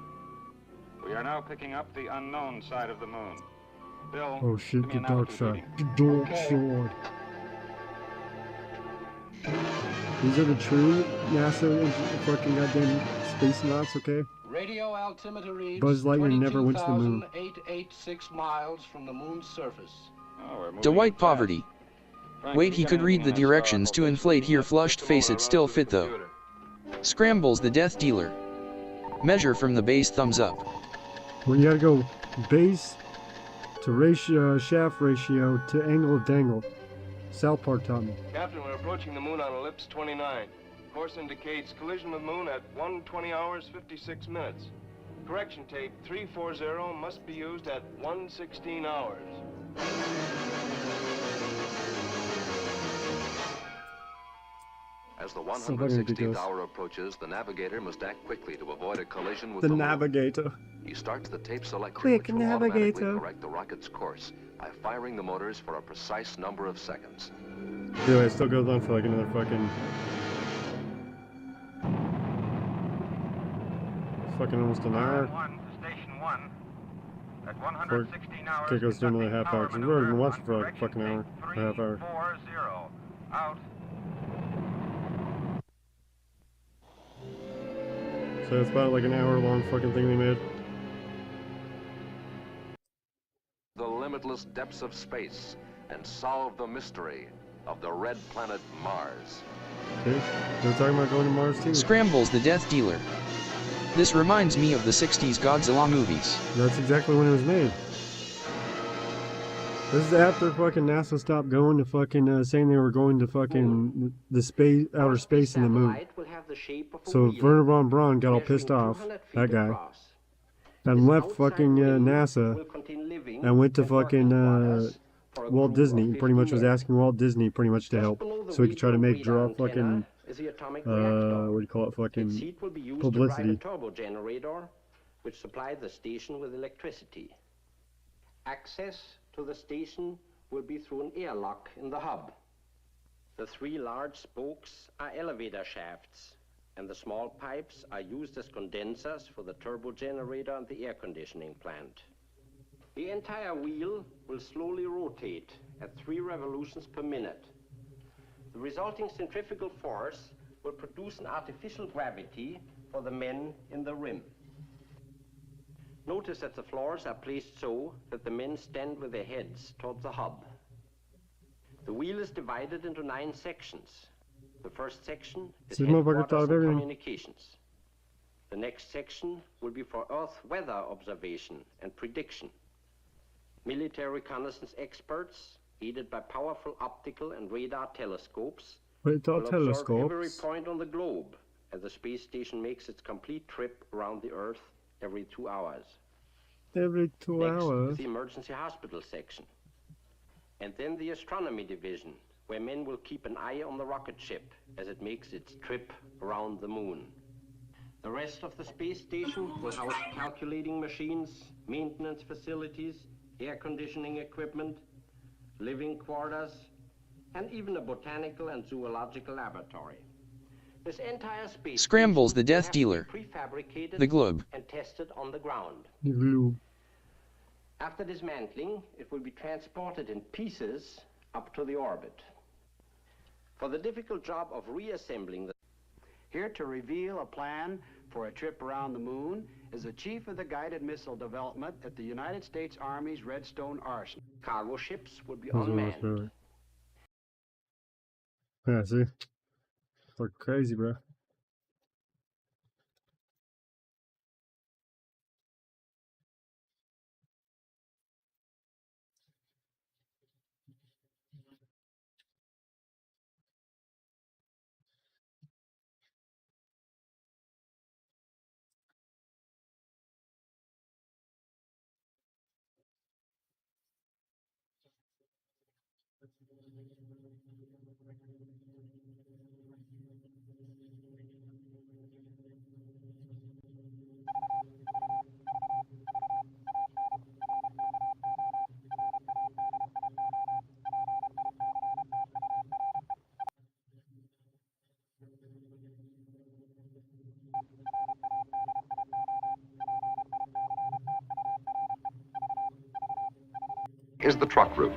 We are now picking up the unknown side of the moon. Bill, Oh shit, give me the an dark altitude side. reading. The dark side. These are the true NASA fucking goddamn space knots, okay? Radio altimeter reads Buzz Lightyear never went to the moon. 22,886 miles from the moon's surface. Oh, we're moving Dwight fast. Poverty. Frank, Wait, he you got could read anything the in that directions to inflate here flushed face it still fit though. Scrambles the death dealer. Measure from the base thumbs up. Well, you gotta go base to ratio, shaft ratio to angle of dangle. South Park taught me. Captain, we're approaching the moon on ellipse 29. Course indicates collision with moon at 1:20 hours 56 minutes. Correction tape 340 must be used at 1:16 hours. As the So fucking 116th ridiculous. hour approaches, the navigator must act quickly to avoid a collision with The the moon. navigator. He starts the tape selector, Quick, which will automatically navigator. correct the rocket's course by firing the motors for a precise number of seconds. Anyway, it still goes on for like another fucking... Fucking almost an hour. RM1 to Station 1. At Before 116 hours, it goes to another half hour. conducting Because we've already been power watching for like a maneuver fucking hour. on A half hour. 340. Out. So it's about like an hour-long fucking thing they made. The limitless depths of space and solve the mystery of the red planet Mars. Okay, they're talking about going to Mars too. Scrambles the Death Dealer. This reminds me of the 60s Godzilla movies. That's exactly when it was made. This is after fucking NASA stopped going to fucking saying they were going to fucking the space, outer space in the moon. So Werner von Braun got all pissed off, that guy, and left fucking NASA and went to fucking Walt Disney. Pretty much was asking Walt Disney pretty much to help, so he could try to draw fucking what do you call it, fucking publicity. Turbo generator, which supplied the station with electricity. Access to the station will be through an airlock in the hub. The 3 large spokes are elevator shafts, and the small pipes are used as condensers for the turbo generator and the air conditioning plant. The entire wheel will slowly rotate at 3 revolutions per minute. The resulting centrifugal force will produce an artificial gravity for the men in the rim. Notice that the floors are placed so that the men stand with their heads towards the hub. The wheel is divided into 9 sections. The first section is headquarters and communications. The next section will be for Earth weather observation and prediction. Military reconnaissance experts, aided by powerful optical and radar telescopes, will observe every point on the globe as the space station makes its complete trip around the Earth every 2 hours. Every 2 hours? Next, the emergency hospital section. And then the astronomy division, where men will keep an eye on the rocket ship as it makes its trip around the moon. The rest of the space station will house calculating machines, maintenance facilities, air conditioning equipment, living quarters, and even a botanical and zoological laboratory. This entire space Scrambles the Death Dealer. prefabricated The globe. and tested on the ground. The globe. After dismantling, it will be transported in pieces up to the orbit. For the difficult job of reassembling the... Here to reveal a plan for a trip around the moon is the chief of the guided missile development at the United States Army's Redstone Arsenal. Cargo ships will be unmanned. Yeah, see? They're crazy, bro. Is the truck route.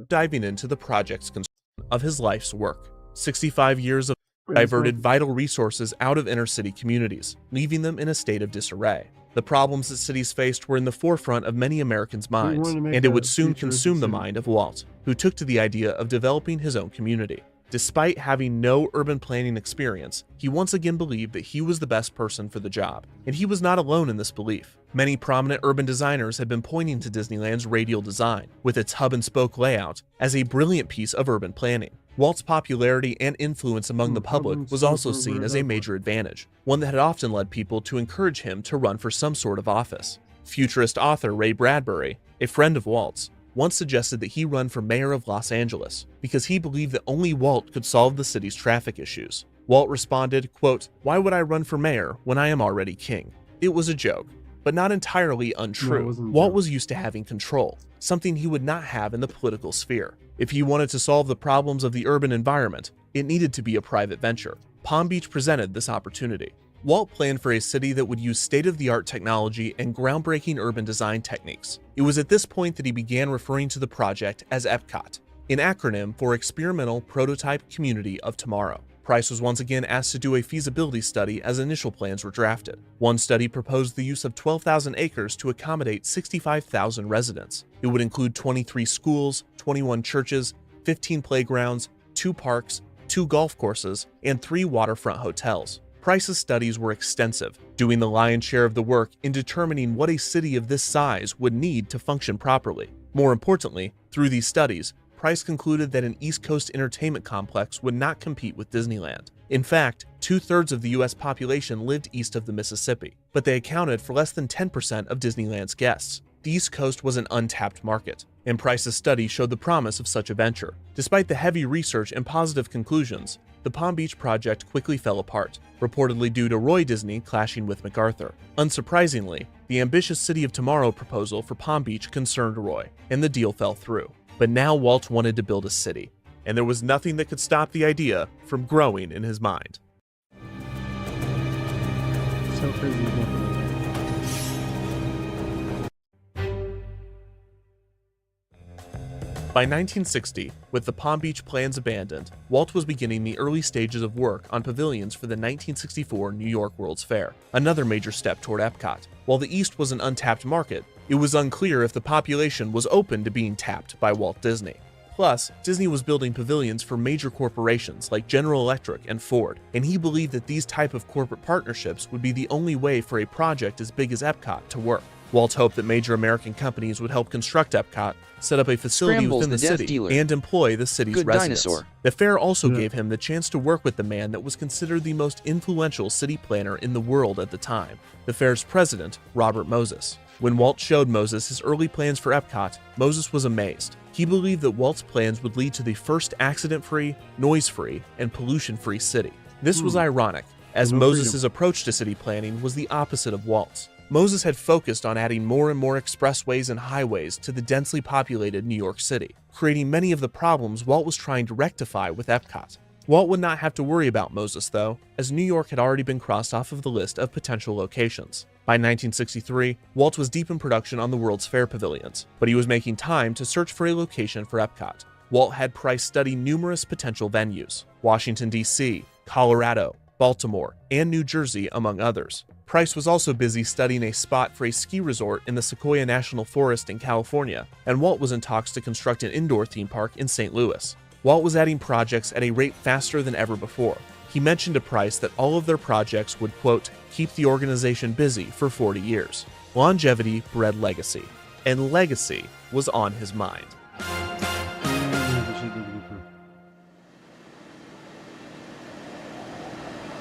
Diving into the project's concern of his life's work. 65 years of diverted vital resources out of inner city communities, leaving them in a state of disarray. The problems that cities faced were in the forefront of many Americans' minds, and it would soon consume the mind of Walt, who took to the idea of developing his own community. Despite having no urban planning experience, he once again believed that he was the best person for the job, and he was not alone in this belief. Many prominent urban designers had been pointing to Disneyland's radial design, with its hub-and-spoke layout, as a brilliant piece of urban planning. Walt's popularity and influence among the public was also seen as a major advantage, one that had often led people to encourage him to run for some sort of office. Futurist author Ray Bradbury, a friend of Walt's, once suggested that he run for mayor of Los Angeles because he believed that only Walt could solve the city's traffic issues. Walt responded, quote, "Why would I run for mayor when I am already king?" It was a joke, but not entirely untrue. Walt was used to having control, something he would not have in the political sphere. If he wanted to solve the problems of the urban environment, it needed to be a private venture. Palm Beach presented this opportunity. Walt planned for a city that would use state-of-the-art technology and groundbreaking urban design techniques. It was at this point that he began referring to the project as EPCOT, an acronym for Experimental Prototype Community of Tomorrow. Price was once again asked to do a feasibility study as initial plans were drafted. One study proposed the use of 12,000 acres to accommodate 65,000 residents. It would include 23 schools, 21 churches, 15 playgrounds, 2 parks, 2 golf courses, and 3 waterfront hotels. Price's studies were extensive, doing the lion's share of the work in determining what a city of this size would need to function properly. More importantly, through these studies, Price concluded that an East Coast entertainment complex would not compete with Disneyland. In fact, 2/3 of the US population lived east of the Mississippi, but they accounted for less than 10% of Disneyland's guests. The East Coast was an untapped market, and Price's study showed the promise of such a venture. Despite the heavy research and positive conclusions, the Palm Beach project quickly fell apart, reportedly due to Roy Disney clashing with MacArthur. Unsurprisingly, the ambitious City of Tomorrow proposal for Palm Beach concerned Roy, and the deal fell through. But now Walt wanted to build a city, and there was nothing that could stop the idea from growing in his mind. So crazy. By 1960, with the Palm Beach plans abandoned, Walt was beginning the early stages of work on pavilions for the 1964 New York World's Fair, another major step toward Epcot. While the East was an untapped market, it was unclear if the population was open to being tapped by Walt Disney. Plus, Disney was building pavilions for major corporations like General Electric and Ford, and he believed that these type of corporate partnerships would be the only way for a project as big as Epcot to work. Walt hoped that major American companies would help construct Epcot, set up a facility within the city, and employ the city's residents. The fair also gave him the chance to work with the man that was considered the most influential city planner in the world at the time, the fair's president, Robert Moses. When Walt showed Moses his early plans for Epcot, Moses was amazed. He believed that Walt's plans would lead to the first accident-free, noise-free, and pollution-free city. This was ironic, as Moses' approach to city planning was the opposite of Walt's. Moses had focused on adding more and more expressways and highways to the densely populated New York City, creating many of the problems Walt was trying to rectify with Epcot. Walt would not have to worry about Moses, though, as New York had already been crossed off of the list of potential locations. By 1963, Walt was deep in production on the World's Fair pavilions, but he was making time to search for a location for Epcot. Walt had Price study numerous potential venues: Washington, D.C., Colorado, Baltimore, and New Jersey, among others. Price was also busy studying a spot for a ski resort in the Sequoia National Forest in California, and Walt was in talks to construct an indoor theme park in St. Louis. Walt was adding projects at a rate faster than ever before. He mentioned to Price that all of their projects would, quote, keep the organization busy for 40 years. Longevity bred legacy, and legacy was on his mind.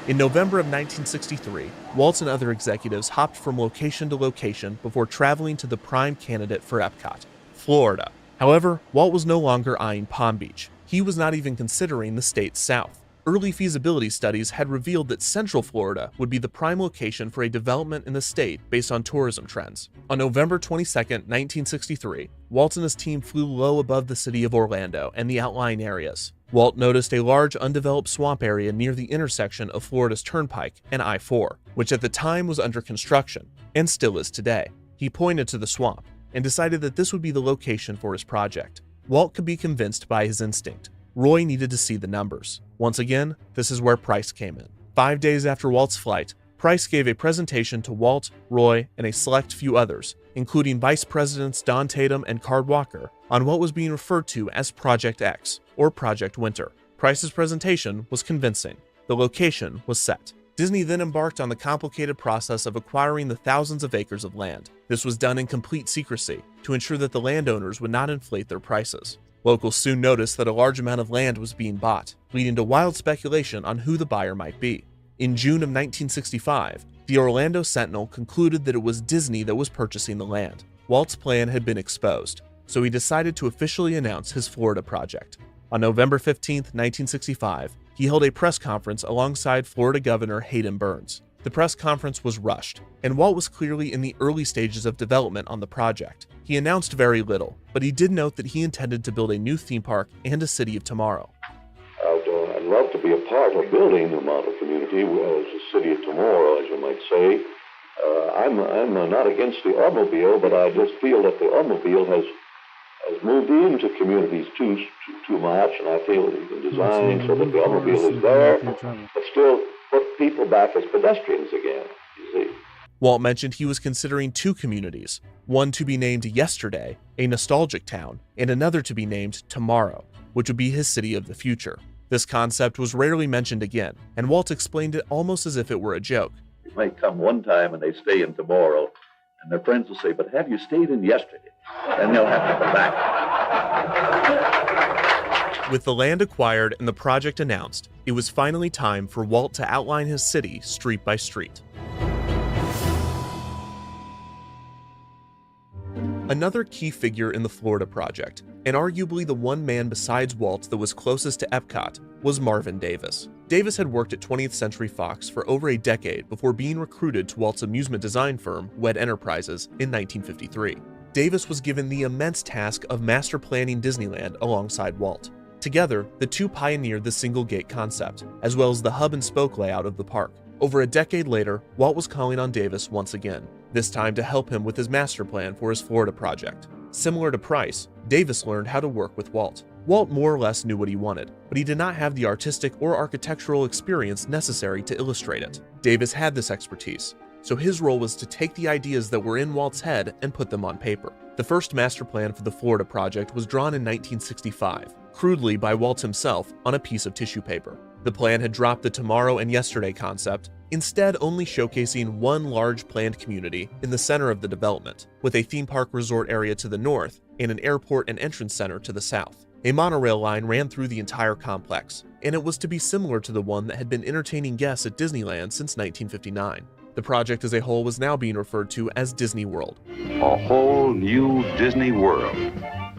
In November of 1963, Walt and other executives hopped from location to location before traveling to the prime candidate for Epcot, Florida. However, Walt was no longer eyeing Palm Beach. He was not even considering the state's south. Early feasibility studies had revealed that Central Florida would be the prime location for a development in the state based on tourism trends. On November 22, 1963, Walt and his team flew low above the city of Orlando and the outlying areas. Walt noticed a large undeveloped swamp area near the intersection of Florida's Turnpike and I-4, which at the time was under construction, and still is today. He pointed to the swamp and decided that this would be the location for his project. Walt could be convinced by his instinct. Roy needed to see the numbers. Once again, this is where Price came in. 5 days after Walt's flight, Price gave a presentation to Walt, Roy, and a select few others, including Vice Presidents Don Tatum and Card Walker, on what was being referred to as Project X, or Project Winter. Price's presentation was convincing. The location was set. Disney then embarked on the complicated process of acquiring the thousands of acres of land. This was done in complete secrecy to ensure that the landowners would not inflate their prices. Locals soon noticed that a large amount of land was being bought, leading to wild speculation on who the buyer might be. In June of 1965, the Orlando Sentinel concluded that it was Disney that was purchasing the land. Walt's plan had been exposed, so he decided to officially announce his Florida project. On November 15, 1965, he held a press conference alongside Florida Governor Hayden Burns. The press conference was rushed, and Walt was clearly in the early stages of development on the project. He announced very little, but he did note that he intended to build a new theme park and a City of Tomorrow. I'd love to be a part of building the model community as a City of Tomorrow, as you might say. I'm not against the automobile, but I just feel that the automobile has has moved into communities too much, and I feel that you can design so that the automobile is there, but still put people back as pedestrians again, you see. Walt mentioned he was considering two communities, one to be named Yesterday, a nostalgic town, and another to be named Tomorrow, which would be his city of the future. This concept was rarely mentioned again, and Walt explained it almost as if it were a joke. You might come one time and they stay in tomorrow, and their friends will say, but have you stayed in yesterday? Then they'll have to come back. With the land acquired and the project announced, it was finally time for Walt to outline his city street by street. Another key figure in the Florida project, and arguably the one man besides Walt that was closest to Epcot, was Marvin Davis. Davis had worked at 20th Century Fox for over a decade before being recruited to Walt's amusement design firm, WED Enterprises, in 1953. Davis was given the immense task of master planning Disneyland alongside Walt. Together, the two pioneered the single-gate concept, as well as the hub-and-spoke layout of the park. Over a decade later, Walt was calling on Davis once again, this time to help him with his master plan for his Florida project. Similar to Price, Davis learned how to work with Walt. Walt more or less knew what he wanted, but he did not have the artistic or architectural experience necessary to illustrate it. Davis had this expertise, so his role was to take the ideas that were in Walt's head and put them on paper. The first master plan for the Florida project was drawn in 1965, crudely by Walt himself on a piece of tissue paper. The plan had dropped the tomorrow and yesterday concept, instead only showcasing one large planned community in the center of the development, with a theme park resort area to the north and an airport and entrance center to the south. A monorail line ran through the entire complex, and it was to be similar to the one that had been entertaining guests at Disneyland since 1959. The project as a whole was now being referred to as Disney World. A whole new Disney World.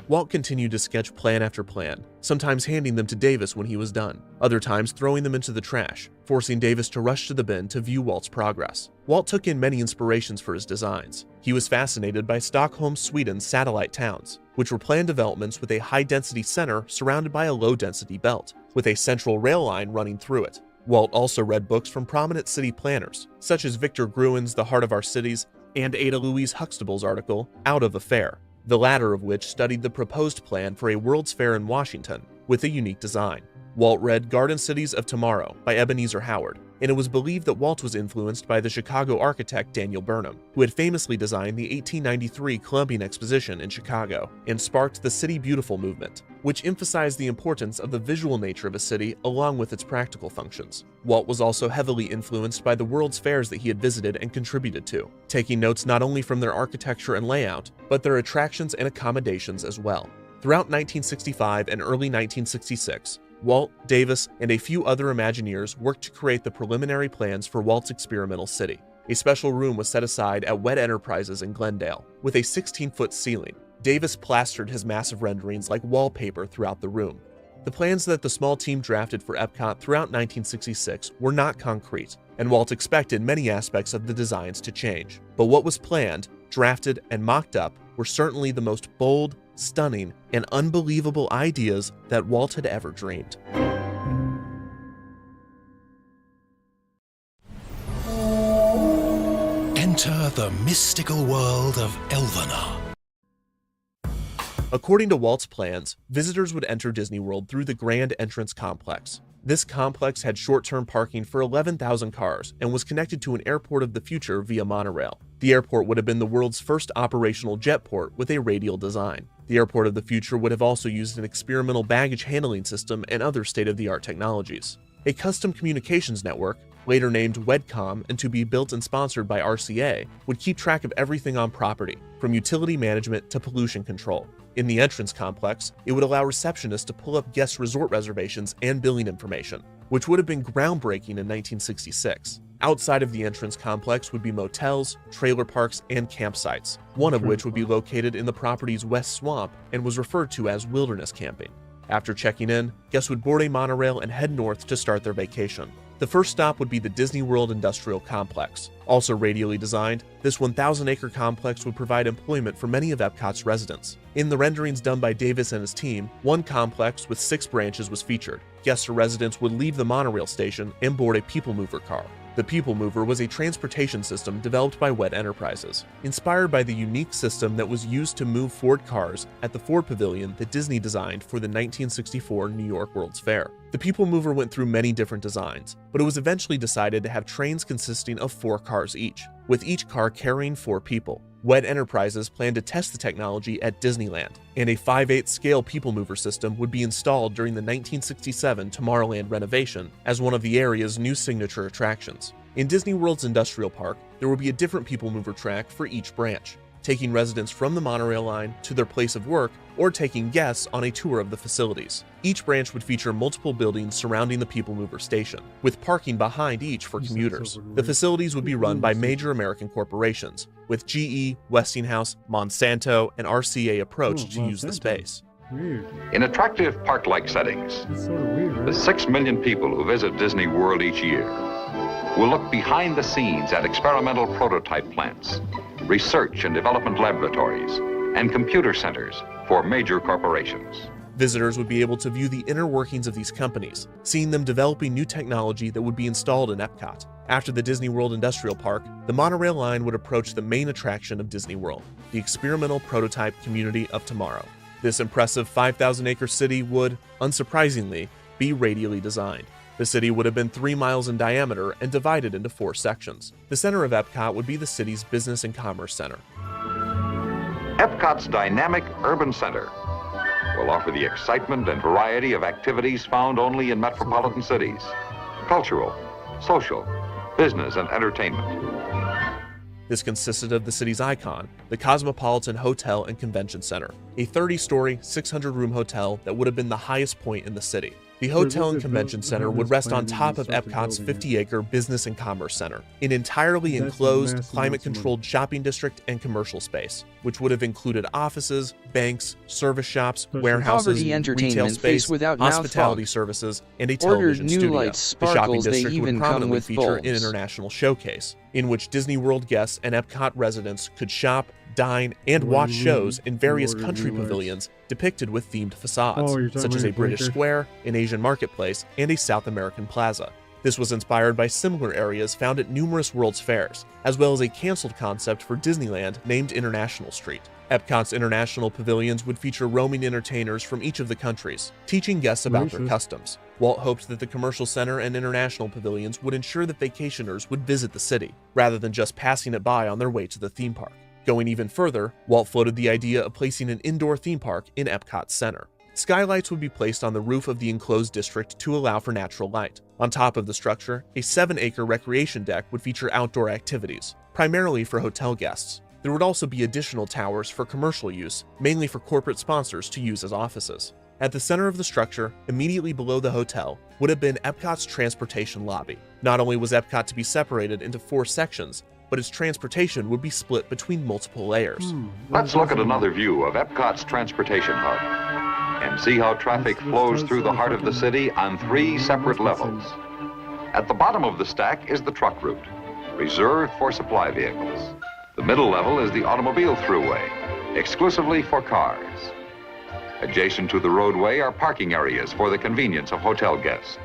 Walt continued to sketch plan after plan, sometimes handing them to Davis when he was done, other times throwing them into the trash, forcing Davis to rush to the bin to view Walt's progress. Walt took in many inspirations for his designs. He was fascinated by Stockholm, Sweden's satellite towns, which were planned developments with a high-density center surrounded by a low-density belt, with a central rail line running through it. Walt also read books from prominent city planners, such as Victor Gruen's The Heart of Our Cities and Ada Louise Huxtable's article, Out of a Fair, the latter of which studied the proposed plan for a World's Fair in Washington with a unique design. Walt read Garden Cities of Tomorrow by Ebenezer Howard, and it was believed that Walt was influenced by the Chicago architect Daniel Burnham, who had famously designed the 1893 Columbian Exposition in Chicago and sparked the City Beautiful movement, which emphasized the importance of the visual nature of a city along with its practical functions. Walt was also heavily influenced by the World's Fairs that he had visited and contributed to, taking notes not only from their architecture and layout, but their attractions and accommodations as well. Throughout 1965 and early 1966, Walt, Davis, and a few other Imagineers worked to create the preliminary plans for Walt's experimental city. A special room was set aside at WED Enterprises in Glendale, with a 16-foot ceiling. Davis plastered his massive renderings like wallpaper throughout the room. The plans that the small team drafted for Epcot throughout 1966 were not concrete, and Walt expected many aspects of the designs to change. But what was planned, drafted, and mocked up were certainly the most bold, stunning, and unbelievable ideas that Walt had ever dreamed. Enter the mystical world of Elvenar. According to Walt's plans, visitors would enter Disney World through the Grand Entrance Complex. This complex had short-term parking for 11,000 cars and was connected to an airport of the future via monorail. The airport would have been the world's first operational jetport with a radial design. The airport of the future would have also used an experimental baggage handling system and other state-of-the-art technologies. A custom communications network, later named WEDCOM and to be built and sponsored by RCA, would keep track of everything on property, from utility management to pollution control. In the entrance complex, it would allow receptionists to pull up guest resort reservations and billing information, which would have been groundbreaking in 1966. Outside of the entrance complex would be motels, trailer parks, and campsites, one of which would be located in the property's West Swamp and was referred to as wilderness camping. After checking in, guests would board a monorail and head north to start their vacation. The first stop would be the Disney World Industrial Complex. Also radially designed, this 1,000-acre complex would provide employment for many of Epcot's residents. In the renderings done by Davis and his team, one complex with 6 branches was featured. Guests or residents would leave the monorail station and board a people mover car. The People Mover was a transportation system developed by WED Enterprises, inspired by the unique system that was used to move Ford cars at the Ford Pavilion that Disney designed for the 1964 New York World's Fair. The People Mover went through many different designs, but it was eventually decided to have trains consisting of 4 cars each, with each car carrying 4 people. WED Enterprises planned to test the technology at Disneyland, and a 5/8 scale People Mover system would be installed during the 1967 Tomorrowland renovation as one of the area's new signature attractions. In Disney World's Industrial Park, there would be a different People Mover track for each branch, taking residents from the monorail line to their place of work or taking guests on a tour of the facilities. Each branch would feature multiple buildings surrounding the People Mover station, with parking behind each for commuters. The facilities would be run by major American corporations, with GE, Westinghouse, Monsanto, and RCA approached to use the space. Weird. In attractive park-like settings, That's sort of weird, right? the 6 million people who visit Disney World each year will look behind the scenes at experimental prototype plants, research and development laboratories, and computer centers for major corporations. Visitors would be able to view the inner workings of these companies, seeing them developing new technology that would be installed in Epcot. After the Disney World Industrial Park, the monorail line would approach the main attraction of Disney World, the experimental prototype community of tomorrow. This impressive 5,000-acre city would, unsurprisingly, be radially designed. The city would have been 3 miles in diameter and divided into 4 sections. The center of Epcot would be the city's business and commerce center. Epcot's dynamic urban center will offer the excitement and variety of activities found only in metropolitan cities: cultural, social, business, and entertainment. This consisted of the city's icon, the Cosmopolitan Hotel and Convention Center, a 30-story, 600-room hotel that would have been the highest point in the city. The Hotel and Convention Center would rest on top of Epcot's 50-acre business and commerce center, an entirely enclosed, climate-controlled shopping district and commercial space, which would have included offices, banks, service shops, warehouses, Poverty entertainment retail space, face without hospitality mouth fog. services, and a Ordered television new studio. lights, The shopping sparkles, they district would even come prominently with feature an bulbs. international showcase, in which Disney World guests and Epcot residents could shop, dine, and watch shows in various country pavilions depicted with themed facades, such as a British Square, an Asian marketplace, and a South American plaza. This was inspired by similar areas found at numerous World's Fairs, as well as a canceled concept for Disneyland named International Street. Epcot's international pavilions would feature roaming entertainers from each of the countries, teaching guests about their customs. Walt hoped that the commercial center and international pavilions would ensure that vacationers would visit the city, rather than just passing it by on their way to the theme park. Going even further, Walt floated the idea of placing an indoor theme park in Epcot's center. Skylights would be placed on the roof of the enclosed district to allow for natural light. On top of the structure, a 7-acre recreation deck would feature outdoor activities, primarily for hotel guests. There would also be additional towers for commercial use, mainly for corporate sponsors to use as offices. At the center of the structure, immediately below the hotel, would have been Epcot's transportation lobby. Not only was Epcot to be separated into 4 sections, but its transportation would be split between multiple layers. Let's look at another view of Epcot's transportation hub and see how traffic flows through the heart of the city on 3 separate levels. At the bottom of the stack is the truck route, reserved for supply vehicles. The middle level is the automobile throughway, exclusively for cars. Adjacent to the roadway are parking areas for the convenience of hotel guests.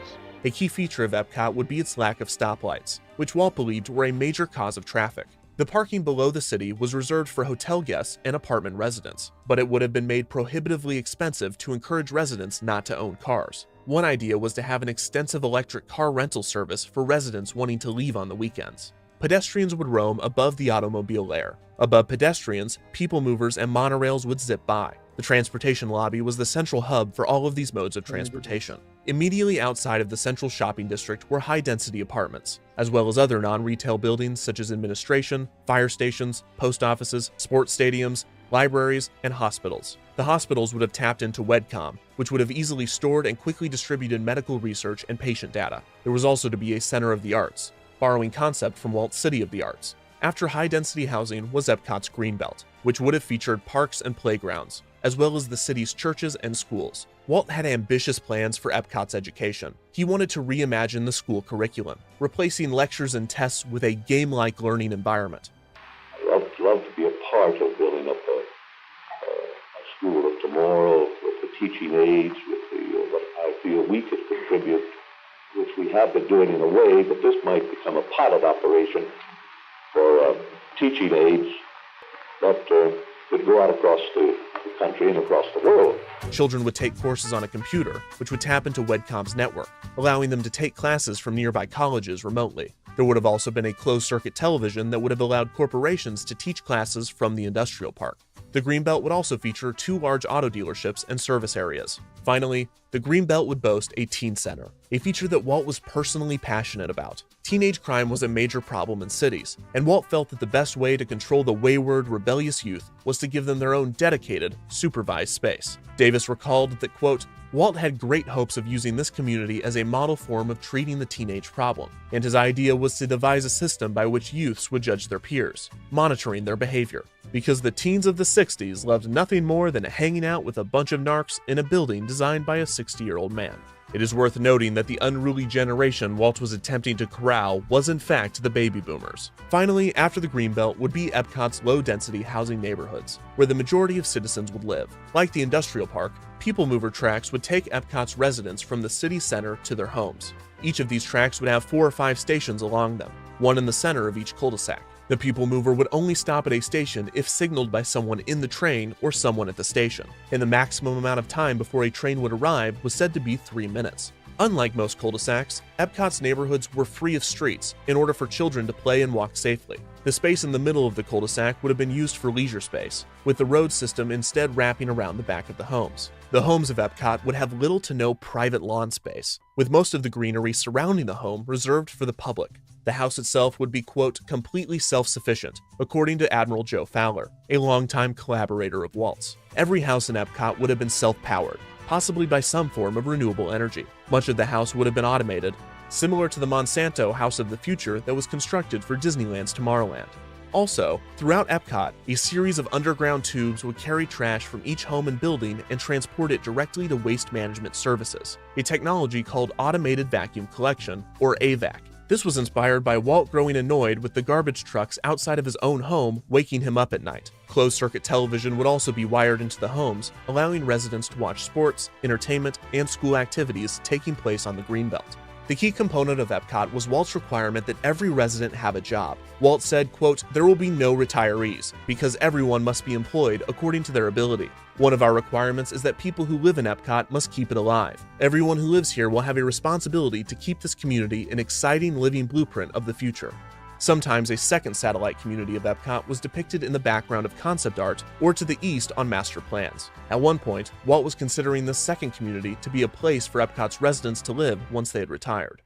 A key feature of Epcot would be its lack of stoplights, which Walt believed were a major cause of traffic. The parking below the city was reserved for hotel guests and apartment residents, but it would have been made prohibitively expensive to encourage residents not to own cars. One idea was to have an extensive electric car rental service for residents wanting to leave on the weekends. Pedestrians would roam above the automobile layer. Above pedestrians, people movers and monorails would zip by. The transportation lobby was the central hub for all of these modes of transportation. Immediately outside of the central shopping district were high-density apartments, as well as other non-retail buildings such as administration, fire stations, post offices, sports stadiums, libraries, and hospitals. The hospitals would have tapped into WEDCOM, which would have easily stored and quickly distributed medical research and patient data. There was also to be a center of the arts, borrowing concept from Walt's City of the Arts. After high-density housing was Epcot's Greenbelt, which would have featured parks and playgrounds, as well as the city's churches and schools. Walt had ambitious plans for Epcot's education. He wanted to reimagine the school curriculum, replacing lectures and tests with a game-like learning environment. I'd love to be a part of building up a school of tomorrow with the teaching aids, with what I feel we could contribute, which we we have been doing in a way that this might become a pilot operation for teaching aids that would go out across the country and across the world. Children would take courses on a computer, which would tap into WEDCOM's network, allowing them to take classes from nearby colleges remotely. There would have also been a closed-circuit television that would have allowed corporations to teach classes from the industrial park. The Greenbelt would also feature 2 large auto dealerships and service areas. Finally, the Greenbelt would boast a teen center, a feature that Walt was personally passionate about. Teenage crime was a major problem in cities, and Walt felt that the best way to control the wayward, rebellious youth was to give them their own dedicated, supervised space. Davis recalled that, quote, Walt had great hopes of using this community as a model form of treating the teenage problem, and his idea was to devise a system by which youths would judge their peers, monitoring their behavior, because the teens of the 60s loved nothing more than hanging out with a bunch of narcs in a building designed by a 60-year-old man. It is worth noting that the unruly generation Walt was attempting to corral was in fact the baby boomers. Finally, after the Greenbelt would be Epcot's low-density housing neighborhoods, where the majority of citizens would live. Like the industrial park, People Mover tracks would take Epcot's residents from the city center to their homes. Each of these tracks would have 4 or 5 stations along them, one in the center of each cul-de-sac. The People Mover would only stop at a station if signaled by someone in the train or someone at the station, and the maximum amount of time before a train would arrive was said to be 3 minutes. Unlike most cul-de-sacs, Epcot's neighborhoods were free of streets in order for children to play and walk safely. The space in the middle of the cul-de-sac would have been used for leisure space, with the road system instead wrapping around the back of the homes. The homes of Epcot would have little to no private lawn space, with most of the greenery surrounding the home reserved for the public. The house itself would be, quote, completely self-sufficient, according to Admiral Joe Fowler, a longtime collaborator of Walt's. Every house in Epcot would have been self-powered, possibly by some form of renewable energy. Much of the house would have been automated, similar to the Monsanto House of the Future that was constructed for Disneyland's Tomorrowland. Also, throughout Epcot, a series of underground tubes would carry trash from each home and building and transport it directly to Waste Management Services, a technology called Automated Vacuum Collection, or AVAC. This was inspired by Walt growing annoyed with the garbage trucks outside of his own home waking him up at night. Closed-circuit television would also be wired into the homes, allowing residents to watch sports, entertainment, and school activities taking place on the Greenbelt. The key component of Epcot was Walt's requirement that every resident have a job. Walt said, quote, there will be no retirees, because everyone must be employed according to their ability. One of our requirements is that people who live in Epcot must keep it alive. Everyone who lives here will have a responsibility to keep this community an exciting living blueprint of the future. Sometimes a second satellite community of Epcot was depicted in the background of concept art or to the east on master plans. At one point, Walt was considering this second community to be a place for Epcot's residents to live once they had retired.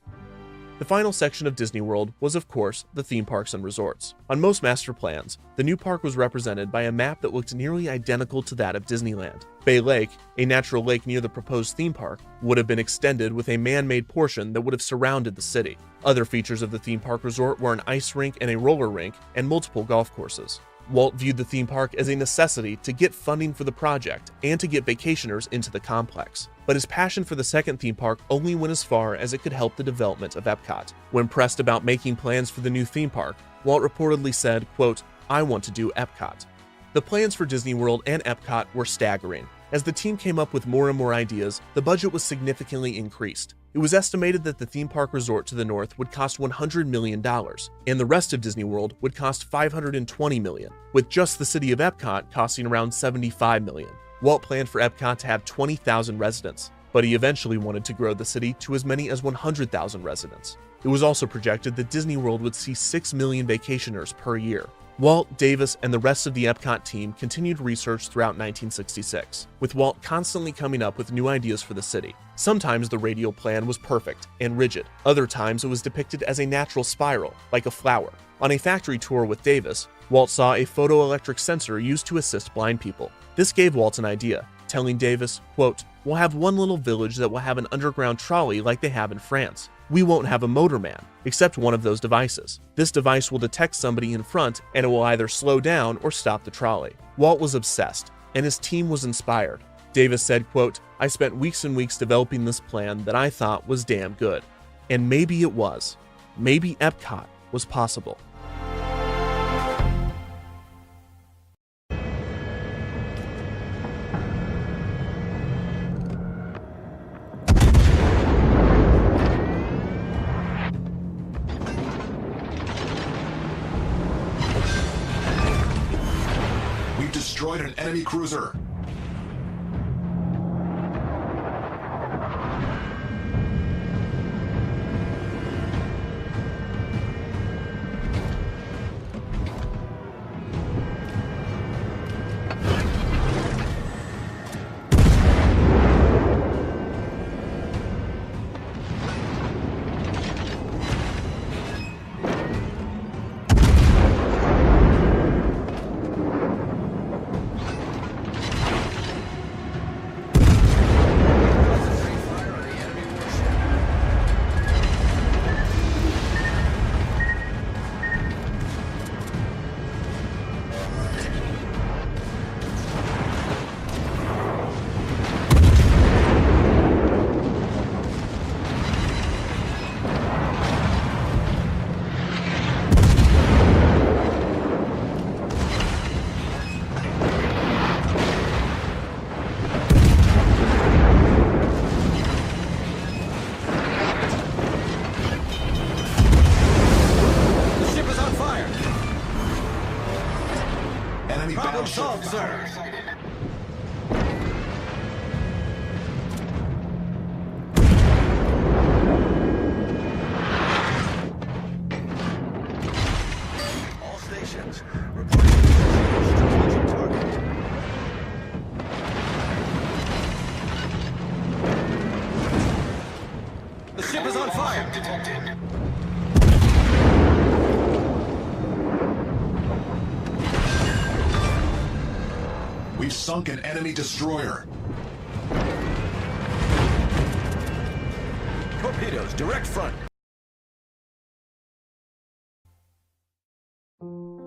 The final section of Disney World was, of course, the theme parks and resorts. On most master plans, the new park was represented by a map that looked nearly identical to that of Disneyland. Bay Lake, a natural lake near the proposed theme park, would have been extended with a man-made portion that would have surrounded the city. Other features of the theme park resort were an ice rink and a roller rink, and multiple golf courses. Walt viewed the theme park as a necessity to get funding for the project and to get vacationers into the complex. But his passion for the second theme park only went as far as it could help the development of Epcot. When pressed about making plans for the new theme park, Walt reportedly said, quote, I want to do Epcot. The plans for Disney World and Epcot were staggering. As the team came up with more and more ideas, the budget was significantly increased. It was estimated that the theme park resort to the north would cost $100 million, and the rest of Disney World would cost $520 million, with just the city of Epcot costing around $75 million. Walt planned for Epcot to have 20,000 residents, but he eventually wanted to grow the city to as many as 100,000 residents. It was also projected that Disney World would see 6 million vacationers per year. Walt, Davis, and the rest of the Epcot team continued research throughout 1966, with Walt constantly coming up with new ideas for the city. Sometimes the radial plan was perfect and rigid. Other times it was depicted as a natural spiral, like a flower. On a factory tour with Davis, Walt saw a photoelectric sensor used to assist blind people. This gave Walt an idea, telling Davis, quote, we'll have one little village that will have an underground trolley like they have in France. We won't have a motorman, except one of those devices. This device will detect somebody in front, and it will either slow down or stop the trolley. Walt was obsessed, and his team was inspired. Davis said, quote, I spent weeks and weeks developing this plan that I thought was damn good. And maybe it was. Maybe Epcot was possible. destroyed an enemy cruiser. Problem solved, sir. All stations, reporting strategic target. The ship is on fire. Detected. We've sunk an enemy destroyer. Torpedoes, direct front.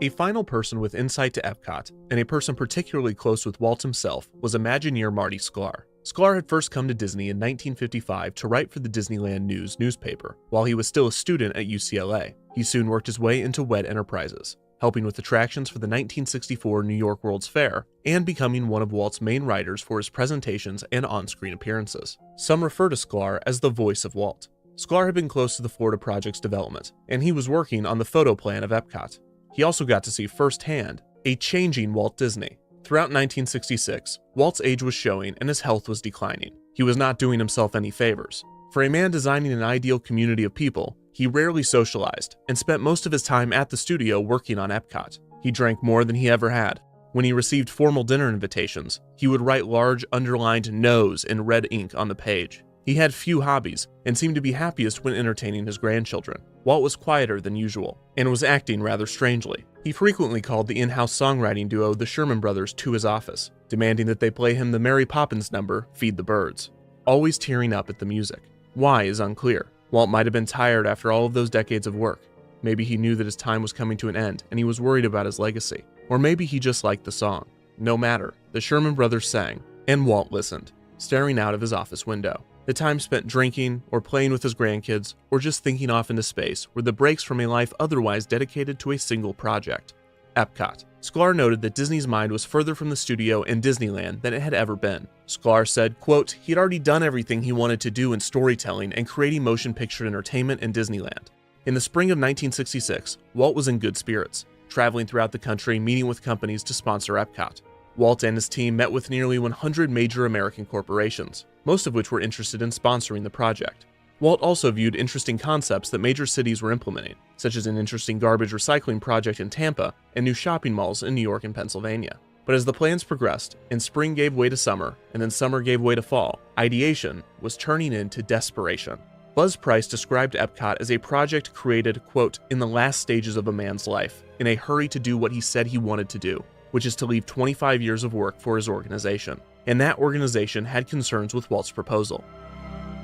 A final person with insight to Epcot, and a person particularly close with Walt himself, was Imagineer Marty Sklar. Sklar had first come to Disney in 1955 to write for the Disneyland News newspaper. While he was still a student at UCLA, he soon worked his way into WED Enterprises, helping with attractions for the 1964 New York World's Fair, and becoming one of Walt's main writers for his presentations and on-screen appearances. Some refer to Sklar as the voice of Walt. Sklar had been close to the Florida project's development, and he was working on the photo plan of Epcot. He also got to see firsthand a changing Walt Disney. Throughout 1966, Walt's age was showing and his health was declining. He was not doing himself any favors. For a man designing an ideal community of people, he rarely socialized and spent most of his time at the studio working on Epcot. He drank more than he ever had. When he received formal dinner invitations, he would write large underlined no's in red ink on the page. He had few hobbies and seemed to be happiest when entertaining his grandchildren. Walt was quieter than usual and was acting rather strangely. He frequently called the in-house songwriting duo the Sherman Brothers to his office, demanding that they play him the Mary Poppins number, Feed the Birds, always tearing up at the music. Why is unclear. Walt might have been tired after all of those decades of work. Maybe he knew that his time was coming to an end and he was worried about his legacy. Or maybe he just liked the song. No matter, the Sherman Brothers sang, and Walt listened, staring out of his office window. The time spent drinking, or playing with his grandkids, or just thinking off into space were the breaks from a life otherwise dedicated to a single project, Epcot. Sklar noted that Disney's mind was further from the studio and Disneyland than it had ever been. Sklar said, quote, he'd already done everything he wanted to do in storytelling and creating motion picture entertainment in Disneyland. In the spring of 1966, Walt was in good spirits, traveling throughout the country meeting with companies to sponsor Epcot. Walt and his team met with nearly 100 major American corporations, most of which were interested in sponsoring the project. Walt also viewed interesting concepts that major cities were implementing, such as an interesting garbage recycling project in Tampa and new shopping malls in New York and Pennsylvania. But as the plans progressed, and spring gave way to summer, and then summer gave way to fall, ideation was turning into desperation. Buzz Price described Epcot as a project created, quote, in the last stages of a man's life, in a hurry to do what he said he wanted to do, which is to leave 25 years of work for his organization. And that organization had concerns with Walt's proposal.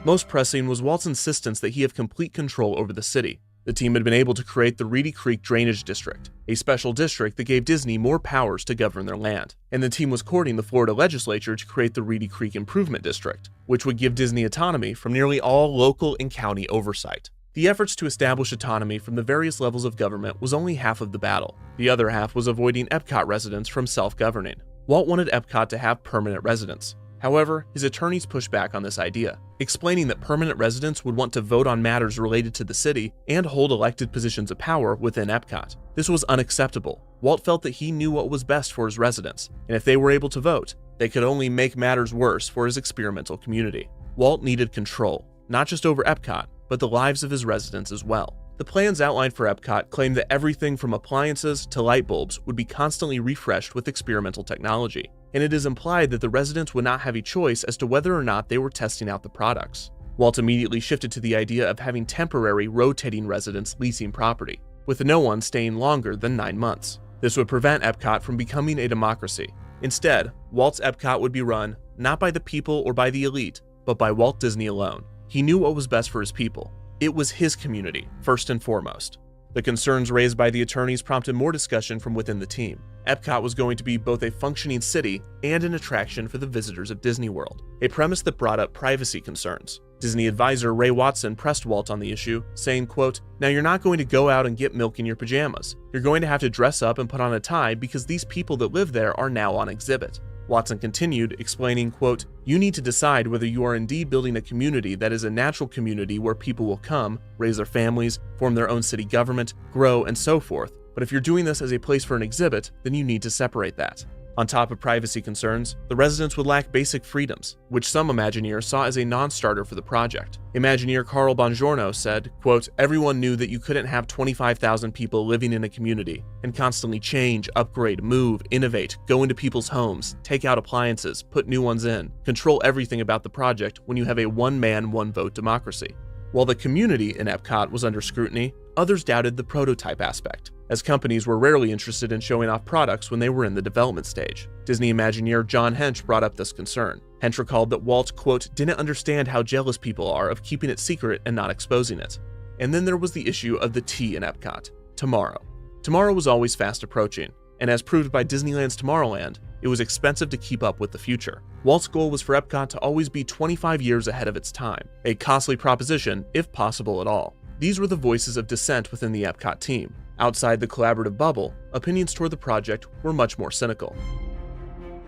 Most pressing was Walt's insistence that he have complete control over the city. The team had been able to create the Reedy Creek Drainage District, a special district that gave Disney more powers to govern their land. And the team was courting the Florida legislature to create the Reedy Creek Improvement District, which would give Disney autonomy from nearly all local and county oversight. The efforts to establish autonomy from the various levels of government was only half of the battle. The other half was avoiding Epcot residents from self-governing. Walt wanted Epcot to have permanent residents. However, his attorneys pushed back on this idea, explaining that permanent residents would want to vote on matters related to the city and hold elected positions of power within Epcot. This was unacceptable. Walt felt that he knew what was best for his residents, and if they were able to vote, they could only make matters worse for his experimental community. Walt needed control, not just over Epcot, but the lives of his residents as well. The plans outlined for Epcot claimed that everything from appliances to light bulbs would be constantly refreshed with experimental technology, and it is implied that the residents would not have a choice as to whether or not they were testing out the products. Walt immediately shifted to the idea of having temporary rotating residents leasing property, with no one staying longer than 9 months. This would prevent Epcot from becoming a democracy. Instead, Walt's Epcot would be run not by the people or by the elite, but by Walt Disney alone. He knew what was best for his people. It was his community, first and foremost. The concerns raised by the attorneys prompted more discussion from within the team. Epcot was going to be both a functioning city and an attraction for the visitors of Disney World, a premise that brought up privacy concerns. Disney advisor Ray Watson pressed Walt on the issue, saying, quote, "Now you're not going to go out and get milk in your pajamas. You're going to have to dress up and put on a tie because these people that live there are now on exhibit." Watson continued, explaining, quote, "You need to decide whether you are indeed building a community that is a natural community where people will come, raise their families, form their own city government, grow, and so forth. But if you're doing this as a place for an exhibit, then you need to separate that." On top of privacy concerns, the residents would lack basic freedoms, which some Imagineers saw as a non-starter for the project. Imagineer Carl Bongiorno said, quote, "Everyone knew that you couldn't have 25,000 people living in a community and constantly change, upgrade, move, innovate, go into people's homes, take out appliances, put new ones in, control everything about the project when you have a one-man, one-vote democracy." While the community in Epcot was under scrutiny, others doubted the prototype aspect, as companies were rarely interested in showing off products when they were in the development stage. Disney Imagineer John Hench brought up this concern. Hench recalled that Walt, quote, "didn't understand how jealous people are of keeping it secret and not exposing it." And then there was the issue of the T in Epcot, tomorrow. Tomorrow was always fast approaching, and as proved by Disneyland's Tomorrowland, it was expensive to keep up with the future. Walt's goal was for Epcot to always be 25 years ahead of its time, a costly proposition, if possible at all. These were the voices of dissent within the Epcot team. Outside the collaborative bubble, opinions toward the project were much more cynical.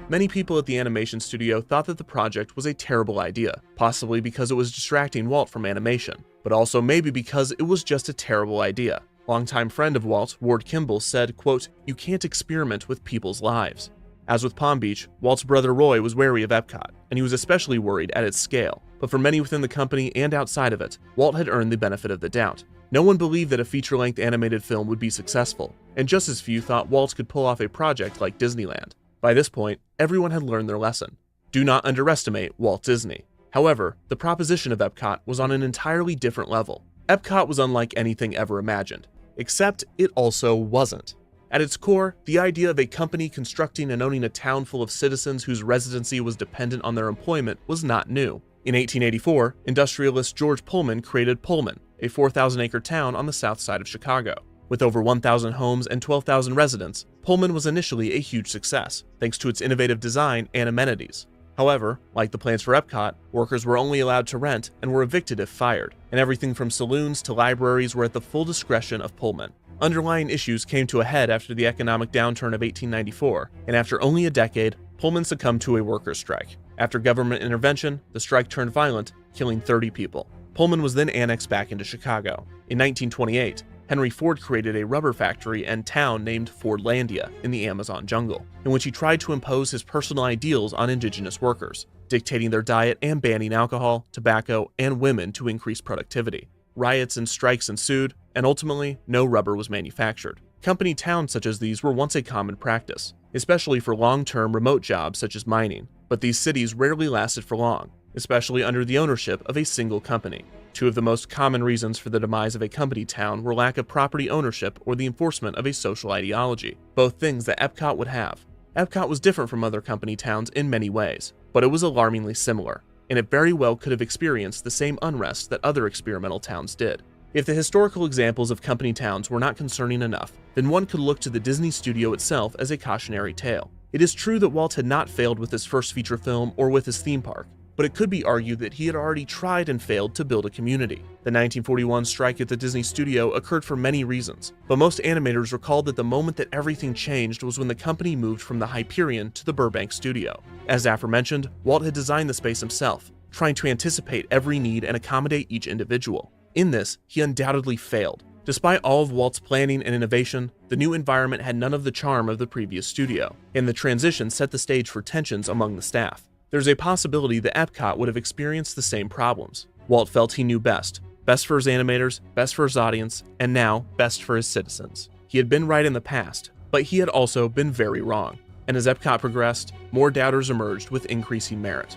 Many people at the animation studio thought that the project was a terrible idea, possibly because it was distracting Walt from animation, but also maybe because it was just a terrible idea. Longtime friend of Walt, Ward Kimball, said, quote, "You can't experiment with people's lives." As with Palm Beach, Walt's brother Roy was wary of Epcot, and he was especially worried at its scale. But for many within the company and outside of it, Walt had earned the benefit of the doubt. No one believed that a feature-length animated film would be successful, and just as few thought Walt could pull off a project like Disneyland. By this point, everyone had learned their lesson. Do not underestimate Walt Disney. However, the proposition of Epcot was on an entirely different level. Epcot was unlike anything ever imagined, except it also wasn't. At its core, the idea of a company constructing and owning a town full of citizens whose residency was dependent on their employment was not new. In 1884, industrialist George Pullman created Pullman, a 4,000-acre town on the south side of Chicago. With over 1,000 homes and 12,000 residents, Pullman was initially a huge success, thanks to its innovative design and amenities. However, like the plans for Epcot, workers were only allowed to rent and were evicted if fired, and everything from saloons to libraries were at the full discretion of Pullman. Underlying issues came to a head after the economic downturn of 1894, and after only a decade, Pullman succumbed to a workers' strike. After government intervention, the strike turned violent, killing 30 people. Pullman was then annexed back into Chicago. In 1928, Henry Ford created a rubber factory and town named Fordlandia in the Amazon jungle, in which he tried to impose his personal ideals on indigenous workers, dictating their diet and banning alcohol, tobacco, and women to increase productivity. Riots and strikes ensued, and ultimately, no rubber was manufactured. Company towns such as these were once a common practice, especially for long-term remote jobs such as mining, but these cities rarely lasted for long, especially under the ownership of a single company. Two of the most common reasons for the demise of a company town were lack of property ownership or the enforcement of a social ideology, both things that Epcot would have. Epcot was different from other company towns in many ways, but it was alarmingly similar, and it very well could have experienced the same unrest that other experimental towns did. If the historical examples of company towns were not concerning enough, then one could look to the Disney studio itself as a cautionary tale. It is true that Walt had not failed with his first feature film or with his theme park, but it could be argued that he had already tried and failed to build a community. The 1941 strike at the Disney studio occurred for many reasons, but most animators recalled that the moment that everything changed was when the company moved from the Hyperion to the Burbank studio. As aforementioned, Walt had designed the space himself, trying to anticipate every need and accommodate each individual. In this, he undoubtedly failed. Despite all of Walt's planning and innovation, the new environment had none of the charm of the previous studio, and the transition set the stage for tensions among the staff. There's a possibility that Epcot would have experienced the same problems. Walt felt he knew best for his animators, best for his audience, and now best for his citizens. He had been right in the past, but he had also been very wrong. And as Epcot progressed, more doubters emerged with increasing merit.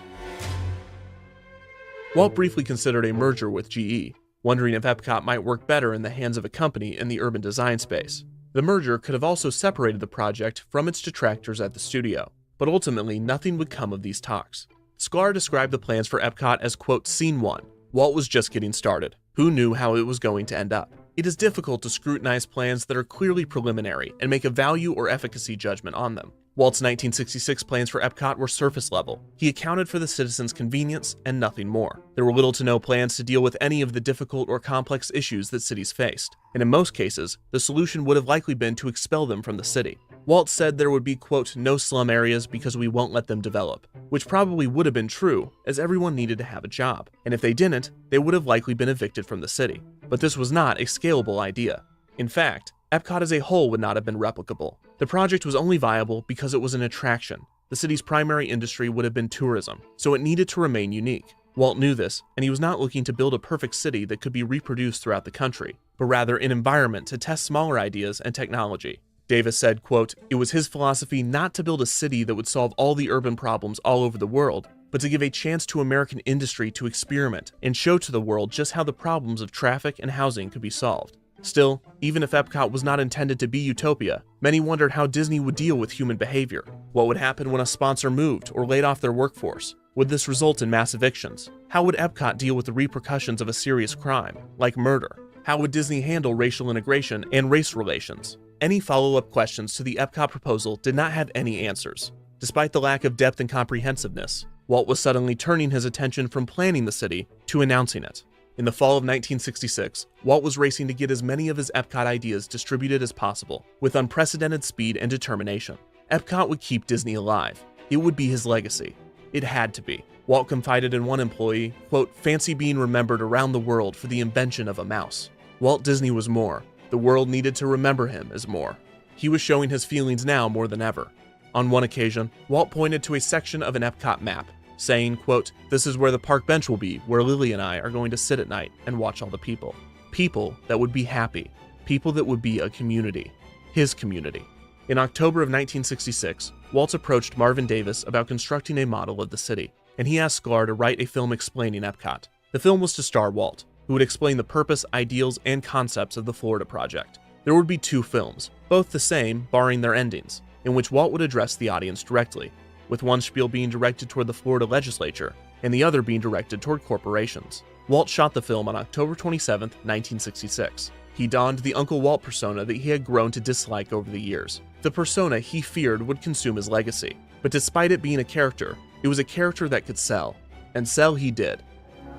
Walt briefly considered a merger with GE, wondering if Epcot might work better in the hands of a company in the urban design space. The merger could have also separated the project from its detractors at the studio, but ultimately nothing would come of these talks. Sklar described the plans for Epcot as, quote, Scene 1. Walt was just getting started. Who knew how it was going to end up? It is difficult to scrutinize plans that are clearly preliminary and make a value or efficacy judgment on them. Walt's 1966 plans for Epcot were surface level. He accounted for the citizens' convenience and nothing more. There were little to no plans to deal with any of the difficult or complex issues that cities faced, and in most cases, the solution would have likely been to expel them from the city. Walt said there would be, quote, no slum areas because we won't let them develop, which probably would have been true, as everyone needed to have a job, and if they didn't, they would have likely been evicted from the city. But this was not a scalable idea. In fact, Epcot as a whole would not have been replicable. The project was only viable because it was an attraction. The city's primary industry would have been tourism, so it needed to remain unique. Walt knew this, and he was not looking to build a perfect city that could be reproduced throughout the country, but rather an environment to test smaller ideas and technology. Davis said, quote, it was his philosophy not to build a city that would solve all the urban problems all over the world, but to give a chance to American industry to experiment and show to the world just how the problems of traffic and housing could be solved. Still, even if Epcot was not intended to be utopia, many wondered how Disney would deal with human behavior. What would happen when a sponsor moved or laid off their workforce? Would this result in mass evictions? How would Epcot deal with the repercussions of a serious crime, like murder? How would Disney handle racial integration and race relations? Any follow-up questions to the Epcot proposal did not have any answers. Despite the lack of depth and comprehensiveness, Walt was suddenly turning his attention from planning the city to announcing it. In the fall of 1966, Walt was racing to get as many of his Epcot ideas distributed as possible, with unprecedented speed and determination. Epcot would keep Disney alive. It would be his legacy. It had to be. Walt confided in one employee, quote, fancy being remembered around the world for the invention of a mouse. Walt Disney was more. The world needed to remember him as more. He was showing his feelings now more than ever. On one occasion, Walt pointed to a section of an Epcot map, saying, quote, this is where the park bench will be, where Lily and I are going to sit at night and watch all the people. People that would be happy. People that would be a community. His community. In October of 1966, Walt approached Marvin Davis about constructing a model of the city, and he asked Sklar to write a film explaining Epcot. The film was to star Walt, who would explain the purpose, ideals, and concepts of the Florida project. There would be 2 films, both the same, barring their endings, in which Walt would address the audience directly, with one spiel being directed toward the Florida legislature, and the other being directed toward corporations. Walt shot the film on October 27, 1966. He donned the Uncle Walt persona that he had grown to dislike over the years, the persona he feared would consume his legacy. But despite it being a character, it was a character that could sell, and sell he did.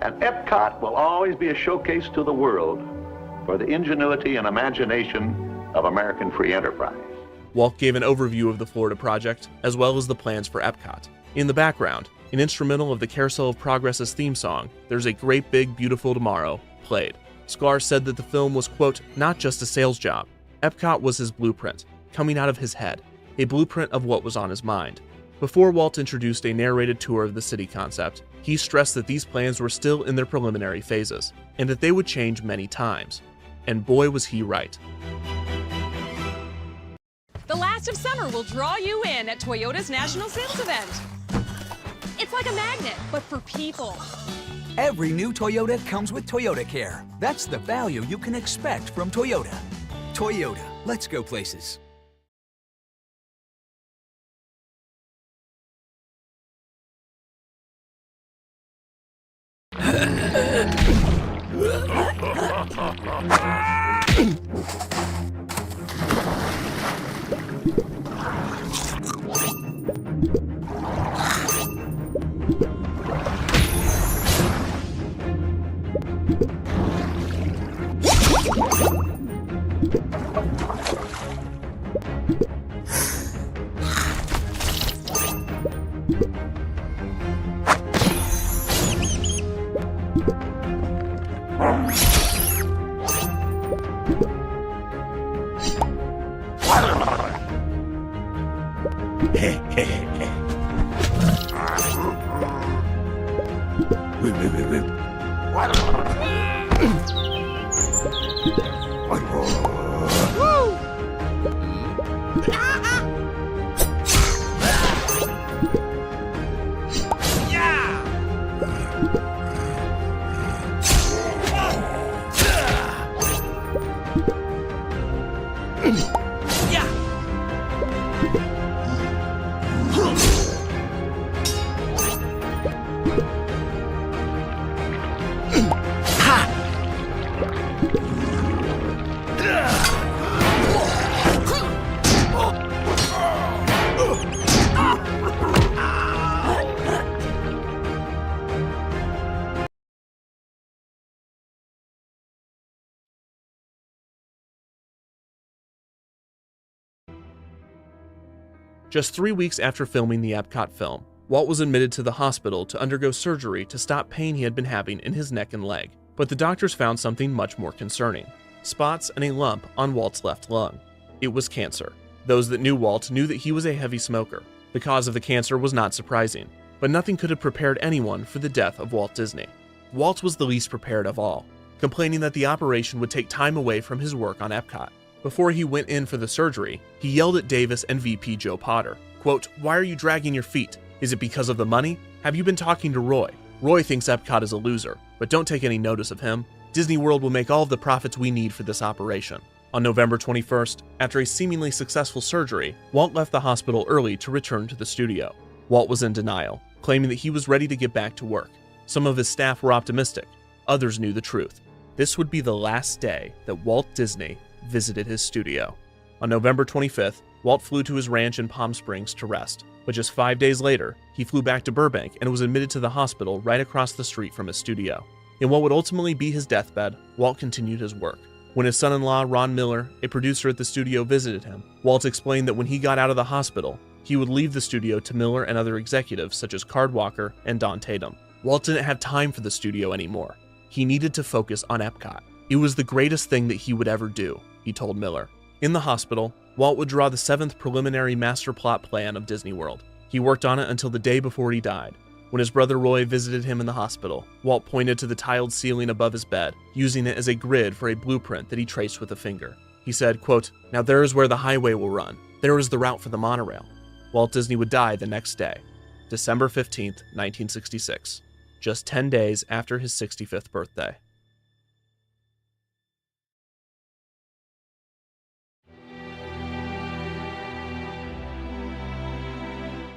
And Epcot will always be a showcase to the world for the ingenuity and imagination of American free enterprise. Walt gave an overview of the Florida project, as well as the plans for Epcot. In the background, an instrumental of the Carousel of Progress's theme song, There's a Great Big Beautiful Tomorrow, played. Sklar said that the film was, quote, not just a sales job. Epcot was his blueprint, coming out of his head, a blueprint of what was on his mind. Before Walt introduced a narrated tour of the city concept, he stressed that these plans were still in their preliminary phases, and that they would change many times. And boy was he right. The last of summer will draw you in at Toyota's National Sales Event. It's like a magnet, but for people. Every new Toyota comes with Toyota Care. That's the value you can expect from Toyota. Toyota, let's go places. Just 3 weeks after filming the Epcot film, Walt was admitted to the hospital to undergo surgery to stop pain he had been having in his neck and leg. But the doctors found something much more concerning: spots and a lump on Walt's left lung. It was cancer. Those that knew Walt knew that he was a heavy smoker. The cause of the cancer was not surprising, but nothing could have prepared anyone for the death of Walt Disney. Walt was the least prepared of all, complaining that the operation would take time away from his work on Epcot. Before he went in for the surgery, he yelled at Davis and VP Joe Potter, quote, "Why are you dragging your feet? Is it because of the money? Have you been talking to Roy? Roy thinks Epcot is a loser, but don't take any notice of him. Disney World will make all of the profits we need for this operation." On November 21st, after a seemingly successful surgery, Walt left the hospital early to return to the studio. Walt was in denial, claiming that he was ready to get back to work. Some of his staff were optimistic, others knew the truth. This would be the last day that Walt Disney visited his studio. On November 25th, Walt flew to his ranch in Palm Springs to rest, but just 5 days later, he flew back to Burbank and was admitted to the hospital right across the street from his studio. In what would ultimately be his deathbed, Walt continued his work. When his son-in-law, Ron Miller, a producer at the studio, visited him, Walt explained that when he got out of the hospital, he would leave the studio to Miller and other executives such as Card Walker and Don Tatum. Walt didn't have time for the studio anymore. He needed to focus on Epcot. It was the greatest thing that he would ever do, he told Miller. In the hospital, Walt would draw the 7th preliminary master plot plan of Disney World. He worked on it until the day before he died. When his brother Roy visited him in the hospital, Walt pointed to the tiled ceiling above his bed, using it as a grid for a blueprint that he traced with a finger. He said, quote, "Now there is where the highway will run. There is the route for the monorail." Walt Disney would die the next day, December 15th, 1966, just 10 days after his 65th birthday.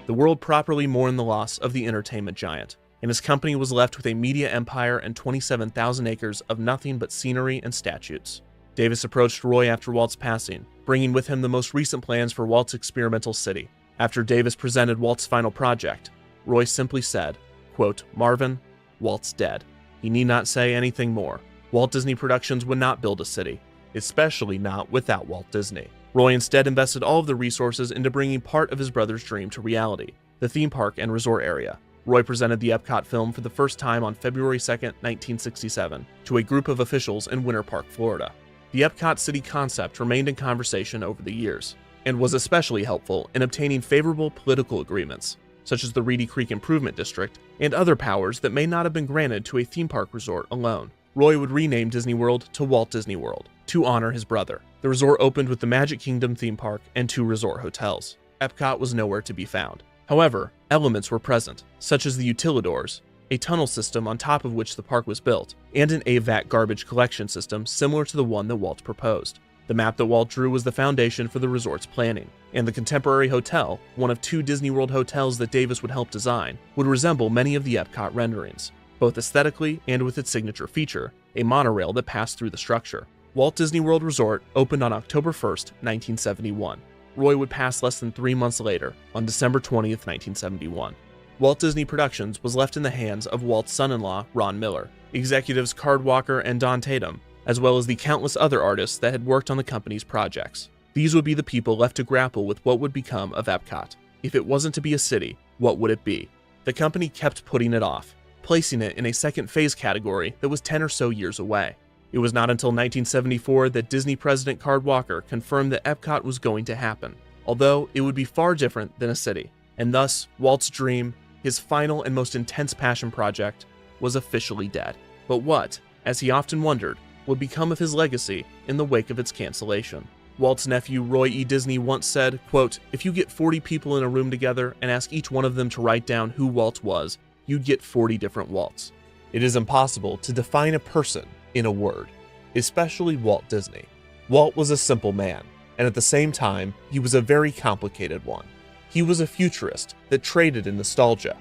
The world properly mourned the loss of the entertainment giant, and his company was left with a media empire and 27,000 acres of nothing but scenery and statues. Davis approached Roy after Walt's passing, bringing with him the most recent plans for Walt's experimental city. After Davis presented Walt's final project, Roy simply said, quote, "Marvin, Walt's dead. He need not say anything more. Walt Disney Productions would not build a city, especially not without Walt Disney." Roy instead invested all of the resources into bringing part of his brother's dream to reality, the theme park and resort area. Roy presented the Epcot film for the first time on February 2nd, 1967, to a group of officials in Winter Park, Florida. The Epcot city concept remained in conversation over the years, and was especially helpful in obtaining favorable political agreements, such as the Reedy Creek Improvement District, and other powers that may not have been granted to a theme park resort alone. Roy would rename Disney World to Walt Disney World, to honor his brother. The resort opened with the Magic Kingdom theme park and 2 resort hotels. Epcot was nowhere to be found. However, elements were present, such as the utilidors, a tunnel system on top of which the park was built, and an AVAC garbage collection system similar to the one that Walt proposed. The map that Walt drew was the foundation for the resort's planning, and the Contemporary Hotel, one of 2 Disney World hotels that Davis would help design, would resemble many of the Epcot renderings, both aesthetically and with its signature feature, a monorail that passed through the structure. Walt Disney World Resort opened on October 1st, 1971. Roy would pass less than 3 months later, on December 20th, 1971. Walt Disney Productions was left in the hands of Walt's son-in-law, Ron Miller. Executives Card Walker and Don Tatum as well as the countless other artists that had worked on the company's projects. These would be the people left to grapple with what would become of Epcot. If it wasn't to be a city, what would it be? The company kept putting it off, placing it in a second phase category that was 10 or so years away. It was not until 1974 that Disney president Card Walker confirmed that Epcot was going to happen, although it would be far different than a city. And thus, Walt's dream, his final and most intense passion project, was officially dead. But what, as he often wondered, would become of his legacy in the wake of its cancellation? Walt's nephew Roy E. Disney once said, quote, "If you get 40 people in a room together and ask each one of them to write down who Walt was, you'd get 40 different Walts." It is impossible to define a person in a word, especially Walt Disney. Walt was a simple man, and at the same time, he was a very complicated one. He was a futurist that traded in nostalgia,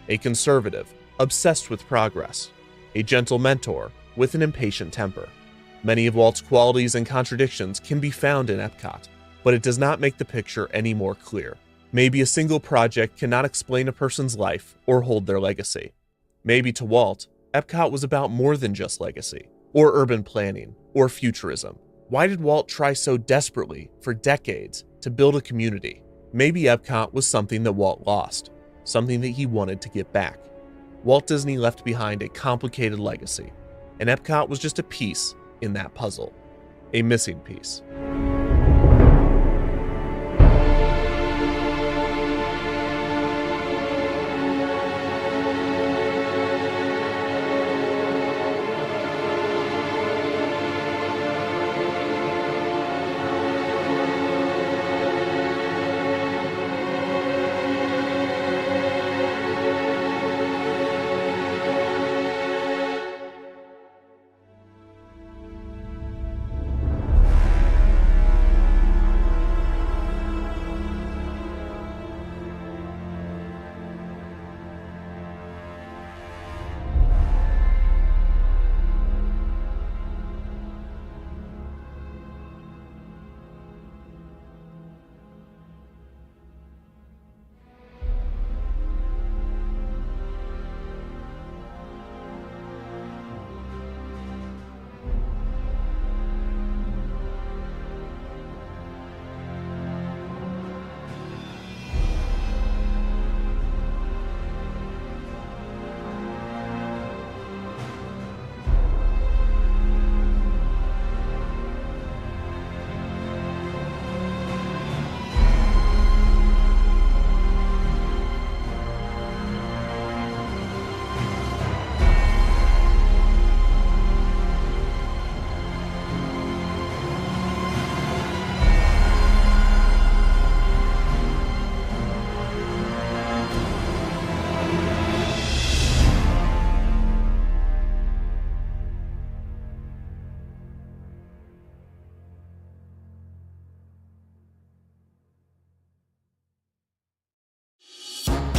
a conservative obsessed with progress, a gentle mentor with an impatient temper. Many of Walt's qualities and contradictions can be found in Epcot, but it does not make the picture any more clear. Maybe a single project cannot explain a person's life or hold their legacy. Maybe to Walt, Epcot was about more than just legacy, or urban planning, or futurism. Why did Walt try so desperately for decades to build a community? Maybe Epcot was something that Walt lost, something that he wanted to get back. Walt Disney left behind a complicated legacy, and Epcot was just a piece in that puzzle, a missing piece.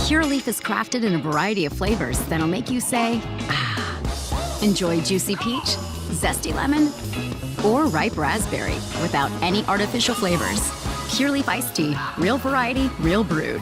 Pure Leaf is crafted in a variety of flavors that'll make you say, ah. Enjoy juicy peach, zesty lemon, or ripe raspberry without any artificial flavors. Pure Leaf iced tea, real variety, real brewed.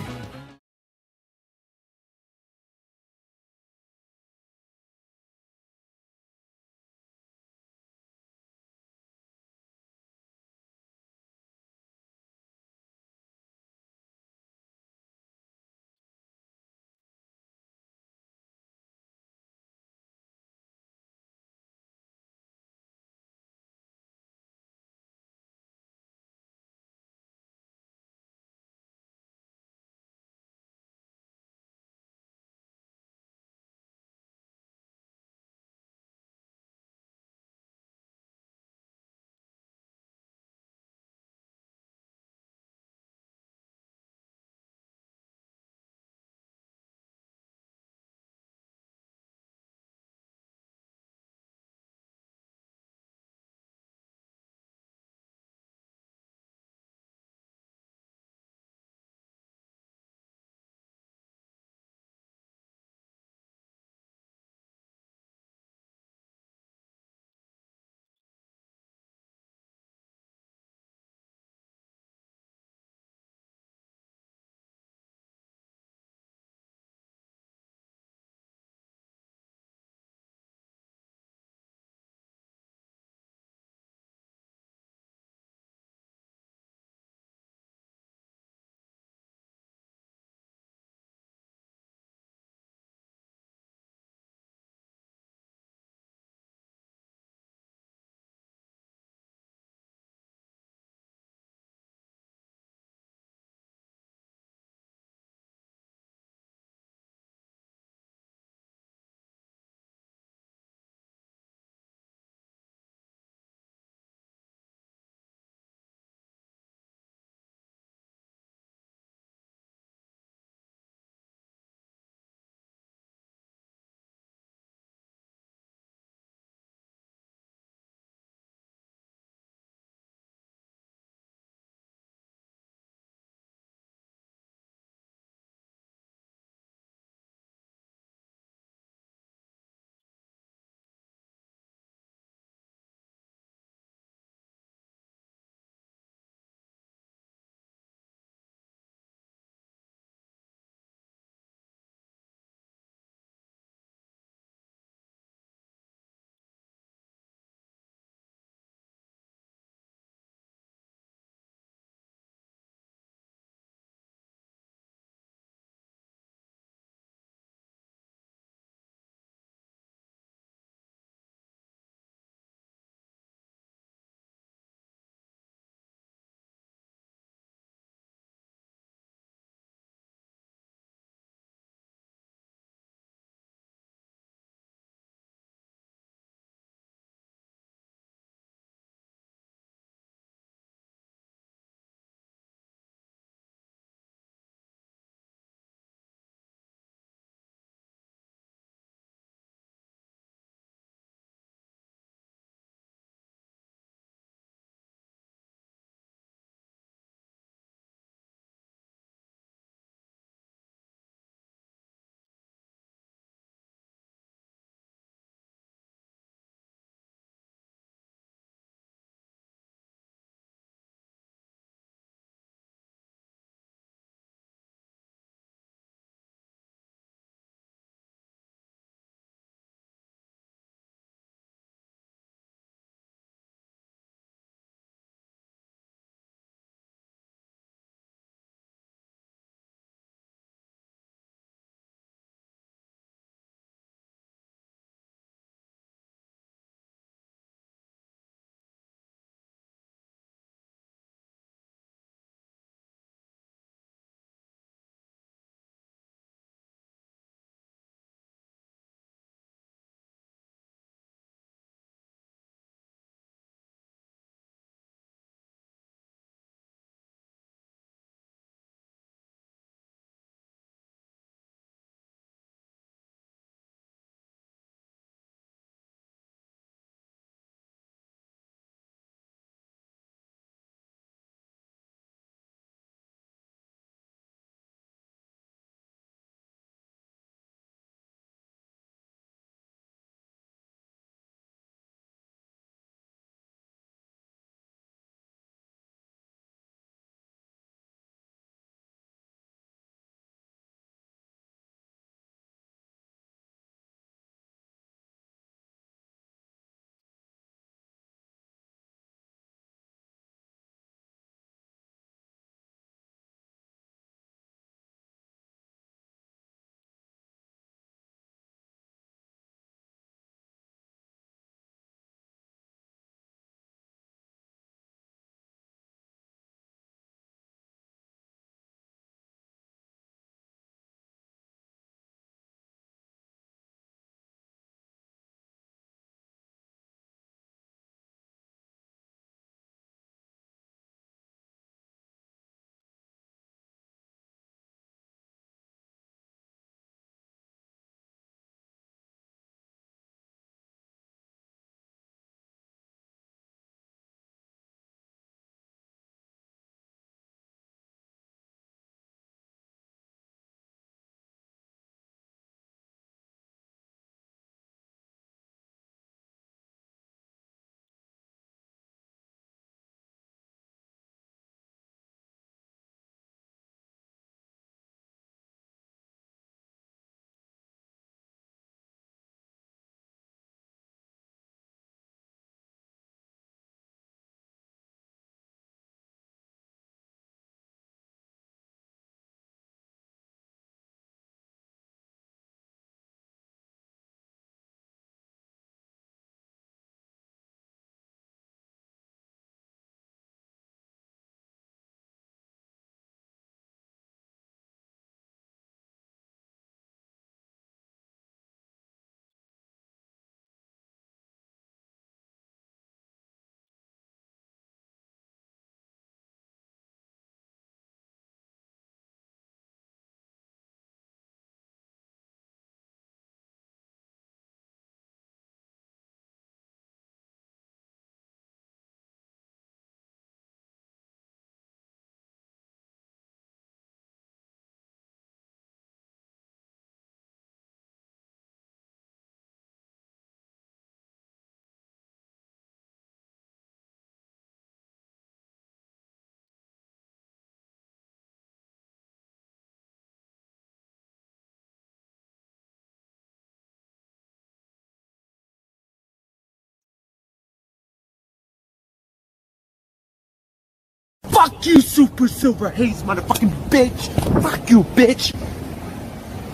Fuck you, Super Silver Haze, motherfucking bitch! Fuck you, bitch!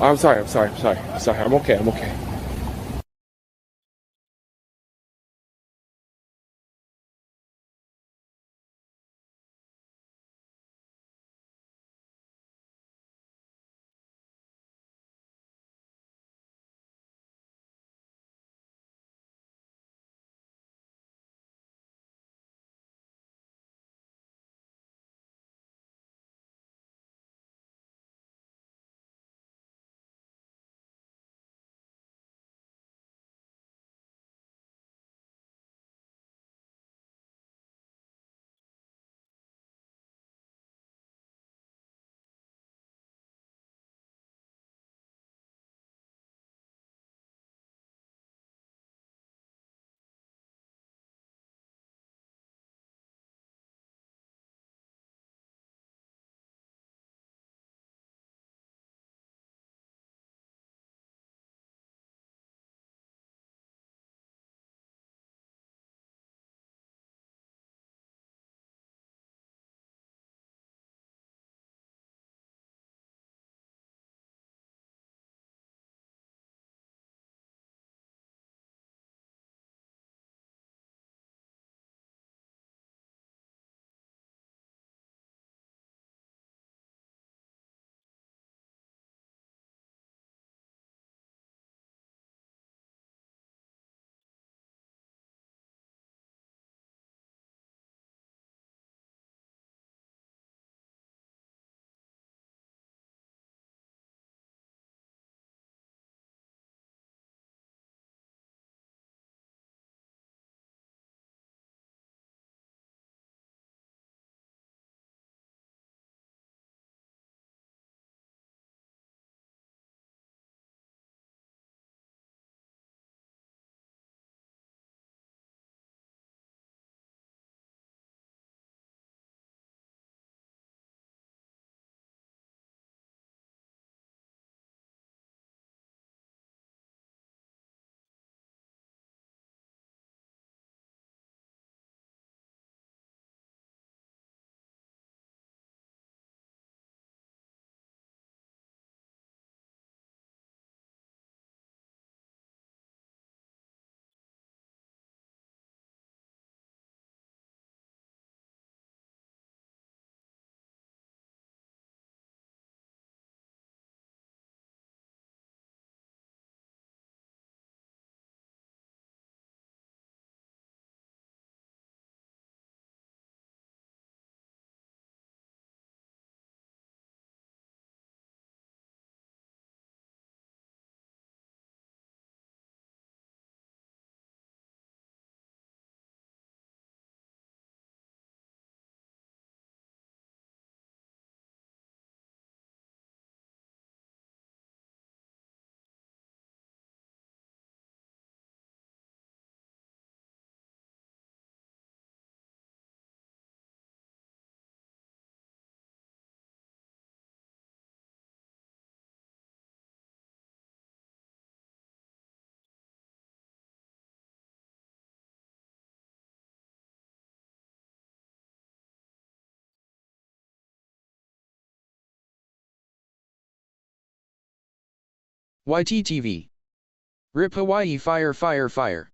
I'm sorry. I'm okay. YTTV. RIP Hawaii fire.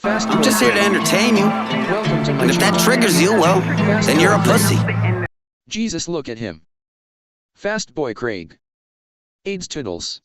I'm just here to entertain you. Welcome to my And if that channel. triggers you, well, then you're a pussy. Jesus, look at him. Fast boy Craig. AIDS Toodles.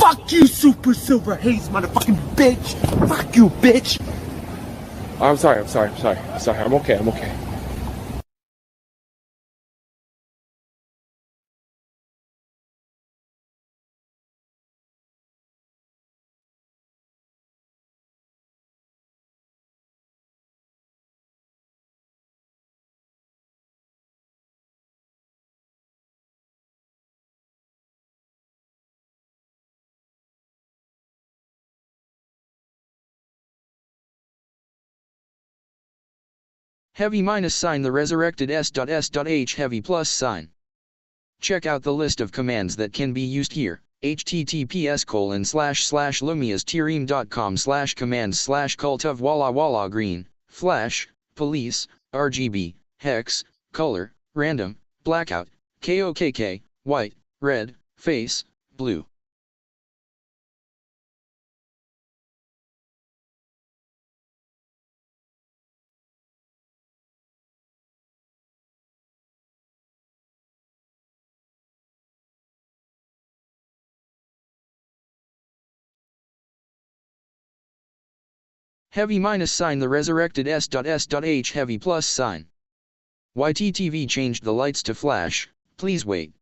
Fuck you, Super Silver Haze, motherfucking bitch! Fuck you, bitch! I'm sorry. I'm okay. Heavy minus sign the resurrected S.S.H heavy plus sign. Check out the list of commands that can be used here. https://lumiasteam.com/commands/cult of walla flash, police, RGB, hex, color, random, blackout, KOKK, white, red, face, blue. Heavy minus sign the resurrected S.S.H heavy plus sign. YTTV changed the lights to flash, please wait.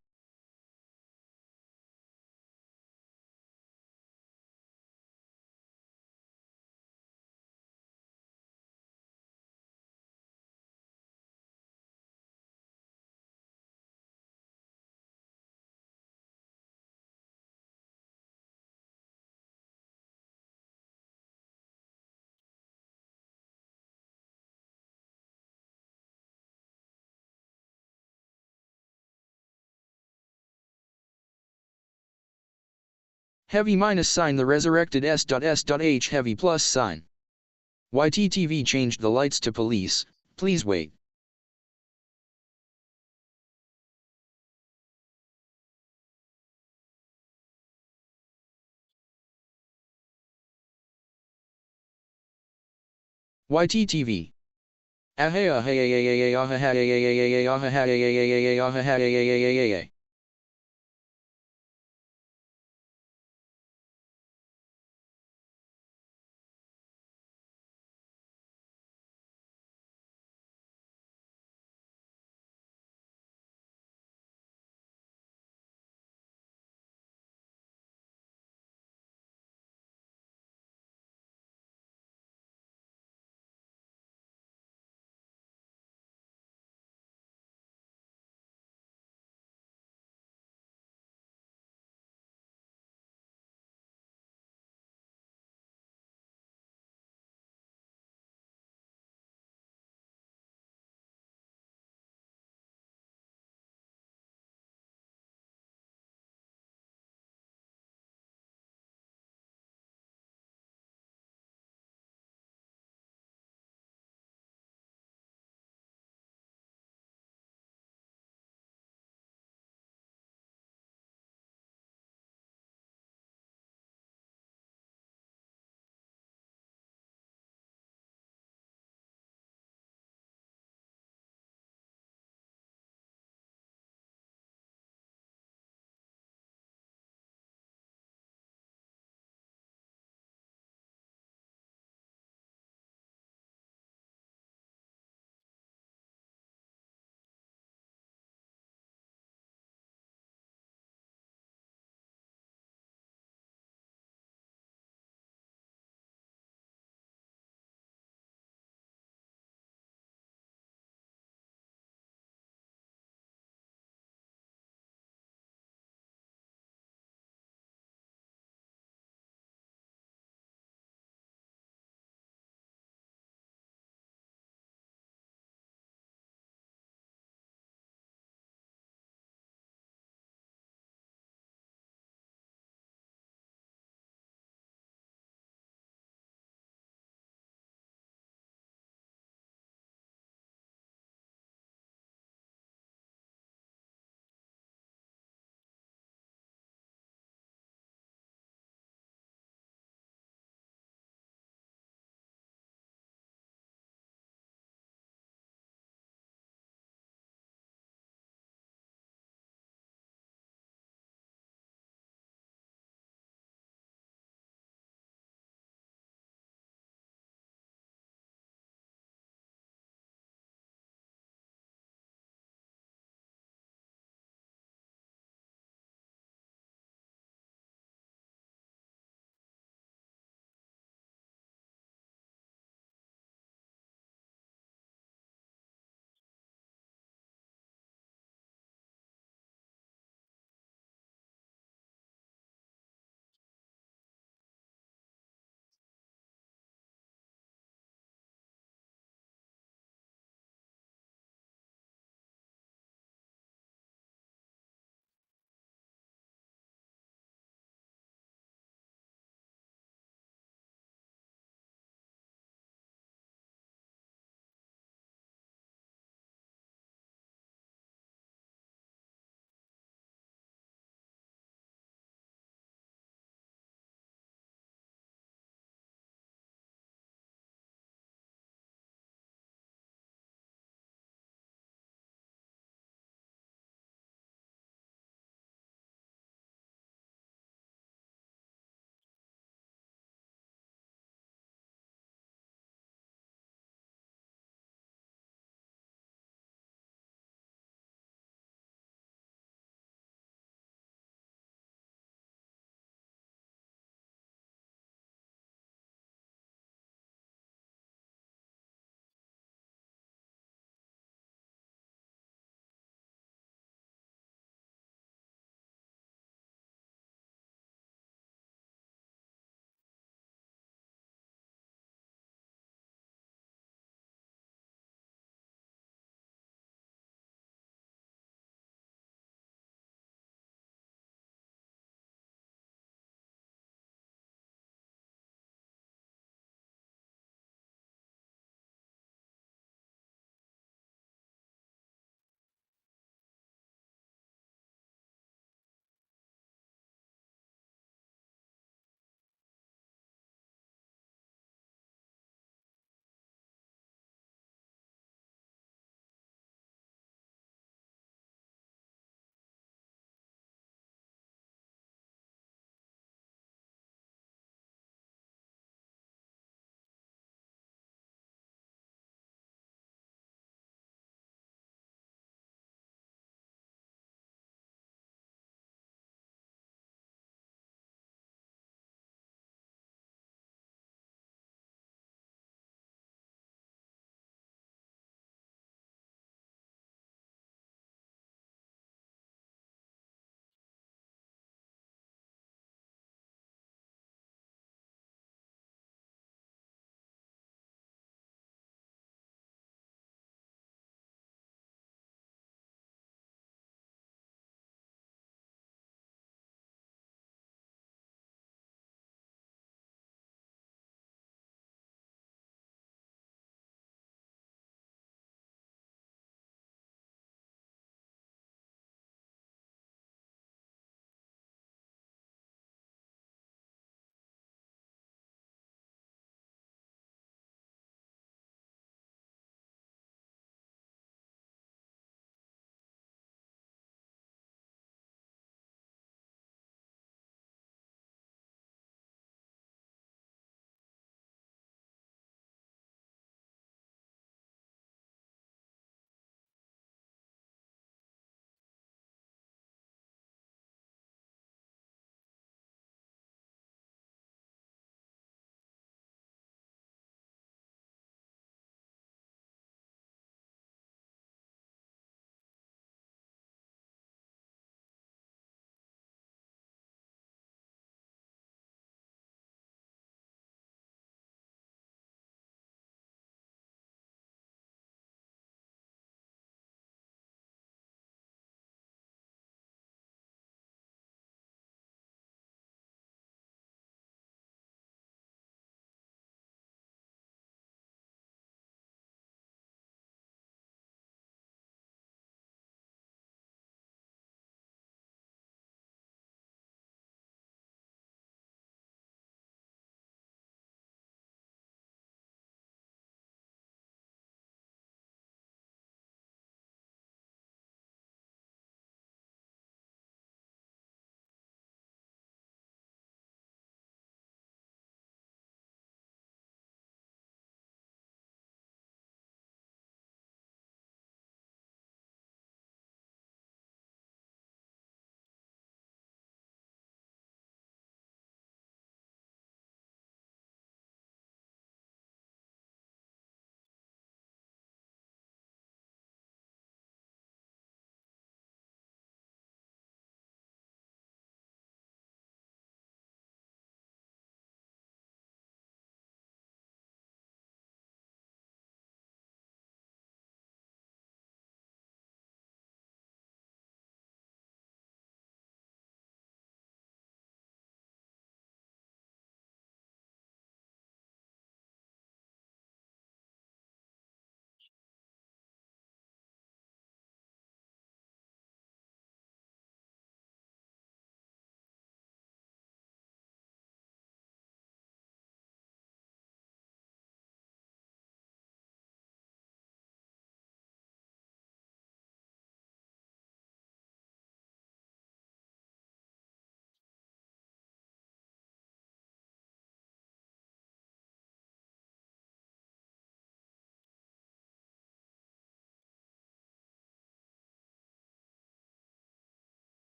Heavy minus sign the resurrected S.S.H heavy plus sign. YTTV changed the lights to police, please wait. YTTV.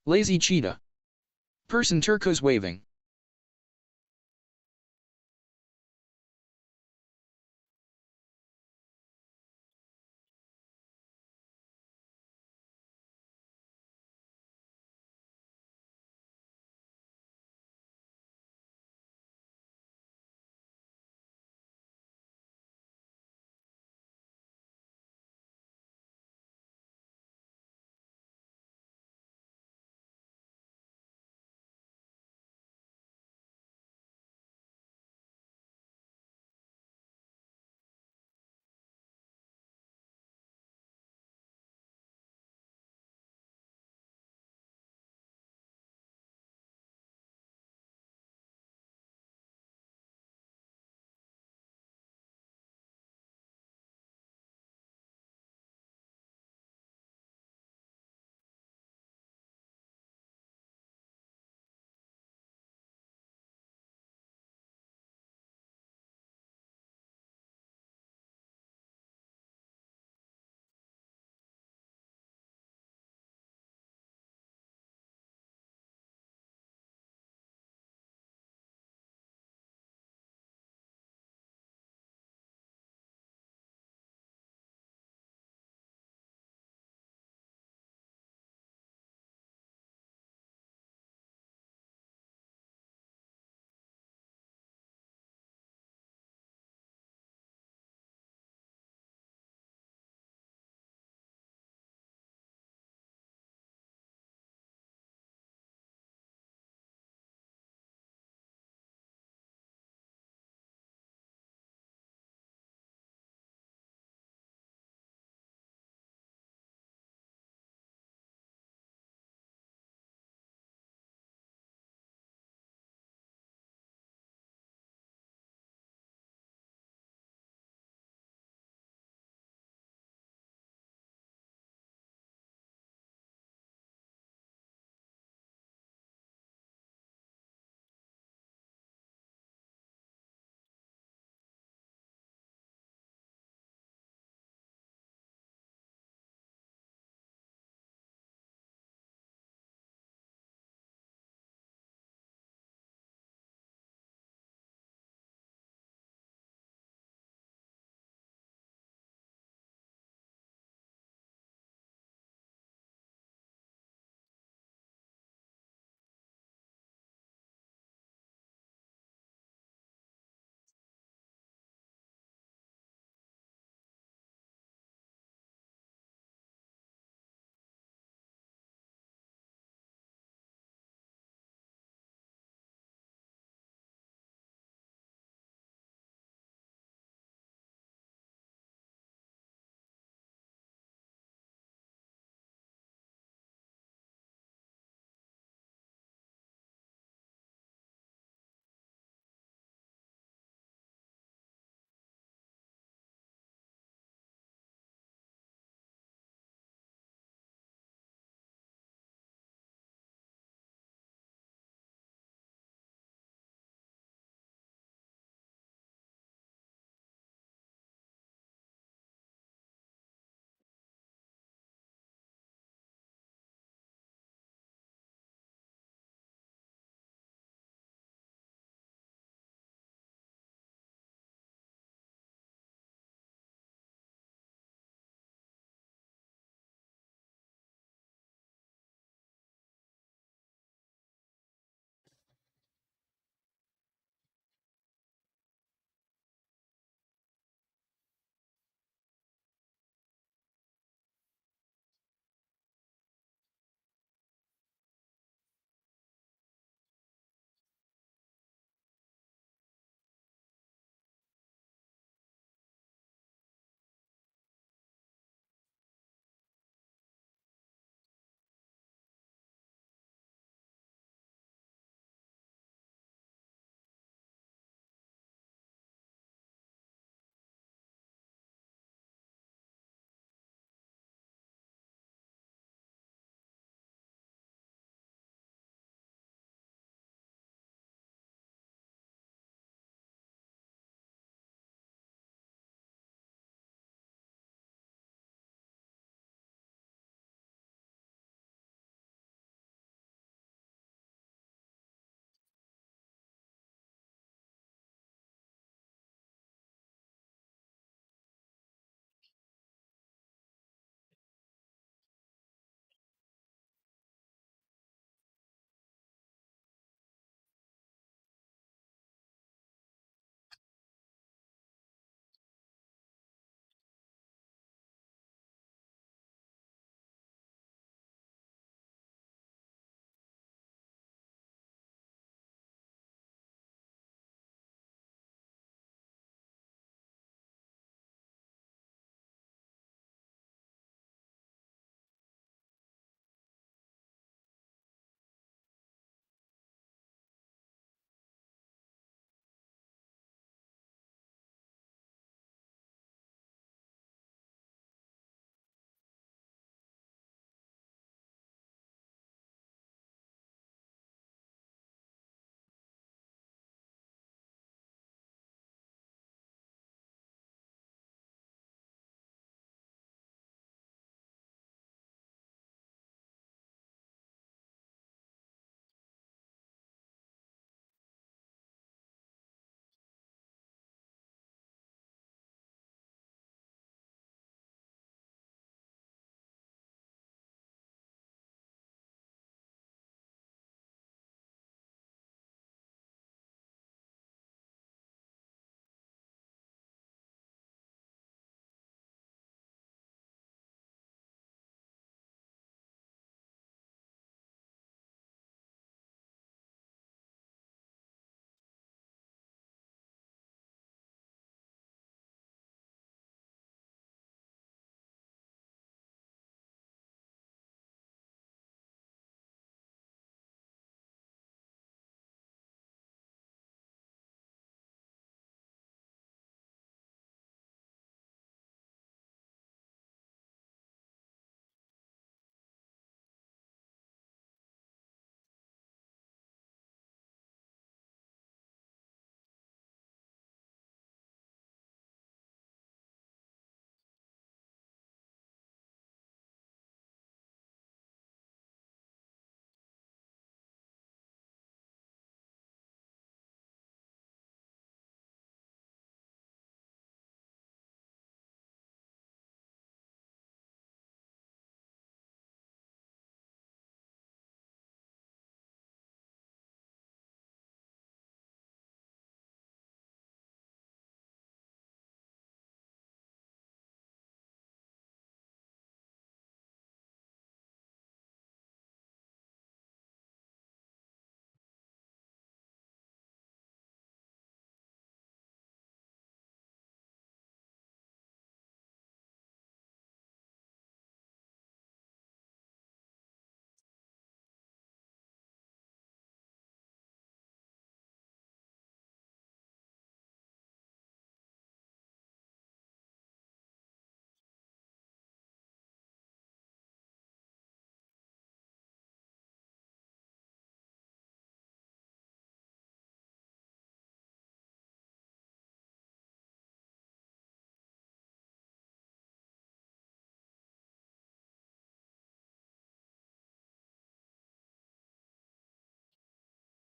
Lazy cheetah. Person turquoise waving.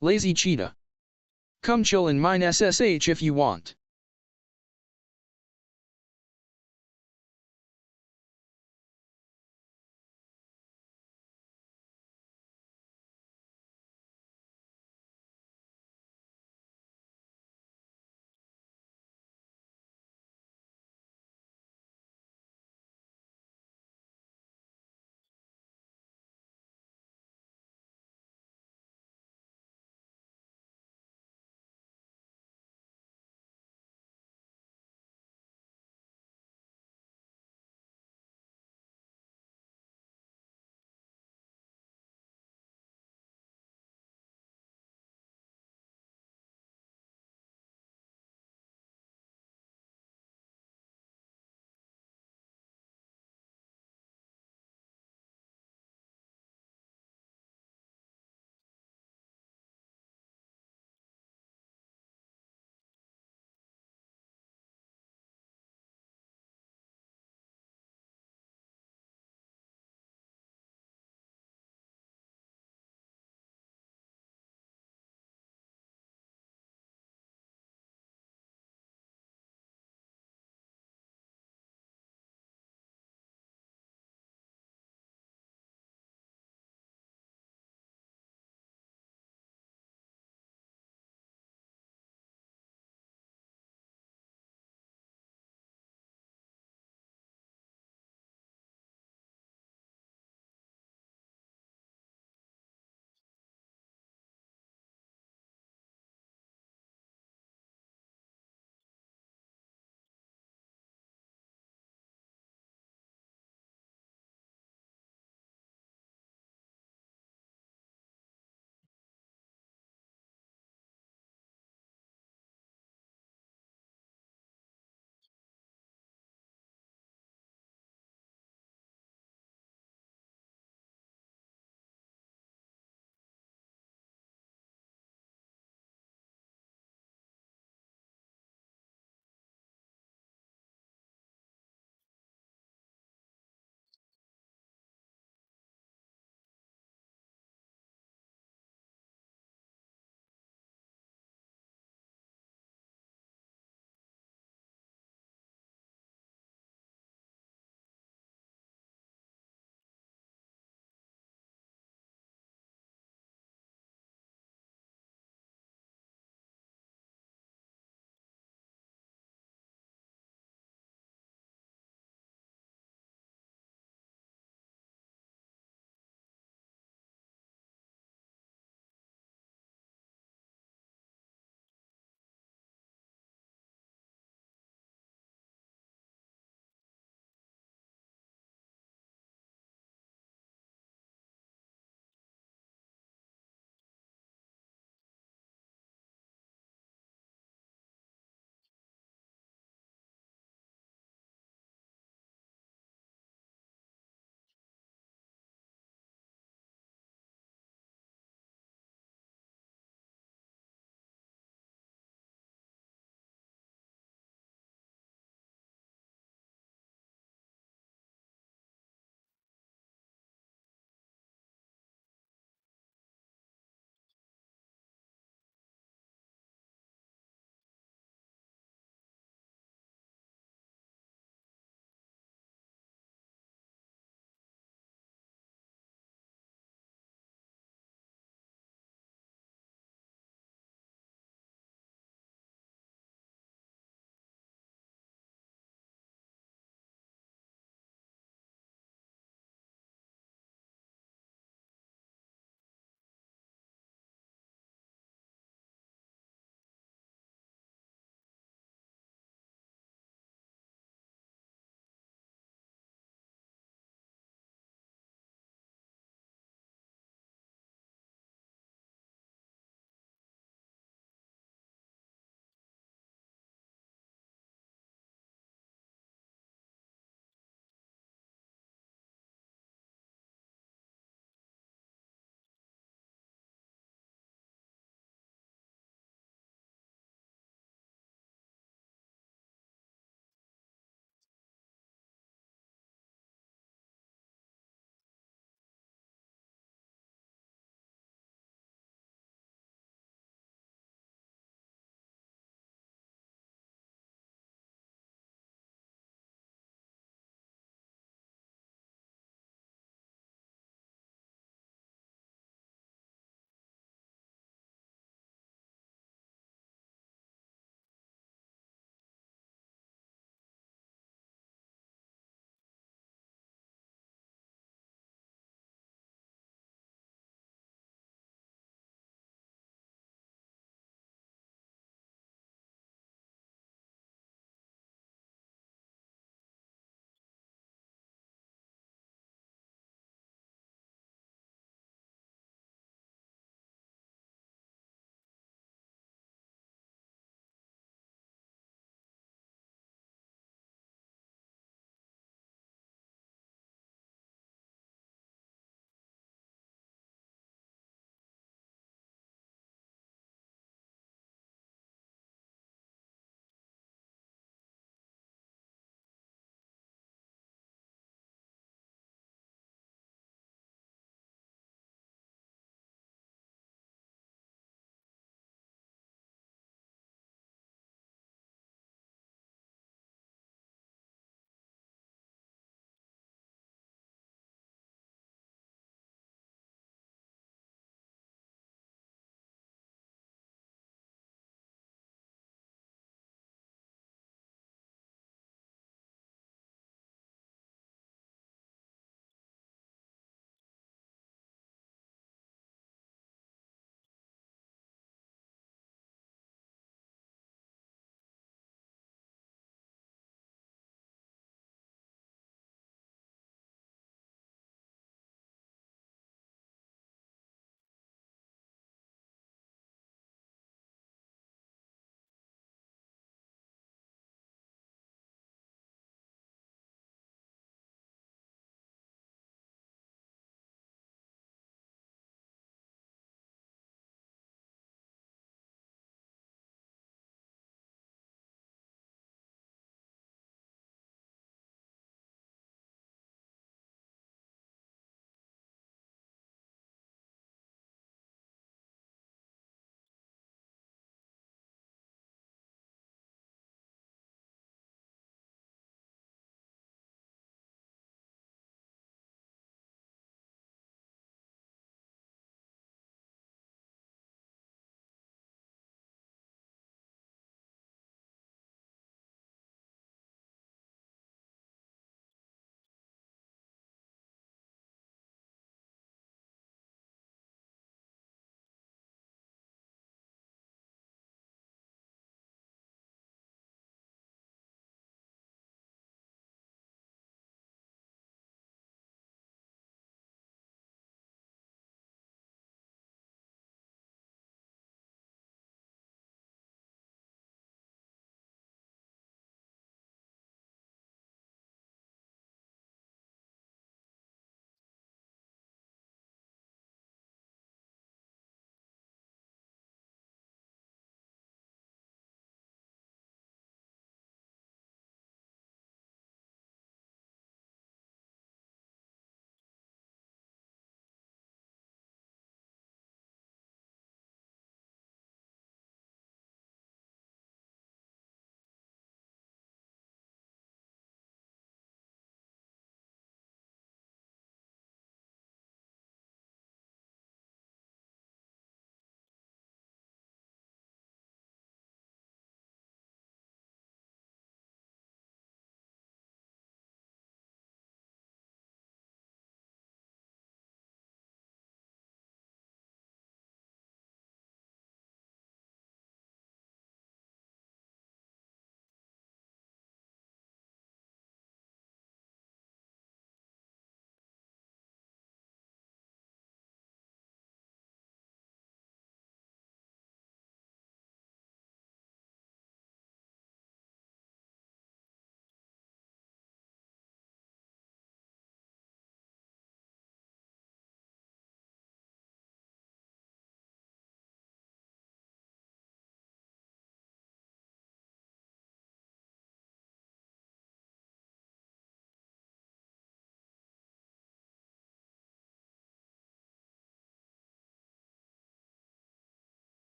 Lazy cheetah. Come chill in mine S.S.H if you want.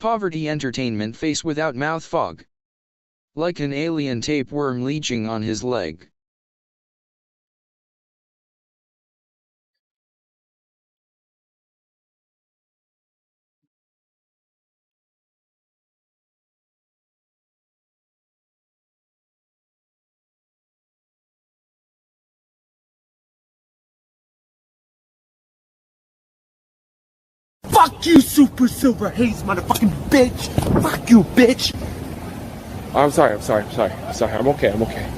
Poverty entertainment face without mouth fog. Like an alien tapeworm leeching on his leg. Fuck you, Super Silver Haze, motherfucking bitch! Fuck you, bitch! I'm sorry. I'm okay.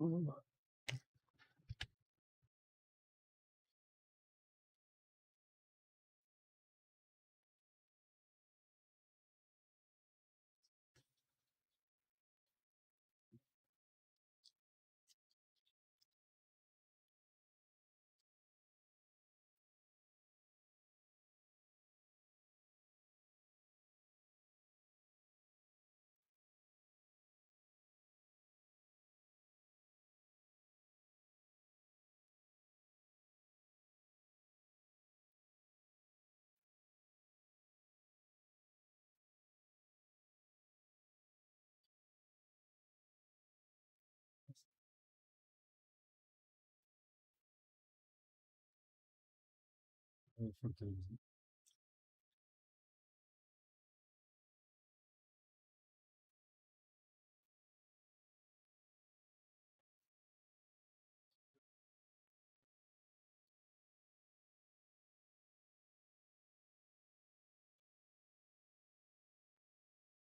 Oh, fuck that.